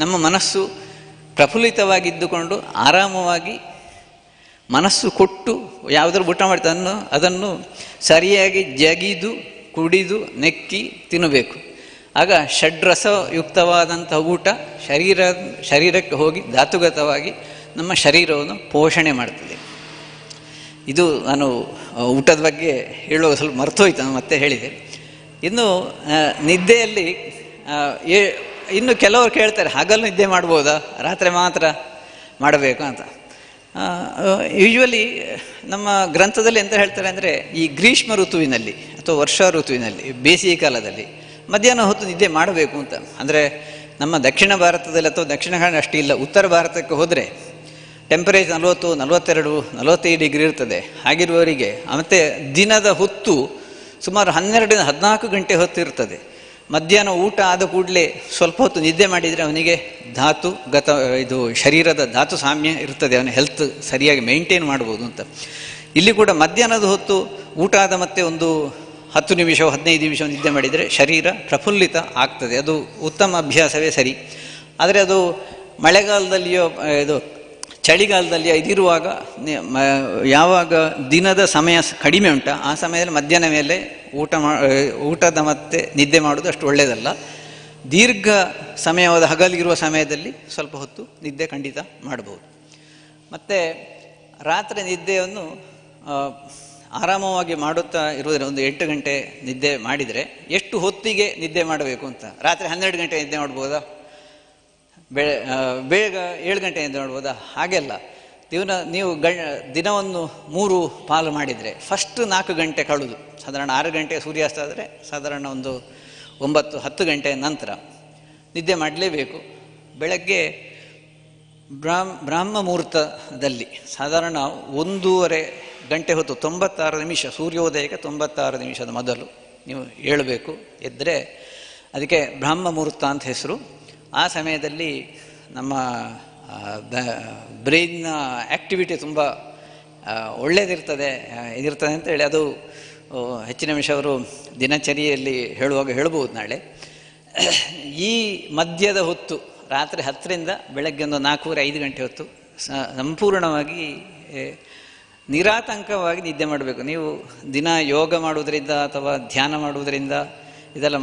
ನಮ್ಮ ಮನಸ್ಸು ಪ್ರಫುಲ್ಲಿತವಾಗಿದ್ದುಕೊಂಡು ಆರಾಮವಾಗಿ ಮನಸ್ಸು ಕೊಟ್ಟು ಯಾವುದರ ಊಟ ಮಾಡ್ತಾ ಅದನ್ನು ಸರಿಯಾಗಿ ಜಗಿದು ಕುಡಿದು ನೆಕ್ಕಿ ತಿನ್ನಬೇಕು. ಆಗ ಷಡ್ರಸಯುಕ್ತವಾದಂಥ ಊಟ ಶರೀರಕ್ಕೆ ಹೋಗಿ ಧಾತುಗತವಾಗಿ ನಮ್ಮ ಶರೀರವನ್ನು ಪೋಷಣೆ ಮಾಡ್ತದೆ. ಇದು ನಾನು ಊಟದ ಬಗ್ಗೆ ಹೇಳುವಾಗ ಸ್ವಲ್ಪ ಮರ್ತೋಯ್ತು, ನಾನು ಮತ್ತೆ ಹೇಳಿದೆ. ಇನ್ನು ನಿದ್ದೆಯಲ್ಲಿ ಇನ್ನು ಕೆಲವರು ಕೇಳ್ತಾರೆ, ಹಗಲು ನಿದ್ದೆ ಮಾಡ್ಬೋದಾ, ರಾತ್ರಿ ಮಾತ್ರ ಮಾಡಬೇಕು ಅಂತ. ಯೂಶ್ವಲಿ ನಮ್ಮ ಗ್ರಂಥದಲ್ಲಿ ಎಂತ ಹೇಳ್ತಾರೆ ಅಂದರೆ, ಈ ಗ್ರೀಷ್ಮ ಋತುವಿನಲ್ಲಿ ಅಥವಾ ವರ್ಷ ಋತುವಿನಲ್ಲಿ ಬೇಸಿಗೆ ಕಾಲದಲ್ಲಿ ಮಧ್ಯಾಹ್ನ ಹೊತ್ತು ನಿದ್ದೆ ಮಾಡಬೇಕು ಅಂತ. ಅಂದರೆ ನಮ್ಮ ದಕ್ಷಿಣ ಭಾರತದಲ್ಲಿ ಅಥವಾ ದಕ್ಷಿಣ ಕನ್ನಡ ಅಷ್ಟೇ ಇಲ್ಲ, ಉತ್ತರ ಭಾರತಕ್ಕೆ ಹೋದರೆ ಟೆಂಪರೇಚರ್ 40, 42, 45 ಡಿಗ್ರಿ ಇರ್ತದೆ. ಹಾಗಿರುವವರಿಗೆ ಮತ್ತು ದಿನದ ಹೊತ್ತು ಸುಮಾರು 12 14 ಗಂಟೆ ಹೊತ್ತು ಇರ್ತದೆ. ಮಧ್ಯಾಹ್ನ ಊಟ ಆದ ಕೂಡಲೇ ಸ್ವಲ್ಪ ಹೊತ್ತು ನಿದ್ದೆ ಮಾಡಿದರೆ ಅವನಿಗೆ ಇದು ಶರೀರದ ಧಾತು ಸಾಮ್ಯ ಇರ್ತದೆ, ಅವನ ಹೆಲ್ತ್ ಸರಿಯಾಗಿ ಮೇಂಟೈನ್ ಮಾಡ್ಬೋದು ಅಂತ. ಇಲ್ಲಿ ಕೂಡ ಮಧ್ಯಾಹ್ನದ ಹೊತ್ತು ಊಟ ಆದ ಮತ್ತೆ ಒಂದು 10 ನಿಮಿಷ 15 ನಿಮಿಷ ನಿದ್ದೆ ಮಾಡಿದರೆ ಶರೀರ ಪ್ರಫುಲ್ಲಿತ ಆಗ್ತದೆ. ಅದು ಉತ್ತಮ ಅಭ್ಯಾಸವೇ ಸರಿ. ಆದರೆ ಅದು ಮಳೆಗಾಲದಲ್ಲಿಯೋ ಚಳಿಗಾಲದಲ್ಲಿ ಇದಿರುವಾಗ ಯಾವಾಗ ದಿನದ ಸಮಯ ಕಡಿಮೆ ಉಂಟ ಆ ಸಮಯದಲ್ಲಿ ಮಧ್ಯಾಹ್ನ ಮೇಲೆ ಊಟದ ಮತ್ತೆ ನಿದ್ದೆ ಮಾಡೋದು ಅಷ್ಟು ಒಳ್ಳೆಯದಲ್ಲ. ದೀರ್ಘ ಸಮಯವಾದ ಹಗಲಿರುವ ಸಮಯದಲ್ಲಿ ಸ್ವಲ್ಪ ಹೊತ್ತು ನಿದ್ದೆ ಖಂಡಿತ ಮಾಡ್ಬೋದು. ಮತ್ತು ರಾತ್ರಿ ನಿದ್ದೆಯನ್ನು ಆರಾಮವಾಗಿ ಮಾಡುತ್ತಾ ಇರುವುದರಿಂದ ಒಂದು 8 ಗಂಟೆ ನಿದ್ದೆ ಮಾಡಿದರೆ ಎಷ್ಟು ಹೊತ್ತಿಗೆ ನಿದ್ದೆ ಮಾಡಬೇಕು ಅಂತ. ರಾತ್ರಿ 12 ಗಂಟೆ ನಿದ್ದೆ ಮಾಡ್ಬೋದಾ, ಬೇಗ 7 ಗಂಟೆ ನಿದ್ದೆ ಮಾಡ್ಬೋದಾ? ಹಾಗೆಲ್ಲ ನೀವು ದಿನವನ್ನು 3 ಪಾಲು ಮಾಡಿದರೆ ಫಸ್ಟ್ 4 ಗಂಟೆ ಕಳೆದು ಸಾಧಾರಣ 6 ಗಂಟೆ ಸೂರ್ಯಾಸ್ತ ಆದರೆ ಸಾಧಾರಣ ಒಂದು 9-10 ಗಂಟೆ ನಂತರ ನಿದ್ದೆ ಮಾಡಲೇಬೇಕು. ಬೆಳಗ್ಗೆ ಬ್ರಾಹ್ಮ ಮುಹೂರ್ತದಲ್ಲಿ ಸಾಧಾರಣ 1.5 ಗಂಟೆ ಹೊತ್ತು 96 ನಿಮಿಷ, ಸೂರ್ಯೋದಯಕ್ಕೆ 96 ನಿಮಿಷದ ಮೊದಲು ನೀವು ಏಳಬೇಕು. ಎದ್ದರೆ ಅದಕ್ಕೆ ಬ್ರಾಹ್ಮ ಮುಹೂರ್ತ ಅಂತ ಹೆಸರು. ಆ ಸಮಯದಲ್ಲಿ ನಮ್ಮ ಬ್ರೈನ್ನ ಆ್ಯಕ್ಟಿವಿಟಿ ತುಂಬ ಒಳ್ಳೆಯದಿರ್ತದೆ ಅಂತೇಳಿ ಅದು ಹೆಚ್ಚಿನ ವಿಷಯ ಅವರು ದಿನಚರಿಯಲ್ಲಿ ಹೇಳುವಾಗ ಹೇಳ್ಬೋದು ನಾಳೆ. ಈ ಮಧ್ಯದ ಹೊತ್ತು ರಾತ್ರಿ 10ರಿಂದ ಬೆಳಗ್ಗೆ ಒಂದು 4-5 ಗಂಟೆ ಹೊತ್ತು ಸಂಪೂರ್ಣವಾಗಿ ನಿರಾತಂಕವಾಗಿ ನಿದ್ದೆ ಮಾಡಬೇಕು. ನೀವು ದಿನ ಯೋಗ ಮಾಡುವುದರಿಂದ ಅಥವಾ ಧ್ಯಾನ ಮಾಡುವುದರಿಂದ, ಇದೆಲ್ಲ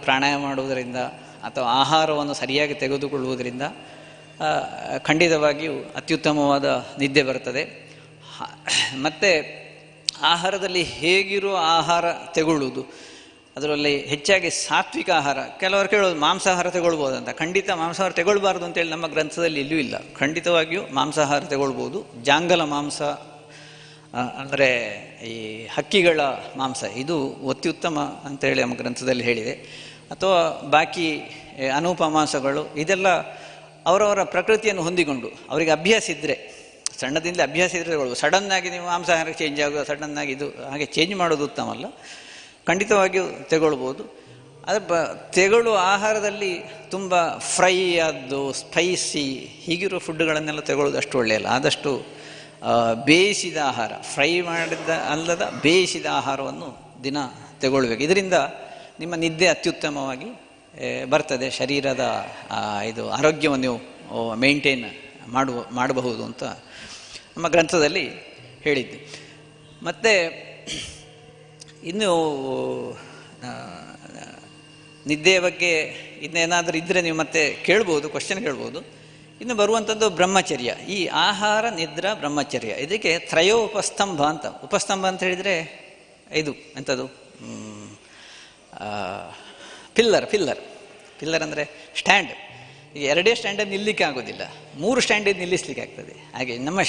ಪ್ರಾಣಾಯಾಮ ಮಾಡುವುದರಿಂದ ಅಥವಾ ಆಹಾರವನ್ನು ಸರಿಯಾಗಿ ತೆಗೆದುಕೊಳ್ಳುವುದರಿಂದ ಖಂಡಿತವಾಗಿಯೂ ಅತ್ಯುತ್ತಮವಾದ ನಿದ್ದೆ ಬರ್ತದೆ. ಮತ್ತು ಆಹಾರದಲ್ಲಿ ಹೇಗಿರುವ ಆಹಾರ ತಗೊಳ್ಳುವುದು, ಅದರಲ್ಲಿ ಹೆಚ್ಚಾಗಿ ಸಾತ್ವಿಕ ಆಹಾರ. ಕೆಲವರು ಕೇಳೋದು ಮಾಂಸಾಹಾರ ತಗೊಳ್ಬೋದು ಅಂತ. ಖಂಡಿತ ಮಾಂಸಾಹಾರ ತಗೊಳ್ಬಾರ್ದು ಅಂತೇಳಿ ನಮ್ಮ ಗ್ರಂಥದಲ್ಲಿ ಇಲ್ಲೂ ಇಲ್ಲ. ಖಂಡಿತವಾಗಿಯೂ ಮಾಂಸಾಹಾರ ತಗೊಳ್ಬೋದು. ಜಾಂಗಲ ಮಾಂಸ ಅಂದರೆ ಈ ಹಕ್ಕಿಗಳ ಮಾಂಸ, ಇದು ಅತ್ಯುತ್ತಮ ಅಂತೇಳಿ ನಮ್ಮ ಗ್ರಂಥದಲ್ಲಿ ಹೇಳಿದೆ. ಅಥವಾ ಬಾಕಿ ಅನುಪಮಾಂಸಗಳು, ಇದೆಲ್ಲ ಅವರವರ ಪ್ರಕೃತಿಯನ್ನು ಹೊಂದಿಕೊಂಡು ಅವರಿಗೆ ಅಭ್ಯಾಸ ಇದ್ದರೆ, ಸಣ್ಣದಿಂದ ಅಭ್ಯಾಸ ಇದ್ದರೆ ತಗೊಳ್ಬೋದು. ಸಡನ್ನಾಗಿ ನೀವು ಮಾಂಸಾಹಾರಕ್ಕೆ ಚೇಂಜ್ ಆಗೋದು, ಸಡನ್ನಾಗಿ ಇದು ಹಾಗೆ ಚೇಂಜ್ ಮಾಡೋದು ಉತ್ತಮ ಅಲ್ಲ. ಖಂಡಿತವಾಗಿಯೂ ತಗೊಳ್ಬೋದು. ಅದು ತೆಗೊಳ್ಳುವ ಆಹಾರದಲ್ಲಿ ತುಂಬ ಫ್ರೈ ಆದ್ದು, ಸ್ಪೈಸಿ ಹೀಗಿರೋ ಫುಡ್ಡುಗಳನ್ನೆಲ್ಲ ತಗೊಳ್ಳೋದು ಅಷ್ಟು ಒಳ್ಳೆಯಲ್ಲ. ಆದಷ್ಟು ಬೇಯಿಸಿದ ಆಹಾರ, ಫ್ರೈ ಮಾಡಿದ ಅಲ್ಲದ ಬೇಯಿಸಿದ ಆಹಾರವನ್ನು ದಿನ ತಗೊಳ್ಬೇಕು. ಇದರಿಂದ ನಿಮ್ಮ ನಿದ್ದೆ ಅತ್ಯುತ್ತಮವಾಗಿ ಬರ್ತದೆ. ಶರೀರದ ಇದು ಆರೋಗ್ಯವನ್ನು ನೀವು ಮೇಂಟೈನ್ ಮಾಡಬಹುದು ಅಂತ ನಮ್ಮ ಗ್ರಂಥದಲ್ಲಿ ಹೇಳಿದ್ದು. ಮತ್ತು ಇನ್ನು ನಿದ್ದೆಯ ಬಗ್ಗೆ ಇನ್ನೇನಾದರೂ ಇದ್ದರೆ ನೀವು ಮತ್ತೆ ಕೇಳ್ಬೋದು, ಕ್ವಶನ್ ಕೇಳ್ಬೋದು. ಇನ್ನು ಬರುವಂಥದ್ದು ಬ್ರಹ್ಮಚರ್ಯ. ಈ ಆಹಾರ, ನಿದ್ರಾ, ಬ್ರಹ್ಮಚರ್ಯ, ಇದಕ್ಕೆ ತ್ರಯೋ ಉಪಸ್ತಂಭ ಅಂತ. ಉಪಸ್ತಂಭ ಅಂತ ಹೇಳಿದರೆ ಇದು ಎಂಥದ್ದು, ಪಿಲ್ಲರ್ ಅಂದರೆ ಸ್ಟ್ಯಾಂಡ್. ಈಗ 2 ಸ್ಟ್ಯಾಂಡಲ್ಲಿ ನಿಲ್ಲಲಿಕ್ಕೆ ಆಗೋದಿಲ್ಲ, 3 ಸ್ಟ್ಯಾಂಡಿಗೆ ನಿಲ್ಲಿಸಲಿಕ್ಕೆ ಆಗ್ತದೆ. ಹಾಗೆ ನಮ್ಮ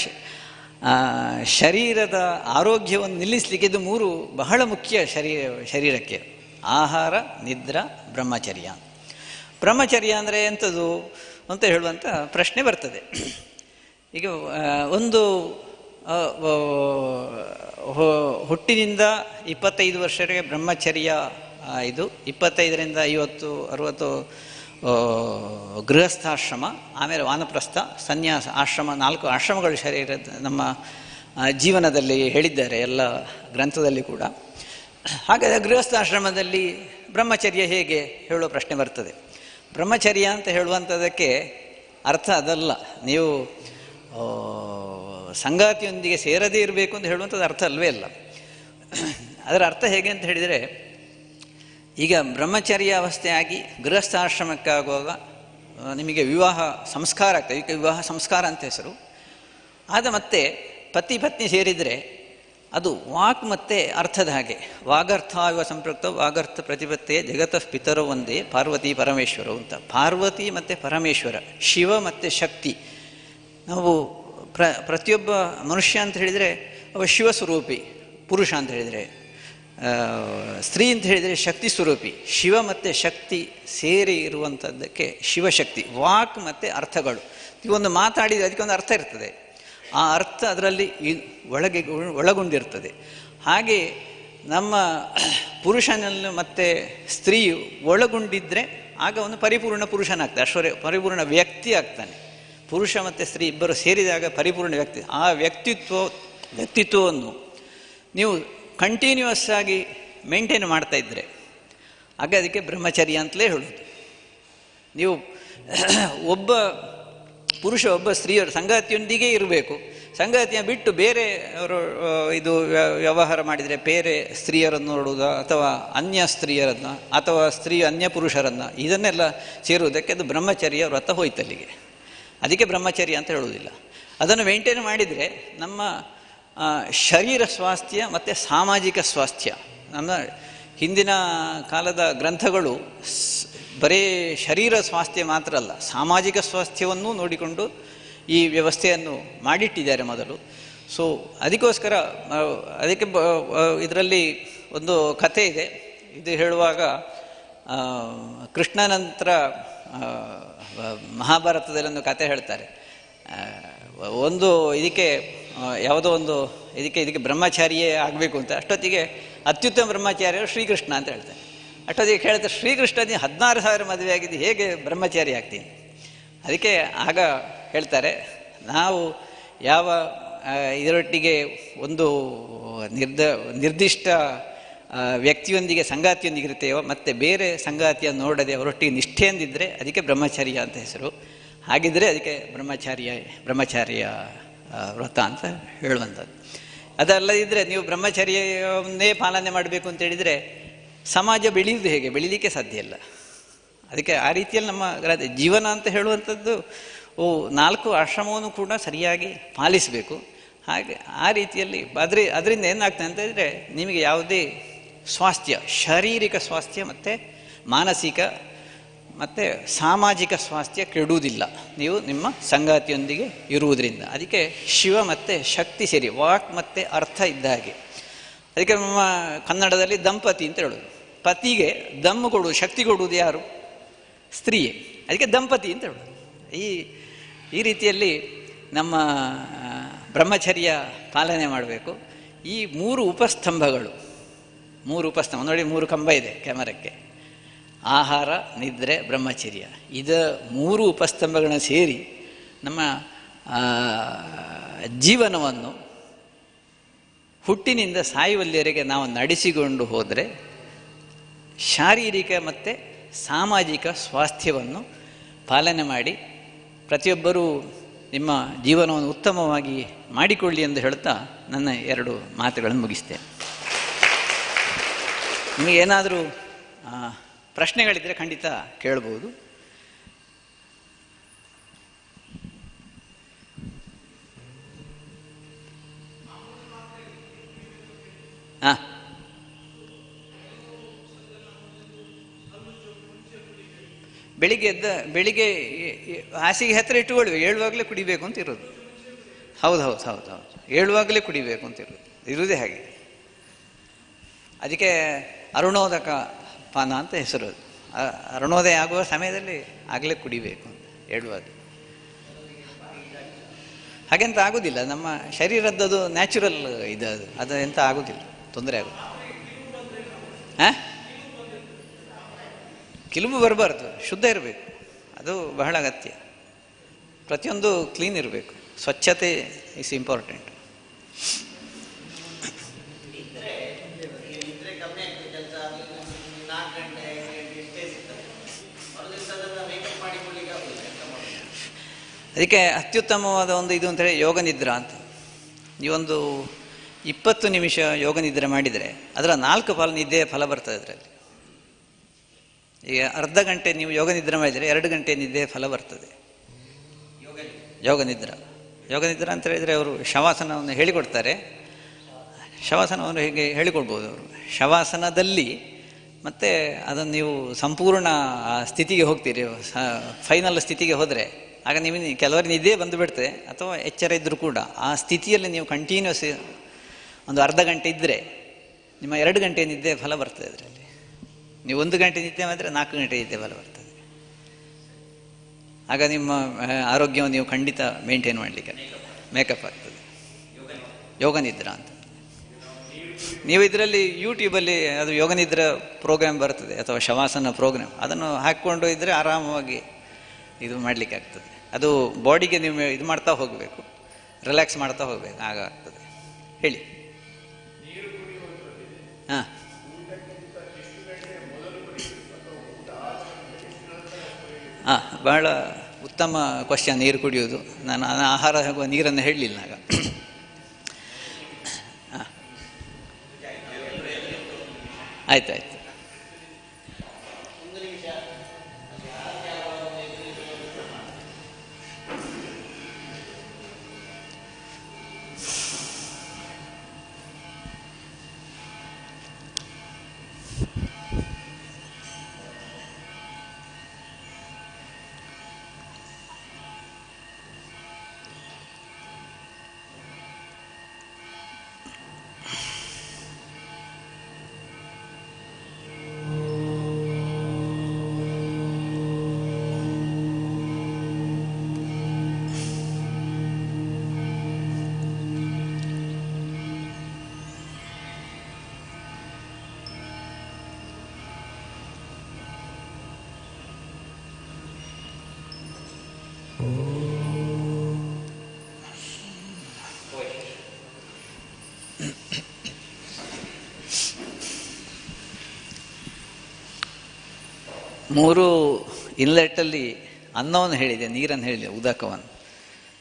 ಶರೀರದ ಆರೋಗ್ಯವನ್ನು ನಿಲ್ಲಿಸಲಿಕ್ಕೆ ಇದು 3 ಬಹಳ ಮುಖ್ಯ ಶರೀರಕ್ಕೆ: ಆಹಾರ, ನಿದ್ರಾ, ಬ್ರಹ್ಮಚರ್ಯ. ಬ್ರಹ್ಮಚರ್ಯ ಅಂದರೆ ಎಂಥದ್ದು ಅಂತ ಹೇಳುವಂಥ ಪ್ರಶ್ನೆ ಬರ್ತದೆ. ಈಗ ಒಂದು ಹುಟ್ಟಿನಿಂದ 25 ವರ್ಷಕ್ಕೆ ಬ್ರಹ್ಮಚರ್ಯ, ಇದು 25ರಿಂದ 50, 60 ಗೃಹಸ್ಥಾಶ್ರಮ, ಆಮೇಲೆ ವಾನಪ್ರಸ್ಥ, ಸನ್ಯಾಸ ಆಶ್ರಮ. 4 ಆಶ್ರಮಗಳು ಶರೀರದ ನಮ್ಮ ಜೀವನದಲ್ಲಿ ಹೇಳಿದ್ದಾರೆ ಎಲ್ಲ ಗ್ರಂಥದಲ್ಲಿ ಕೂಡ. ಹಾಗಾದರೆ ಗೃಹಸ್ಥಾಶ್ರಮದಲ್ಲಿ ಬ್ರಹ್ಮಚರ್ಯ ಹೇಗೆ ಹೇಳುವ ಪ್ರಶ್ನೆ ಬರ್ತದೆ. ಬ್ರಹ್ಮಚರ್ಯ ಅಂತ ಹೇಳುವಂಥದ್ದಕ್ಕೆ ಅರ್ಥ ಅದಲ್ಲ. ನೀವು ಸಂಗಾತಿಯೊಂದಿಗೆ ಸೇರದೇ ಇರಬೇಕು ಅಂತ ಹೇಳುವಂಥದ್ದು ಅರ್ಥ ಅಲ್ವೇ ಅಲ್ಲ. ಅದರ ಅರ್ಥ ಹೇಗೆ ಅಂತ ಹೇಳಿದರೆ, ಈಗ ಬ್ರಹ್ಮಚರ್ಯ ಅವಸ್ಥೆಯಾಗಿ ಗೃಹಸ್ಥಾಶ್ರಮಕ್ಕಾಗುವಾಗ ನಿಮಗೆ ವಿವಾಹ ಸಂಸ್ಕಾರ ಆಗ್ತದೆ. ಈಗ ವಿವಾಹ ಸಂಸ್ಕಾರ ಅಂತ ಹೆಸರು. ಆದ ಮತ್ತೆ ಪತಿ ಪತ್ನಿ ಸೇರಿದರೆ ಅದು ವಾಕ್ ಮತ್ತು ಅರ್ಥದ ಹಾಗೆ. ವಾಗರ್ಥ ಇವ ಸಂಪೃಕ್ತ ವಾಗರ್ಥ ಪ್ರತಿಪತ್ತೆಯ ಜಗತಃ ಪಿತರೋ ಒಂದೇ ಪಾರ್ವತಿ ಪರಮೇಶ್ವರ ಅಂತ. ಪಾರ್ವತಿ ಮತ್ತು ಪರಮೇಶ್ವರ, ಶಿವ ಮತ್ತು ಶಕ್ತಿ. ನಾವು ಪ್ರತಿಯೊಬ್ಬ ಮನುಷ್ಯ ಅಂತ ಹೇಳಿದರೆ ಅವ ಶಿವಸ್ವರೂಪಿ, ಪುರುಷ ಅಂತ ಹೇಳಿದರೆ. ಸ್ತ್ರೀ ಅಂತ ಹೇಳಿದರೆ ಶಕ್ತಿ ಸ್ವರೂಪಿ. ಶಿವ ಮತ್ತು ಶಕ್ತಿ ಸೇರಿ ಇರುವಂಥದ್ದಕ್ಕೆ ಶಿವಶಕ್ತಿ. ವಾಕ್ ಮತ್ತು ಅರ್ಥಗಳು, ಇವೊಂದು ಮಾತಾಡಿದರೆ ಅದಕ್ಕೊಂದು ಅರ್ಥ ಇರ್ತದೆ. ಆ ಅರ್ಥ ಅದರಲ್ಲಿ ಒಳಗೊಂಡಿರ್ತದೆ. ಹಾಗೆ ನಮ್ಮ ಪುರುಷನಲ್ಲಿ ಮತ್ತು ಸ್ತ್ರೀಯು ಒಳಗೊಂಡಿದ್ದರೆ ಆಗ ಒಂದು ಪರಿಪೂರ್ಣ ಪುರುಷನಾಗ್ತದೆ, ಪರಿಪೂರ್ಣ ವ್ಯಕ್ತಿ ಆಗ್ತಾನೆ. ಪುರುಷ ಮತ್ತು ಸ್ತ್ರೀ ಇಬ್ಬರು ಸೇರಿದಾಗ ಪರಿಪೂರ್ಣ ವ್ಯಕ್ತಿ. ಆ ವ್ಯಕ್ತಿತ್ವವನ್ನು ನೀವು ಕಂಟಿನ್ಯೂಯಸ್ ಆಗಿ ಮೇಂಟೈನ್ ಮಾಡ್ತಾ ಇದ್ದರೆ ಆಗ ಅದಕ್ಕೆ ಬ್ರಹ್ಮಚರ್ಯ ಅಂತಲೇ ಹೇಳೋದು. ನೀವು ಒಬ್ಬ ಪುರುಷ ಒಬ್ಬ ಸ್ತ್ರೀಯರು ಸಂಗಾತಿಯೊಂದಿಗೆ ಇರಬೇಕು. ಸಂಗಾತಿಯ ಬಿಟ್ಟು ಬೇರೆ ಅವರು ಇದು ವ್ಯವಹಾರ ಮಾಡಿದರೆ ಬೇರೆ ಸ್ತ್ರೀಯರನ್ನು ನೋಡುವುದ ಅಥವಾ ಅನ್ಯ ಸ್ತ್ರೀಯರನ್ನು ಅಥವಾ ಸ್ತ್ರೀ ಅನ್ಯ ಪುರುಷರನ್ನು ಇದನ್ನೆಲ್ಲ ಸೇರುವುದಕ್ಕೆ ಅದು ಬ್ರಹ್ಮಚರ್ಯ ವ್ರತ ಹೋಯ್ತಲ್ಲಿಗೆ. ಅದಕ್ಕೆ ಬ್ರಹ್ಮಚರ್ಯ ಅಂತ ಹೇಳುವುದಿಲ್ಲ. ಅದನ್ನು ಮೇಂಟೈನ್ ಮಾಡಿದರೆ ನಮ್ಮ ಶರೀರ ಸ್ವಾಸ್ಥ್ಯ ಮತ್ತು ಸಾಮಾಜಿಕ ಸ್ವಾಸ್ಥ್ಯ. ನಮ್ಮ ಹಿಂದಿನ ಕಾಲದ ಗ್ರಂಥಗಳು ಬರೀ ಶರೀರ ಸ್ವಾಸ್ಥ್ಯ ಮಾತ್ರ ಅಲ್ಲ, ಸಾಮಾಜಿಕ ಸ್ವಾಸ್ಥ್ಯವನ್ನೂ ನೋಡಿಕೊಂಡು ಈ ವ್ಯವಸ್ಥೆಯನ್ನು ಮಾಡಿಟ್ಟಿದ್ದಾರೆ ಮೊದಲು. ಸೊ ಅದಕ್ಕೋಸ್ಕರ ಅದಕ್ಕೆ ಇದರಲ್ಲಿ ಒಂದು ಕಥೆ ಇದೆ. ಇದು ಹೇಳುವಾಗ ಕೃಷ್ಣನಂತರ ಮಹಾಭಾರತದಲ್ಲಿ ಒಂದು ಕಥೆ ಹೇಳ್ತಾರೆ. ಒಂದು ಇದಕ್ಕೆ ಯಾವುದೋ ಒಂದು ಇದಕ್ಕೆ ಬ್ರಹ್ಮಚಾರಿಯೇ ಆಗಬೇಕು ಅಂತ, ಅಷ್ಟೊತ್ತಿಗೆ ಅತ್ಯುತ್ತಮ ಬ್ರಹ್ಮಚಾರಿಯರು ಶ್ರೀಕೃಷ್ಣ ಅಂತ ಹೇಳ್ತಾರೆ. ಅಷ್ಟೊತ್ತಿಗೆ ಹೇಳ್ತಾರೆ, ಶ್ರೀಕೃಷ್ಣ ನೀವು 16,000 ಮದುವೆ ಆಗಿದ್ದು ಹೇಗೆ ಬ್ರಹ್ಮಚಾರಿ ಆಗ್ತೀನಿ? ಅದಕ್ಕೆ ಆಗ ಹೇಳ್ತಾರೆ, ನಾವು ಯಾವ ಇದರೊಟ್ಟಿಗೆ ಒಂದು ನಿರ್ದಿಷ್ಟ ವ್ಯಕ್ತಿಯೊಂದಿಗೆ ಸಂಗಾತಿಯೊಂದಿಗೆ ಇರ್ತೇವೋ ಮತ್ತು ಬೇರೆ ಸಂಗಾತಿಯನ್ನು ನೋಡದೆ ಅವರೊಟ್ಟಿಗೆ ನಿಷ್ಠೆಯಂದಿದ್ದರೆ ಅದಕ್ಕೆ ಬ್ರಹ್ಮಚರ್ಯ ಅಂತ ಹೆಸರು. ಹಾಗಿದ್ದರೆ ಅದಕ್ಕೆ ಬ್ರಹ್ಮಚಾರ್ಯ ವ್ರತ ಅಂತ ಹೇಳುವಂಥದ್ದು. ಅದಲ್ಲದಿದ್ದರೆ ನೀವು ಬ್ರಹ್ಮಚರ್ಯವನ್ನೇ ಪಾಲನೆ ಮಾಡಬೇಕು ಅಂತ ಹೇಳಿದರೆ ಸಮಾಜ ಬೆಳೆಯುವುದು ಹೇಗೆ? ಬೆಳೀಲಿಕ್ಕೆ ಸಾಧ್ಯ ಇಲ್ಲ. ಅದಕ್ಕೆ ಆ ರೀತಿಯಲ್ಲಿ ನಮ್ಮ ಜೀವನ ಅಂತ ಹೇಳುವಂಥದ್ದು 4 ಆಶ್ರಮವನ್ನು ಕೂಡ ಸರಿಯಾಗಿ ಪಾಲಿಸಬೇಕು. ಹಾಗೆ ಆ ರೀತಿಯಲ್ಲಿ ಅದರಿಂದ ಏನಾಗ್ತದೆ ಅಂತ ಹೇಳಿದರೆ ನಿಮಗೆ ಯಾವುದೇ ಸ್ವಾಸ್ಥ್ಯ, ಶಾರೀರಿಕ ಸ್ವಾಸ್ಥ್ಯ ಮತ್ತು ಮಾನಸಿಕ ಮತ್ತು ಸಾಮಾಜಿಕ ಸ್ವಾಸ್ಥ್ಯ ಕೆಡುವುದಿಲ್ಲ ನೀವು ನಿಮ್ಮ ಸಂಗಾತಿಯೊಂದಿಗೆ ಇರುವುದರಿಂದ. ಅದಕ್ಕೆ ಶಿವ ಮತ್ತು ಶಕ್ತಿ ಸೇರಿ, ವಾಕ್ ಮತ್ತು ಅರ್ಥ ಇದ್ದ ಹಾಗೆ. ಅದಕ್ಕೆ ನಮ್ಮ ಕನ್ನಡದಲ್ಲಿ ದಂಪತಿ ಅಂತ ಹೇಳೋದು. ಪತಿಗೆ ದಮ್ಮು ಕೊಡುವುದು, ಶಕ್ತಿ ಕೊಡುವುದು ಯಾರು? ಸ್ತ್ರೀಯೇ. ಅದಕ್ಕೆ ದಂಪತಿ ಅಂತ ಹೇಳೋದು. ಈ ರೀತಿಯಲ್ಲಿ ನಮ್ಮ ಬ್ರಹ್ಮಚರ್ಯ ಪಾಲನೆ ಮಾಡಬೇಕು. ಈ 3 ಉಪಸ್ತಂಭಗಳು ನೋಡಿ, 3 ಕಂಬ ಇದೆ ಕ್ಯಾಮರಕ್ಕೆ. ಆಹಾರ, ನಿದ್ರೆ, ಬ್ರಹ್ಮಚರ್ಯ. 3 ಉಪಸ್ತಂಭಗಳನ್ನ ಸೇರಿ ನಮ್ಮ ಜೀವನವನ್ನು ಹುಟ್ಟಿನಿಂದ ಸಾಯುವಲ್ಲಿವರೆಗೆ ನಾವು ನಡೆಸಿಕೊಂಡು ಹೋದರೆ ಶಾರೀರಿಕ ಮತ್ತು ಸಾಮಾಜಿಕ ಸ್ವಾಸ್ಥ್ಯವನ್ನು ಪಾಲನೆ ಮಾಡಿ ಪ್ರತಿಯೊಬ್ಬರೂ ನಿಮ್ಮ ಜೀವನವನ್ನು ಉತ್ತಮವಾಗಿ ಮಾಡಿಕೊಳ್ಳಿ ಎಂದು ಹೇಳ್ತಾ ನನ್ನ 2 ಮಾತುಗಳನ್ನು ಮುಗಿಸ್ತೇನೆ. ನಿಮಗೇನಾದರೂ ಪ್ರಶ್ನೆಗಳಿದ್ದರೆ ಖಂಡಿತ ಕೇಳ್ಬೋದು. ಹಾಂ, ಬೆಳಿಗ್ಗೆ ಹಾಸಿಗೆ ಹತ್ತಿರ ಇಟ್ಟುಕೊಳ್ಳಿ, ಏಳುವಾಗಲೇ ಕುಡಿಬೇಕು ಅಂತ ಇರೋದು. ಹೌದು, ಏಳುವಾಗಲೇ ಕುಡಿಬೇಕು ಅಂತ ಇರುವುದೇ ಹಾಗೆ. ಅದಕ್ಕೆ ಅರುಣೋದಕ ಪಾನ ಅಂತ ಹೆಸರು. ಅರುಣೋದಯ ಆಗುವ ಸಮಯದಲ್ಲಿ ಆಗಲೇ ಕುಡಿಬೇಕು ಅಂತ ಹೇಳುವಾಗ. ಹಾಗೆಂತ ಆಗೋದಿಲ್ಲ, ನಮ್ಮ ಶರೀರದ್ದು ನ್ಯಾಚುರಲ್ ಅದು ಎಂತ ಆಗೋದಿಲ್ಲ, ತೊಂದರೆ ಆಗೋದು. ಹಾಂ, ಕಿಲುಬು ಬರಬಾರ್ದು, ಶುದ್ಧ ಇರಬೇಕು, ಅದು ಬಹಳ ಅಗತ್ಯ. ಪ್ರತಿಯೊಂದು ಕ್ಲೀನ್ ಇರಬೇಕು, ಸ್ವಚ್ಛತೆ ಇಸ್ ಇಂಪಾರ್ಟೆಂಟ್. ಅದಕ್ಕೆ ಅತ್ಯುತ್ತಮವಾದ ಒಂದು ಇದು ಅಂತೇಳಿ ಯೋಗ ನಿದ್ರಾ ಅಂತ. ನೀವೊಂದು 20 ನಿಮಿಷ ಯೋಗ ನಿದ್ರೆ ಮಾಡಿದರೆ ಅದರ 4 ಪಾಲು ನಿದ್ದೆಯ ಫಲ ಬರ್ತದೆ ಅದರಲ್ಲಿ. ಈಗ ಅರ್ಧ ಗಂಟೆ ನೀವು ಯೋಗ ನಿದ್ರೆ ಮಾಡಿದರೆ 2 ಗಂಟೆ ನಿದ್ದೆಯ ಫಲ ಬರ್ತದೆ. ಯೋಗ ನಿದ್ರಾ ಅಂತ ಹೇಳಿದರೆ ಅವರು ಶವಾಸನವನ್ನು ಹೇಳಿಕೊಡ್ತಾರೆ. ಶವಾಸನವನ್ನು ಹೇಗೆ ಹೇಳಿಕೊಡ್ಬೋದು ಅವರು. ಶವಾಸನದಲ್ಲಿ ಮತ್ತು ಅದನ್ನು ನೀವು ಸಂಪೂರ್ಣ ಸ್ಥಿತಿಗೆ ಹೋಗ್ತೀರಿ, ಫೈನಲ್ ಸ್ಥಿತಿಗೆ ಹೋದರೆ ಆಗ ನೀವು ಕೆಲವರಿಗೆ ನಿದ್ದೆ ಬಂದು ಬಿಡ್ತದೆ, ಅಥವಾ ಎಚ್ಚರ ಇದ್ದರೂ ಕೂಡ ಆ ಸ್ಥಿತಿಯಲ್ಲಿ ನೀವು ಕಂಟಿನ್ಯೂಸ್ ಒಂದು ಅರ್ಧ ಗಂಟೆ ಇದ್ದರೆ ನಿಮ್ಮ 2 ಗಂಟೆ ನಿದ್ದೆ ಫಲ ಬರ್ತದೆ ಅದರಲ್ಲಿ. ನೀವು 1 ಗಂಟೆ ನಿದ್ದೆ ಮಾಡಿದರೆ 4 ಗಂಟೆ ನಿದ್ದೆ ಫಲ ಬರ್ತದೆ. ಆಗ ನಿಮ್ಮ ಆರೋಗ್ಯವನ್ನು ನೀವು ಖಂಡಿತ ಮೇಂಟೈನ್ ಮಾಡಲಿಕ್ಕೆ ಮೇಕಪ್ ಆಗ್ತದೆ. ಯೋಗ ನಿದ್ರಾ ಅಂತ ನೀವು ಇದರಲ್ಲಿ ಯೂಟ್ಯೂಬಲ್ಲಿ ಅದು ಯೋಗ ನಿದ್ರಾ ಪ್ರೋಗ್ರಾಮ್ ಬರ್ತದೆ, ಅಥವಾ ಶವಾಸನ ಪ್ರೋಗ್ರಾಮ್, ಅದನ್ನು ಹಾಕ್ಕೊಂಡು ಇದ್ದರೆ ಆರಾಮವಾಗಿ ಇದು ಮಾಡಲಿಕ್ಕೆ ಆಗ್ತದೆ. ಅದು ಬಾಡಿಗೆ ನೀವು ಇದು ಮಾಡ್ತಾ ಹೋಗಬೇಕು, ರಿಲ್ಯಾಕ್ಸ್ ಮಾಡ್ತಾ ಹೋಗಬೇಕು, ಆಗ ಆಗ್ತದೆ. ಹೇಳಿ. ಹಾಂ, ಬಹಳ ಉತ್ತಮ ಕ್ವಶನ್. ನೀರು ಕುಡಿಯೋದು, ನಾನು ಆಹಾರ ಹಾಗೂ ನೀರನ್ನು ಹೇಳಲಿಲ್ಲ ಆಗ. ಹಾಂ, ಆಯ್ತು. ಮೂರು ಇನ್ಲೆಟ್ಟಲ್ಲಿ ಅನ್ನವನ್ನು ಹೇಳಿದೆ, ನೀರನ್ನು ಹೇಳಿದೆ, ಉದಕವನ್ನು.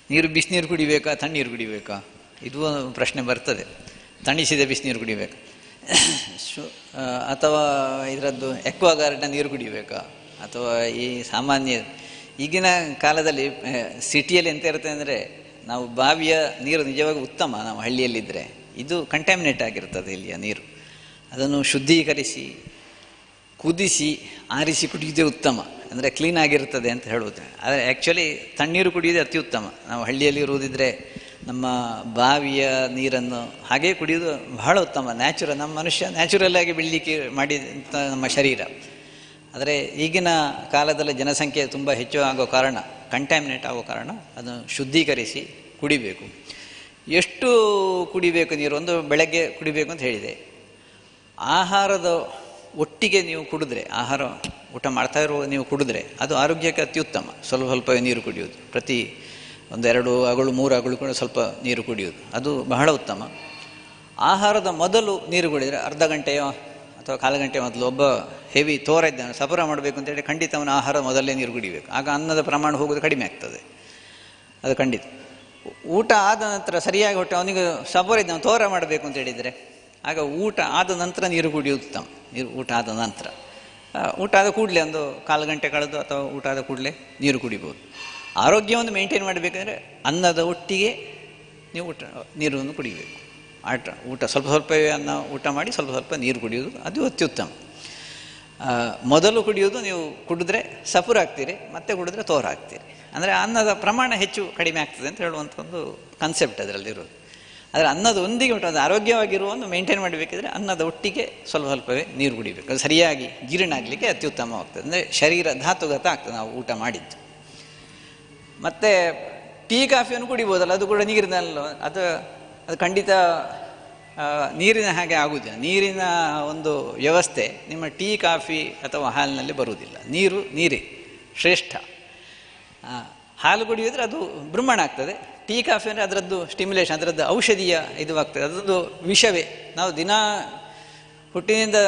ನೀರು ಬಿಸಿನೀರು ಕುಡಿಬೇಕಾ, ತಣ್ಣೀರು ಕುಡಿಬೇಕಾ, ಇದು ಪ್ರಶ್ನೆ ಬರ್ತದೆ. ತಣಿಸಿದ ಬಿಸಿನೀರು ಕುಡಿಬೇಕಾ ಅಥವಾ ಇದರದ್ದು ಎಕ್ವಾಗಾರ್ಡ್ನ ನೀರು ಕುಡಿಬೇಕಾ, ಅಥವಾ ಈ ಸಾಮಾನ್ಯ ಈಗಿನ ಕಾಲದಲ್ಲಿ ಸಿಟಿಯಲ್ಲಿ ಎಂತ ಇರುತ್ತೆ ಅಂದರೆ, ನಾವು ಬಾವಿಯ ನೀರು ನಿಜವಾಗಿ ಉತ್ತಮ, ನಾವು ಹಳ್ಳಿಯಲ್ಲಿದ್ದರೆ. ಇದು ಕಂಟ್ಯಾಮಿನೇಟ್ ಆಗಿರ್ತದೆ ಇಲ್ಲಿಯ ನೀರು. ಅದನ್ನು ಶುದ್ಧೀಕರಿಸಿ ಕುದಿಸಿ ಆರಿಸಿ ಕುಡಿಯುವುದೇ ಉತ್ತಮ, ಅಂದರೆ ಕ್ಲೀನ್ ಆಗಿರ್ತದೆ ಅಂತ ಹೇಳುವುದು. ಆದರೆ ಆ್ಯಕ್ಚುಲಿ ತಣ್ಣೀರು ಕುಡಿಯೋದೇ ಅತ್ಯುತ್ತಮ. ನಾವು ಹಳ್ಳಿಯಲ್ಲಿ ಇರುವುದಿದ್ರೆ ನಮ್ಮ ಬಾವಿಯ ನೀರನ್ನು ಹಾಗೇ ಕುಡಿಯೋದು ಬಹಳ ಉತ್ತಮ. ನ್ಯಾಚುರಲ್, ನಮ್ಮ ಮನುಷ್ಯ ನ್ಯಾಚುರಲ್ಲಾಗಿ ಬೆಳೀಲಿಕ್ಕೆ ಮಾಡಿದಂಥ ನಮ್ಮ ಶರೀರ. ಆದರೆ ಈಗಿನ ಕಾಲದಲ್ಲಿ ಜನಸಂಖ್ಯೆ ತುಂಬ ಹೆಚ್ಚು ಆಗೋ ಕಾರಣ, ಕಂಟ್ಯಾಮಿನೇಟ್ ಆಗೋ ಕಾರಣ ಅದನ್ನು ಶುದ್ಧೀಕರಿಸಿ ಕುಡಿಬೇಕು. ಎಷ್ಟು ಕುಡಿಬೇಕು ನೀರು? ಒಂದು ಬೆಳಗ್ಗೆ ಕುಡಿಬೇಕು ಅಂತ ಹೇಳಿದೆ. ಆಹಾರದ ಒಟ್ಟಿಗೆ ನೀವು ಕುಡಿದ್ರೆ, ಆಹಾರ ಊಟ ಮಾಡ್ತಾ ಇರುವ ನೀವು ಕುಡಿದ್ರೆ ಅದು ಆರೋಗ್ಯಕ್ಕೆ ಅತ್ಯುತ್ತಮ. ಸ್ವಲ್ಪ ಸ್ವಲ್ಪ ನೀರು ಕುಡಿಯೋದು, ಪ್ರತಿ 1-2 ಅಗಳು 3 ಅಗಳು ಕೂಡ ಸ್ವಲ್ಪ ನೀರು ಕುಡಿಯೋದು ಅದು ಬಹಳ ಉತ್ತಮ. ಆಹಾರದ ಮೊದಲು ನೀರು ಕುಡಿದರೆ, ಅರ್ಧ ಗಂಟೆಯೋ ಅಥವಾ ಕಾಲು ಗಂಟೆ ಮೊದಲು, ಒಬ್ಬ ಹೆವಿ ತೋರ ಇದ್ದಾನೆ, ಸಪುರ ಮಾಡಬೇಕು ಅಂತೇಳಿ ಖಂಡಿತ ಅವನ ಆಹಾರ ಮೊದಲೇ ನೀರು ಕುಡಿಬೇಕು. ಆಗ ಅನ್ನದ ಪ್ರಮಾಣ ಹೋಗೋದು ಕಡಿಮೆ ಆಗ್ತದೆ, ಅದು ಖಂಡಿತ. ಊಟ ಆದ ನಂತರ ಸರಿಯಾಗಿ ಹೊಟ್ಟೆ ಅವನಿಗೆ ಸಪುರ ಇದ್ದಾನೆ, ತೋರ ಮಾಡಬೇಕು ಅಂತ ಹೇಳಿದರೆ ಆಗ ಊಟ ಆದ ನಂತರ ನೀರು ಕುಡಿಯೋದು ಉತ್ತಮ. ನೀರು ಊಟ ಆದ ನಂತರ, ಊಟ ಆದ ಕೂಡಲೇ ಒಂದು ಕಾಲು ಗಂಟೆ ಕಳೆದು ಅಥವಾ ಊಟ ಆದ ಕೂಡಲೇ ನೀರು ಕುಡಿಬೋದು. ಆರೋಗ್ಯವನ್ನು ಮೇಂಟೈನ್ ಮಾಡಬೇಕಂದ್ರೆ ಅನ್ನದ ಒಟ್ಟಿಗೆ ನೀವು ನೀರನ್ನು ಕುಡಿಬೇಕು. ಊಟ ಸ್ವಲ್ಪ ಸ್ವಲ್ಪವೇ ಅನ್ನ ಊಟ ಮಾಡಿ ಸ್ವಲ್ಪ ಸ್ವಲ್ಪ ನೀರು ಕುಡಿಯೋದು ಅದು ಅತ್ಯುತ್ತಮ. ಮೊದಲು ಕುಡಿಯೋದು, ನೀವು ಕುಡಿದ್ರೆ ಸಪುರ ಆಗ್ತೀರಿ, ಮತ್ತೆ ಕುಡಿದ್ರೆ ತೋರ ಆಗ್ತೀರಿ. ಅಂದರೆ ಅನ್ನದ ಪ್ರಮಾಣ ಹೆಚ್ಚು ಕಡಿಮೆ ಆಗ್ತದೆ ಅಂತ ಹೇಳುವಂಥ ಒಂದು ಕಾನ್ಸೆಪ್ಟ್ ಅದರಲ್ಲಿರೋದು. ಆದರೆ ಅನ್ನದ ಒಂದಿಗೆ ಊಟ, ಅದು ಆರೋಗ್ಯವಾಗಿರುವನ್ನು ಮೇಂಟೈನ್ ಮಾಡಬೇಕಿದ್ರೆ ಅನ್ನದ ಒಟ್ಟಿಗೆ ಸ್ವಲ್ಪ ಸ್ವಲ್ಪವೇ ನೀರು ಕುಡಿಬೇಕು. ಅದು ಸರಿಯಾಗಿ ಜೀರ್ಣ ಆಗಲಿಕ್ಕೆ ಅತ್ಯುತ್ತಮವಾಗ್ತದೆ. ಅಂದರೆ ಶರೀರ ಧಾತುಗತ ಆಗ್ತದೆ ನಾವು ಊಟ ಮಾಡಿದ್ದು. ಮತ್ತು ಟೀ ಕಾಫಿಯನ್ನು ಕುಡಿಬೋದಲ್ಲ, ಅದು ಕೂಡ ನೀರಿನಲ್ಲ, ಅದು ಖಂಡಿತ ನೀರಿನ ಹಾಗೆ ಆಗುವುದಿಲ್ಲ. ನೀರಿನ ಒಂದು ವ್ಯವಸ್ಥೆ ನಿಮ್ಮ ಟೀ ಕಾಫಿ ಅಥವಾ ಹಾಲಿನಲ್ಲಿ ಬರುವುದಿಲ್ಲ. ನೀರೇ ಶ್ರೇಷ್ಠ. ಹಾಲು ಕುಡಿಯೋದ್ರೆ ಅದು ಬ್ರಹ್ಮಣ ಆಗ್ತದೆ. ಟೀ ಕಾಫಿ ಅಂದರೆ ಅದರದ್ದು ಸ್ಟಿಮ್ಯುಲೇಷನ್, ಅದರದ್ದು ಔಷಧೀಯ ಇದು ಆಗ್ತದೆ. ಅದೊಂದು ವಿಷವೇ. ನಾವು ದಿನ ಹುಟ್ಟಿನಿಂದ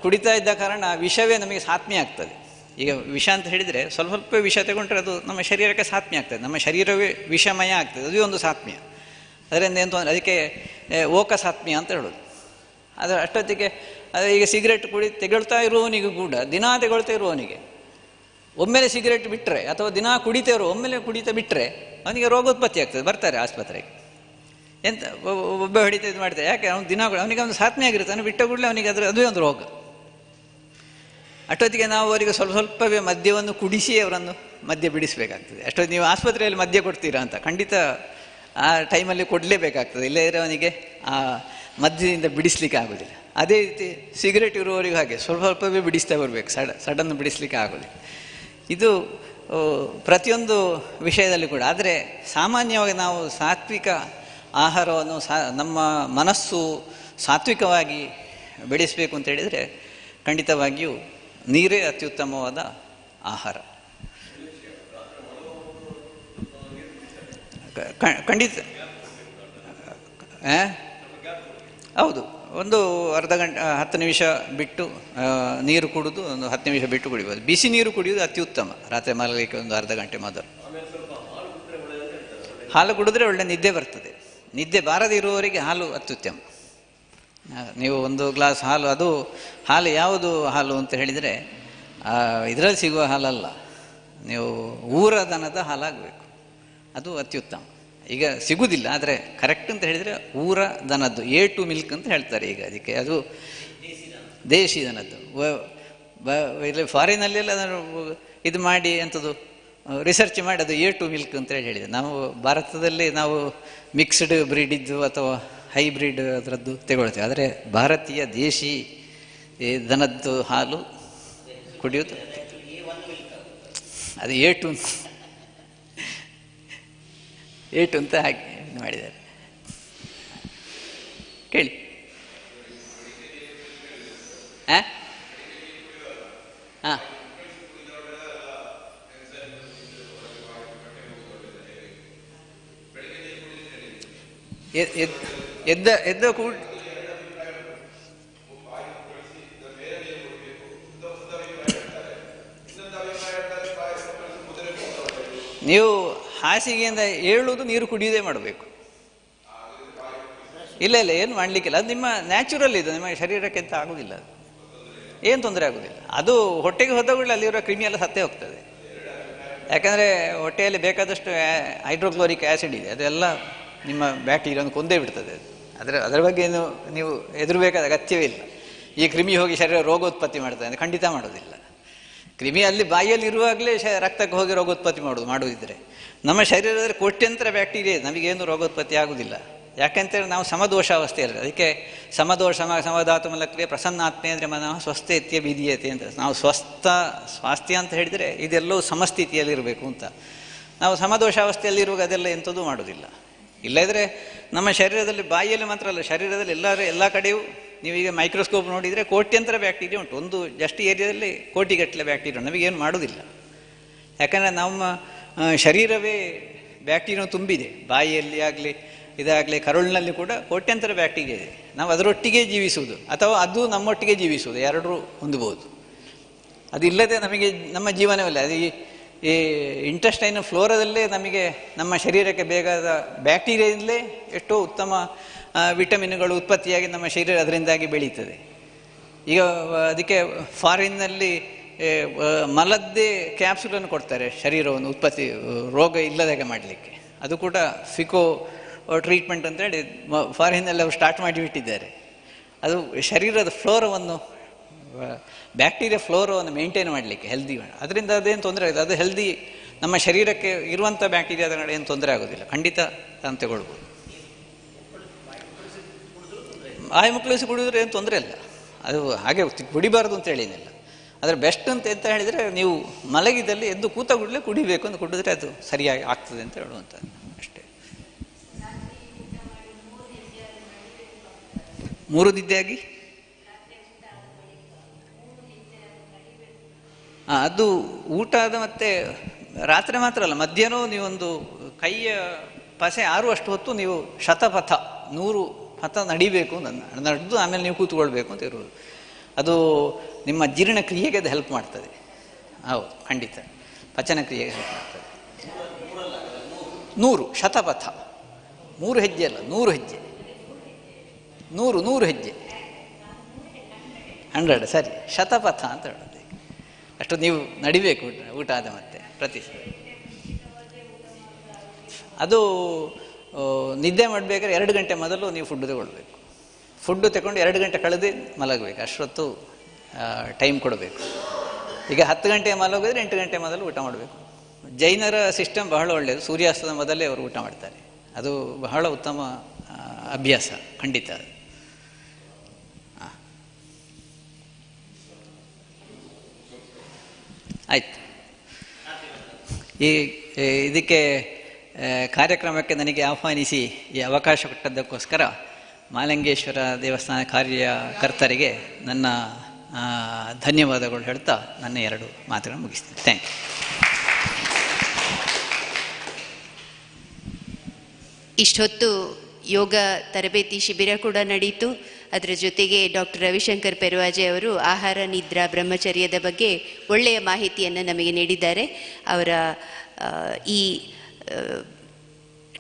ಕುಡಿತಾ ಇದ್ದ ಕಾರಣ ವಿಷವೇ ನಮಗೆ ಸಾತ್ಮೆ ಆಗ್ತದೆ. ಈಗ ವಿಷ ಅಂತ ಹೇಳಿದರೆ ಸ್ವಲ್ಪ ಸ್ವಲ್ಪ ವಿಷ ತಗೊಂಡ್ರೆ ಅದು ನಮ್ಮ ಶರೀರಕ್ಕೆ ಸಾತ್ಮೆ ಆಗ್ತದೆ. ನಮ್ಮ ಶರೀರವೇ ವಿಷಮಯ ಆಗ್ತದೆ, ಅದು ಒಂದು ಸಾತ್ಮ್ಯ. ಅದರಿಂದ ಏನು ತೊಂದರೆ, ಅದಕ್ಕೆ ಓಕ ಸಾತ್ಮ್ಯ ಅಂತ ಹೇಳೋದು. ಅದು ಅಷ್ಟೊತ್ತಿಗೆ ಅದು ಈಗ ಸಿಗರೇಟ್ ತೆಗೊಳ್ತಾ ಇರುವವನಿಗೂ ಕೂಡ, ದಿನಾ ತೆಗೊಳ್ತಾ ಇರುವವನಿಗೆ ಒಮ್ಮೆಲೆ ಸಿಗರೇಟ್ ಬಿಟ್ಟರೆ ಅಥವಾ ದಿನ ಕುಡಿತಾ ಇರೋ ಒಮ್ಮೆಲೆ ಕುಡಿತಾ ಬಿಟ್ಟರೆ ಅವನಿಗೆ ರೋಗೋತ್ಪತ್ತಿ ಆಗ್ತದೆ. ಬರ್ತಾರೆ ಆಸ್ಪತ್ರೆಗೆ. ಎಂತ ಒಬ್ಬ ಹಿಡಿತಾ ಇದು ಮಾಡ್ತಾರೆ, ಯಾಕೆ ಅವ್ನು ದಿನ ಅವನಿಗೆ ಒಂದು ಸಾತ್ಮೆ ಆಗಿರುತ್ತೆ, ಅವನು ಬಿಟ್ಟ ಕೂಡಲೇ ಅವನಿಗೆ ಅದುವೇ ಒಂದು ರೋಗ. ಅಷ್ಟೊತ್ತಿಗೆ ನಾವು ಅವರಿಗೆ ಸ್ವಲ್ಪ ಸ್ವಲ್ಪವೇ ಮದ್ಯವನ್ನು ಕುಡಿಸಿ ಅವರನ್ನು ಮದ್ಯ ಬಿಡಿಸಬೇಕಾಗ್ತದೆ. ಅಷ್ಟೊತ್ತಿಗೆ ನೀವು ಆಸ್ಪತ್ರೆಯಲ್ಲಿ ಮದ್ಯ ಕೊಡ್ತೀರಾ ಅಂತ ಖಂಡಿತ ಆ ಟೈಮಲ್ಲಿ ಕೊಡಲೇಬೇಕಾಗ್ತದೆ, ಇಲ್ಲದಿದ್ದರೆ ಅವನಿಗೆ ಆ ಮದ್ಯದಿಂದ ಬಿಡಿಸ್ಲಿಕ್ಕೆ ಆಗೋದಿಲ್ಲ. ಅದೇ ರೀತಿ ಸಿಗರೇಟ್ ಇರುವವರಿಗೂ ಹಾಗೆ ಸ್ವಲ್ಪ ಸ್ವಲ್ಪವೇ ಬಿಡಿಸ್ತಾ ಬರಬೇಕು, ಸಡನ್ ಬಿಡಿಸ್ಲಿಕ್ಕೆ ಆಗೋದಿಲ್ಲ. ಇದು ಪ್ರತಿಯೊಂದು ವಿಷಯದಲ್ಲಿ ಕೂಡ. ಆದರೆ ಸಾಮಾನ್ಯವಾಗಿ ನಾವು ಸಾತ್ವಿಕ ಆಹಾರವನ್ನು ನಮ್ಮ ಮನಸ್ಸು ಸಾತ್ವಿಕವಾಗಿ ಬೆಳೆಸಬೇಕು ಅಂತ ಹೇಳಿದರೆ ಖಂಡಿತವಾಗಿಯೂ ನೀರೇ ಅತ್ಯುತ್ತಮವಾದ ಆಹಾರ. ಖಂಡಿತ ಹೌದು. ಒಂದು ಅರ್ಧ ಗಂಟೆ 10 ನಿಮಿಷ ಬಿಟ್ಟು ನೀರು ಕುಡಿದು ಒಂದು 10 ನಿಮಿಷ ಬಿಟ್ಟು ಕುಡಿಬೋದು. ಬಿಸಿ ನೀರು ಕುಡಿಯೋದು ಅತ್ಯುತ್ತಮ. ರಾತ್ರಿ ಮಲಗಲಿಕ್ಕೆ ಒಂದು ಅರ್ಧ ಗಂಟೆ ಮೊದಲು ಹಾಲು ಕುಡಿದ್ರೆ ಒಳ್ಳೆ ನಿದ್ದೆ ಬರ್ತದೆ. ನಿದ್ದೆ ಬಾರದೇ ಇರುವವರಿಗೆ ಹಾಲು ಅತ್ಯುತ್ತಮ. ನೀವು ಒಂದು ಗ್ಲಾಸ್ ಹಾಲು, ಅದು ಹಾಲು ಯಾವುದು ಹಾಲು ಅಂತ ಹೇಳಿದರೆ ಇದರಲ್ಲಿ ಸಿಗುವ ಹಾಲಲ್ಲ, ನೀವು ಊರ ದನದ ಹಾಲಾಗಬೇಕು, ಅದು ಅತ್ಯುತ್ತಮ. ಈಗ ಸಿಗುವುದಿಲ್ಲ, ಆದರೆ ಕರೆಕ್ಟ್ ಅಂತ ಹೇಳಿದರೆ ಊರ ದನದ್ದು A2 ಮಿಲ್ಕ್ ಅಂತ ಹೇಳ್ತಾರೆ ಈಗ ಅದಕ್ಕೆ. ಅದು ದೇಶಿ ದನದ್ದು. ಇಲ್ಲಿ ಫಾರಿನಲ್ಲೆಲ್ಲ ಅದನ್ನು ಇದು ಮಾಡಿ ಅಂಥದ್ದು ರಿಸರ್ಚ್ ಮಾಡಿ ಅದು A2 ಮಿಲ್ಕ್ ಅಂತ ಹೇಳಿದೆ. ನಾವು ಭಾರತದಲ್ಲಿ ನಾವು ಮಿಕ್ಸ್ಡ್ ಬ್ರೀಡಿದ್ದು ಅಥವಾ ಹೈಬ್ರಿಡ್ ಅದರದ್ದು ತಗೊಳ್ತೇವೆ. ಆದರೆ ಭಾರತೀಯ ದೇಶಿ ದನದ್ದು ಹಾಲು ಕುಡಿಯೋದು ಅದು A2 ಅಂತ ಹಾಕಿ ಮಾಡಿದ್ದಾರೆ. ಕೇಳಿ. ಹಾಂ ಹಾಂ ಎದ್ದ ಕೂಡ ನೀವು ಹಾಸಿಗೆಯಿಂದ ಏಳುವುದು ನೀರು ಕುಡಿಯೋದೇ ಮಾಡಬೇಕು. ಇಲ್ಲ ಏನು ಮಾಡಲಿಕ್ಕಿಲ್ಲ, ಅದು ನಿಮ್ಮ ನ್ಯಾಚುರಲ್ ಇದು, ನಿಮ್ಮ ಶರೀರಕ್ಕೆ ಅಂತ ಆಗೋದಿಲ್ಲ, ಏನು ತೊಂದರೆ ಆಗೋದಿಲ್ಲ. ಅದು ಹೊಟ್ಟೆಗೆ ಹೋದಾಗಲೇ ಅಲ್ಲಿರೋ ಕ್ರಿಮಿ ಎಲ್ಲ ಸತ್ತೇ ಹೋಗ್ತದೆ. ಯಾಕಂದರೆ ಹೊಟ್ಟೆಯಲ್ಲಿ ಬೇಕಾದಷ್ಟು ಹೈಡ್ರೋಕ್ಲೋರಿಕ್ ಆ್ಯಸಿಡ್ ಇದೆ, ಅದೆಲ್ಲ ನಿಮ್ಮ ಬ್ಯಾಕ್ಟೀರಿಯಾವನ್ನು ಕೊಂದೇ ಬಿಡ್ತದೆ. ಅದರ ಬಗ್ಗೆ ಏನು ನೀವು ಹೆದರಬೇಕಾದ ಅಗತ್ಯವೇ ಇಲ್ಲ. ಈ ಕ್ರಿಮಿ ಹೋಗಿ ಶರೀರ ರೋಗೋತ್ಪತ್ತಿ ಮಾಡ್ತದೆ ಅಂದರೆ ಖಂಡಿತ ಮಾಡೋದಿಲ್ಲ. ಕ್ರಿಮಿ ಅಲ್ಲಿ ಬಾಯಿಯಲ್ಲಿ ಇರುವಾಗಲೇ ರಕ್ತಕ್ಕೆ ಹೋಗಿ ರೋಗೋತ್ಪತ್ತಿ ಮಾಡುವುದಿದ್ರೆ, ನಮ್ಮ ಶರೀರದಲ್ಲಿ ಕೋಟ್ಯಂತರ ಬ್ಯಾಕ್ಟೀರಿಯಾ ಇದೆ, ನಮಗೇನು ರೋಗೋತ್ಪತ್ತಿ ಆಗೋದಿಲ್ಲ. ಯಾಕೆಂತೇಳಿ ನಾವು ಸಮದೋಷಾವಸ್ಥೆಯಲ್ಲಿ, ಅದಕ್ಕೆ ಸಮದೋಷ ಸಮಧಾತು ಮಲಕ್ರಿಯೆ ಪ್ರಸನ್ನಾತ್ಮೆ ಅಂದರೆ ಮನಃ ಸ್ವಸ್ಥೆತ್ಯ ವಿಧೀಯತೆ ಅಂತ. ನಾವು ಸ್ವಾಸ್ಥ್ಯ ಅಂತ ಹೇಳಿದರೆ ಇದೆಲ್ಲವೂ ಸಮಸ್ಥಿತಿಯಲ್ಲಿರಬೇಕು ಅಂತ. ನಾವು ಸಮದೋಷಾವಸ್ಥೆಯಲ್ಲಿರುವಾಗ ಅದೆಲ್ಲ ಎಂಥದ್ದು ಮಾಡೋದಿಲ್ಲ. ಇಲ್ಲದ್ರೆ ನಮ್ಮ ಶರೀರದಲ್ಲಿ, ಬಾಯಿಯಲ್ಲಿ ಮಾತ್ರ ಅಲ್ಲ, ಶರೀರದಲ್ಲಿ ಎಲ್ಲ ಕಡೆಯೂ ನೀವೀಗ ಮೈಕ್ರೋಸ್ಕೋಪ್ ನೋಡಿದರೆ ಕೋಟ್ಯಂತರ ಬ್ಯಾಕ್ಟೀರಿಯಾ ಉಂಟು. ಒಂದು ಜಸ್ಟ್ ಏರಿಯಾದಲ್ಲಿ ಕೋಟಿಗಟ್ಟಲೆ ಬ್ಯಾಕ್ಟೀರಿಯಾ ನಮಗೇನು ಮಾಡೋದಿಲ್ಲ. ಯಾಕಂದರೆ ನಮ್ಮ ಶರೀರವೇ ಬ್ಯಾಕ್ಟೀರಿಯಾ ತುಂಬಿದೆ. ಬಾಯಿಯಲ್ಲಿ ಆಗಲಿ ಇದಾಗಲಿ ಕರುಳಿನಲ್ಲಿ ಕೂಡ ಕೋಟ್ಯಂತರ ಬ್ಯಾಕ್ಟೀರಿಯಾ ಇದೆ. ನಾವು ಅದರೊಟ್ಟಿಗೆ ಜೀವಿಸುವುದು ಅಥವಾ ಅದು ನಮ್ಮೊಟ್ಟಿಗೆ ಜೀವಿಸುವುದು, ಎರಡರೂ ಹೊಂದಬಹುದು. ಅದಿಲ್ಲದೆ ನಮಗೆ ನಮ್ಮ ಜೀವನವಿಲ್ಲ. ಅದು ಈ ಇಂಟೆಸ್ಟೈನ್ ಫ್ಲೋರದಲ್ಲೇ ನಮಗೆ ನಮ್ಮ ಶರೀರಕ್ಕೆ ಬೇಕಾದ ಬ್ಯಾಕ್ಟೀರಿಯಾದಿಂದಲೇ ಎಷ್ಟೋ ಉತ್ತಮ ವಿಟಮಿನ್ಗಳು ಉತ್ಪತ್ತಿಯಾಗಿ ನಮ್ಮ ಶರೀರ ಅದರಿಂದಾಗಿ ಬೆಳೀತದೆ. ಈಗ ಅದಕ್ಕೆ ಫಾರಿನ್ನಲ್ಲಿ ಮಲದ್ದೇ ಕ್ಯಾಪ್ಸುಲನ್ನು ಕೊಡ್ತಾರೆ ಶರೀರವನ್ನು ಉತ್ಪತ್ತಿ ರೋಗ ಇಲ್ಲದಾಗೆ ಮಾಡಲಿಕ್ಕೆ. ಅದು ಕೂಡ ಫಿಕೋ ಟ್ರೀಟ್ಮೆಂಟ್ ಅಂತೇಳಿ ಫಾರಿನ್ನಲ್ಲಿ ಅವರು ಸ್ಟಾರ್ಟ್ ಮಾಡಿಬಿಟ್ಟಿದ್ದಾರೆ. ಅದು ಶರೀರದ ಫ್ಲೋರವನ್ನು, ಬ್ಯಾಕ್ಟೀರಿಯಾ ಫ್ಲೋರವನ್ನು ಮೇಂಟೈನ್ ಮಾಡಲಿಕ್ಕೆ, ಹೆಲ್ದಿ. ಅದರಿಂದ ಅದೇನು ತೊಂದರೆ ಆಗಿದೆ, ಅದು ಹೆಲ್ದಿ, ನಮ್ಮ ಶರೀರಕ್ಕೆ ಇರುವಂಥ ಬ್ಯಾಕ್ಟೀರಿಯಾದ ಏನು ತೊಂದರೆ ಆಗೋದಿಲ್ಲ, ಖಂಡಿತ ತಾನು ತಗೊಳ್ಬೋದು. ಆಯಿ ಮುಕ್ಕಳಿಸಿ ಕುಡಿದ್ರೆ ಏನು ತೊಂದರೆ ಇಲ್ಲ, ಅದು ಹಾಗೆ ಕುಡಿಬಾರ್ದು ಅಂತೇಳೇನಿಲ್ಲ. ಅದರ ಬೆಸ್ಟ್ ಅಂತ ಹೇಳಿದರೆ ನೀವು ಮಲಗಿದಲ್ಲಿ ಎದ್ದು ಕೂತ ಕೂಡಲೇ ಕುಡಿಬೇಕು ಅಂತ ಕುಡಿದ್ರೆ ಅದು ಸರಿಯಾಗಿ ಆಗ್ತದೆ ಅಂತ ಹೇಳುವಂಥದ್ದು ಅಷ್ಟೇ. 3 ನಿದ್ದೆಯಾಗಿ ಅದು ಊಟ ಆದ ಮತ್ತೆ ರಾತ್ರಿ ಮಾತ್ರ ಅಲ್ಲ, ಮಧ್ಯಾಹ್ನ ನೀವೊಂದು ಕೈಯ ಪಸೆ ಆರುವಷ್ಟು ಹೊತ್ತು ನೀವು ಶತಪಥ 100 ಪಥ ನಡಿಬೇಕು, ನಡೆದು ಆಮೇಲೆ ನೀವು ಕೂತ್ಕೊಳ್ಬೇಕು ಅಂತ ಇರುವುದು. ಅದು ನಿಮ್ಮ ಜೀರ್ಣಕ್ರಿಯೆಗೆ ಅದು ಹೆಲ್ಪ್ ಮಾಡ್ತದೆ. ಹೌದು, ಖಂಡಿತ ಪಚನ ಕ್ರಿಯೆಗೆ ಹೆಲ್ಪ್ ಮಾಡ್ತದೆ. 100 ಶತಪಥ, 3 ಹೆಜ್ಜೆ ಅಲ್ಲ, 100 ಹೆಜ್ಜೆ, 100 ಹೆಜ್ಜೆ, 100 ಸರಿ, ಶತಪಥ ಅಂತ ಹೇಳೋದು. ಅಷ್ಟು ನೀವು ನಡಿಬೇಕು ಊಟ ಆದ ಮತ್ತೆ ಪ್ರತಿ ಸಲ. ಅದು ನಿದ್ದೆ ಮಾಡಬೇಕಾದ್ರೆ 2 ಗಂಟೆ ಮೊದಲು ನೀವು ಫುಡ್ ತಗೊಳ್ಬೇಕು. ಫುಡ್ಡು ತಗೊಂಡು 2 ಗಂಟೆ ಕಳೆದು ಮಲಗಬೇಕು, ಅಷ್ಟೊತ್ತು ಟೈಮ್ ಕೊಡಬೇಕು. ಈಗ 10 ಗಂಟೆ ಮಲಗಿದ್ರೆ 8 ಗಂಟೆ ಮೊದಲು ಊಟ ಮಾಡಬೇಕು. ಜೈನರ ಸಿಸ್ಟಮ್ ಬಹಳ ಒಳ್ಳೆಯದು, ಸೂರ್ಯಾಸ್ತದ ಮೊದಲೇ ಅವರು ಊಟ ಮಾಡ್ತಾರೆ. ಅದು ಬಹಳ ಉತ್ತಮ ಅಭ್ಯಾಸ, ಖಂಡಿತ. ಆಯಿತು. ಇದಕ್ಕೆ ಕಾರ್ಯಕ್ರಮಕ್ಕೆ ನನಗೆ ಆಹ್ವಾನಿಸಿ ಈ ಅವಕಾಶ ಕೊಟ್ಟದ್ದಕ್ಕೋಸ್ಕರ ಮಾಲಿಂಗೇಶ್ವರ ದೇವಸ್ಥಾನ ಕಾರ್ಯಕರ್ತರಿಗೆ ನನ್ನ ಧನ್ಯವಾದಗಳು ಹೇಳ್ತಾ ನನ್ನ 2 ಮಾತುಗಳನ್ನು ಮುಗಿಸ್ತೇನೆ. Thank you. ಇಷ್ಟೊತ್ತು ಯೋಗ ತರಬೇತಿ ಶಿಬಿರ ಕೂಡ ನಡೆಯಿತು. ಅದರ ಜೊತೆಗೆ ಡಾಕ್ಟರ್ ರವಿಶಂಕರ್ ಪೆರುವಾಜೆ ಅವರು ಆಹಾರ, ನಿದ್ರಾ, ಬ್ರಹ್ಮಚರ್ಯದ ಬಗ್ಗೆ ಒಳ್ಳೆಯ ಮಾಹಿತಿಯನ್ನು ನಮಗೆ ನೀಡಿದ್ದಾರೆ. ಅವರ ಈ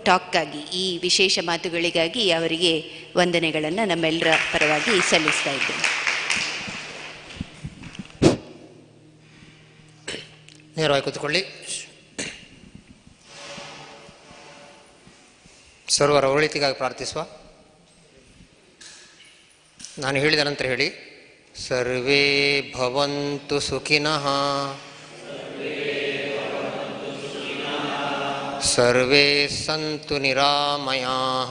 ಟಾಕ್ಗಾಗಿ, ಈ ವಿಶೇಷ ಮಾತುಗಳಿಗಾಗಿ ಅವರಿಗೆ ವಂದನೆಗಳನ್ನು ನಮ್ಮೆಲ್ಲರ ಪರವಾಗಿ ಸಲ್ಲಿಸ್ತಾ ಇದ್ದೇನೆ. ನೇರವಾಗಿ ಕೂತ್ಕೊಳ್ಳಿ. ಸರ್ವರ ಒಳಿತಿಗಾಗಿ ಪ್ರಾರ್ಥಿಸುವ. ನಾನು ಹೇಳಿದ ನಂತರ ಹೇಳಿ. ಸರ್ವೇ ಭವಂತು ಸುಖಿನಃ, ಸರ್ವೇ ಸಂತು ನಿರಾಮಯಾಃ,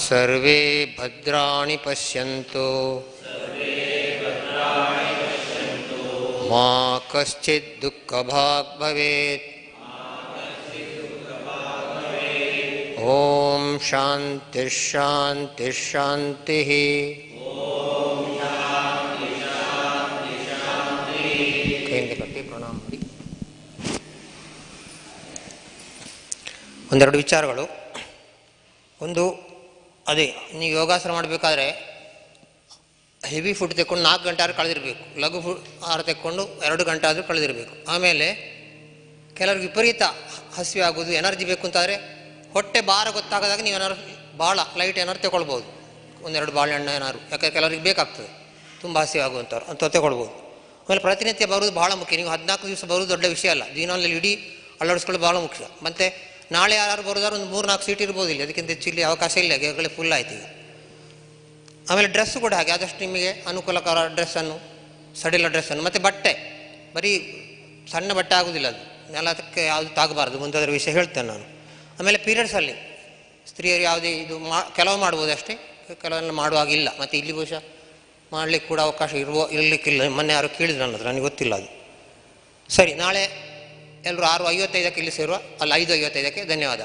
ಸರ್ವೇ ಭದ್ರಾಣಿ ಪಶ್ಯಂತು, ಮಾ ಕಶ್ಚಿತ್ ದುಃಖಭಾಗ್ ಭವೇತ್. ಓಂ ಶಾಂತಿ ಶಾಂತಿ ಶಾಂತಿ. ಕೈಯಿಂದ ಕಟ್ಟಿ ಪ್ರಣಾಮ ಮಾಡಿ. ಒಂದೆರಡು ವಿಚಾರಗಳು. ಒಂದು, ಅದೇ ನೀವು ಯೋಗಾಸನ ಮಾಡಬೇಕಾದ್ರೆ ಹೆವಿ ಫುಡ್ ತೆಕ್ಕೊಂಡು 4 ಗಂಟೆ ಆದರೂ ಕಳೆದಿರಬೇಕು, ಲಘು ಆಹಾರ ತೆಕ್ಕೊಂಡು 2 ಗಂಟೆ ಆದರೂ ಕಳೆದಿರಬೇಕು. ಆಮೇಲೆ ಕೆಲವ್ರಿಗೆ ವಿಪರೀತ ಹಸಿವೆ ಆಗೋದು, ಎನರ್ಜಿ ಬೇಕು ಅಂತಾದರೆ ಹೊಟ್ಟೆ ಭಾರ ಗೊತ್ತಾಗದಾಗ ನೀವು ಏನಾದ್ರು ಭಾಳ ಲೈಟ್ ಏನಾದ್ರು ತಗೊಳ್ಬೋದು, 1-2 ಬಾಳೆಹಣ್ಣು ಏನಾದ್ರು, ಯಾಕಂದರೆ ಕೆಲವರಿಗೆ ಬೇಕಾಗ್ತದೆ ತುಂಬ ಹಸಿವೆ ಆಗುವಂಥವ್ರು ಅಂತ ತಗೊಳ್ಬೋದು. ಆಮೇಲೆ ಪ್ರತಿನಿತ್ಯ ಬರೋದು ಭಾಳ ಮುಖ್ಯ. ನೀವು 14 ದಿವಸ ಬರೋದು ದೊಡ್ಡ ವಿಷಯ ಅಲ್ಲ, ಜೀವನದಲ್ಲಿ ಇಡೀ ಅಳವಡಿಸ್ಕೊಳ್ಳೋದು ಭಾಳ ಮುಖ್ಯ. ಮತ್ತು ನಾಳೆ ಯಾರು ಬರೋದಾದ್ರು ಒಂದು 3-4 ಸೀಟ್ ಇರ್ಬೋದು ಇಲ್ಲಿ, ಅದಕ್ಕಿಂತ ಹೆಚ್ಚು ಇಲ್ಲಿ ಅವಕಾಶ ಇಲ್ಲ, ಈಗಾಗಲೇ ಫುಲ್ ಆಯ್ತು ಈಗ. ಆಮೇಲೆ ಡ್ರೆಸ್ಸು ಕೂಡ ಹಾಗೆ, ಆದಷ್ಟು ನಿಮಗೆ ಅನುಕೂಲಕರ ಡ್ರೆಸ್ಸನ್ನು, ಸಡಿಲ ಡ್ರೆಸ್ಸನ್ನು, ಮತ್ತು ಬಟ್ಟೆ ಬರೀ ಸಣ್ಣ ಬಟ್ಟೆ ಆಗೋದಿಲ್ಲ, ಅದು ನೆಲಕ್ಕೆ ಯಾವುದು ತಾಗಬಾರ್ದು, ಮುಂದೆ ಅದರ ವಿಷಯ ಹೇಳ್ತೇನೆ ನಾನು. ಆಮೇಲೆ ಪೀರಿಯಡ್ಸಲ್ಲಿ ಸ್ತ್ರೀಯರು ಯಾವುದೇ ಇದು ಕೆಲವು ಮಾಡ್ಬೋದು ಅಷ್ಟೇ, ಕೆಲವೆಲ್ಲ ಮಾಡುವಾಗಿಲ್ಲ. ಮತ್ತು ಇಲ್ಲಿ ಬಹುಶಃ ಮಾಡಲಿಕ್ಕೆ ಕೂಡ ಅವಕಾಶ ಇರಲಿಕ್ಕಿಲ್ಲ. ಮೊನ್ನೆ ಯಾರು ಕೇಳಿದ್ರು ನನ್ನ ಹತ್ರ, ನನಗೆ ಗೊತ್ತಿಲ್ಲ ಅದು. ಸರಿ, ನಾಳೆ ಎಲ್ಲರೂ 6:55 ಇಲ್ಲಿ ಸೇರುವ, ಅಲ್ಲ 5:55. ಧನ್ಯವಾದ.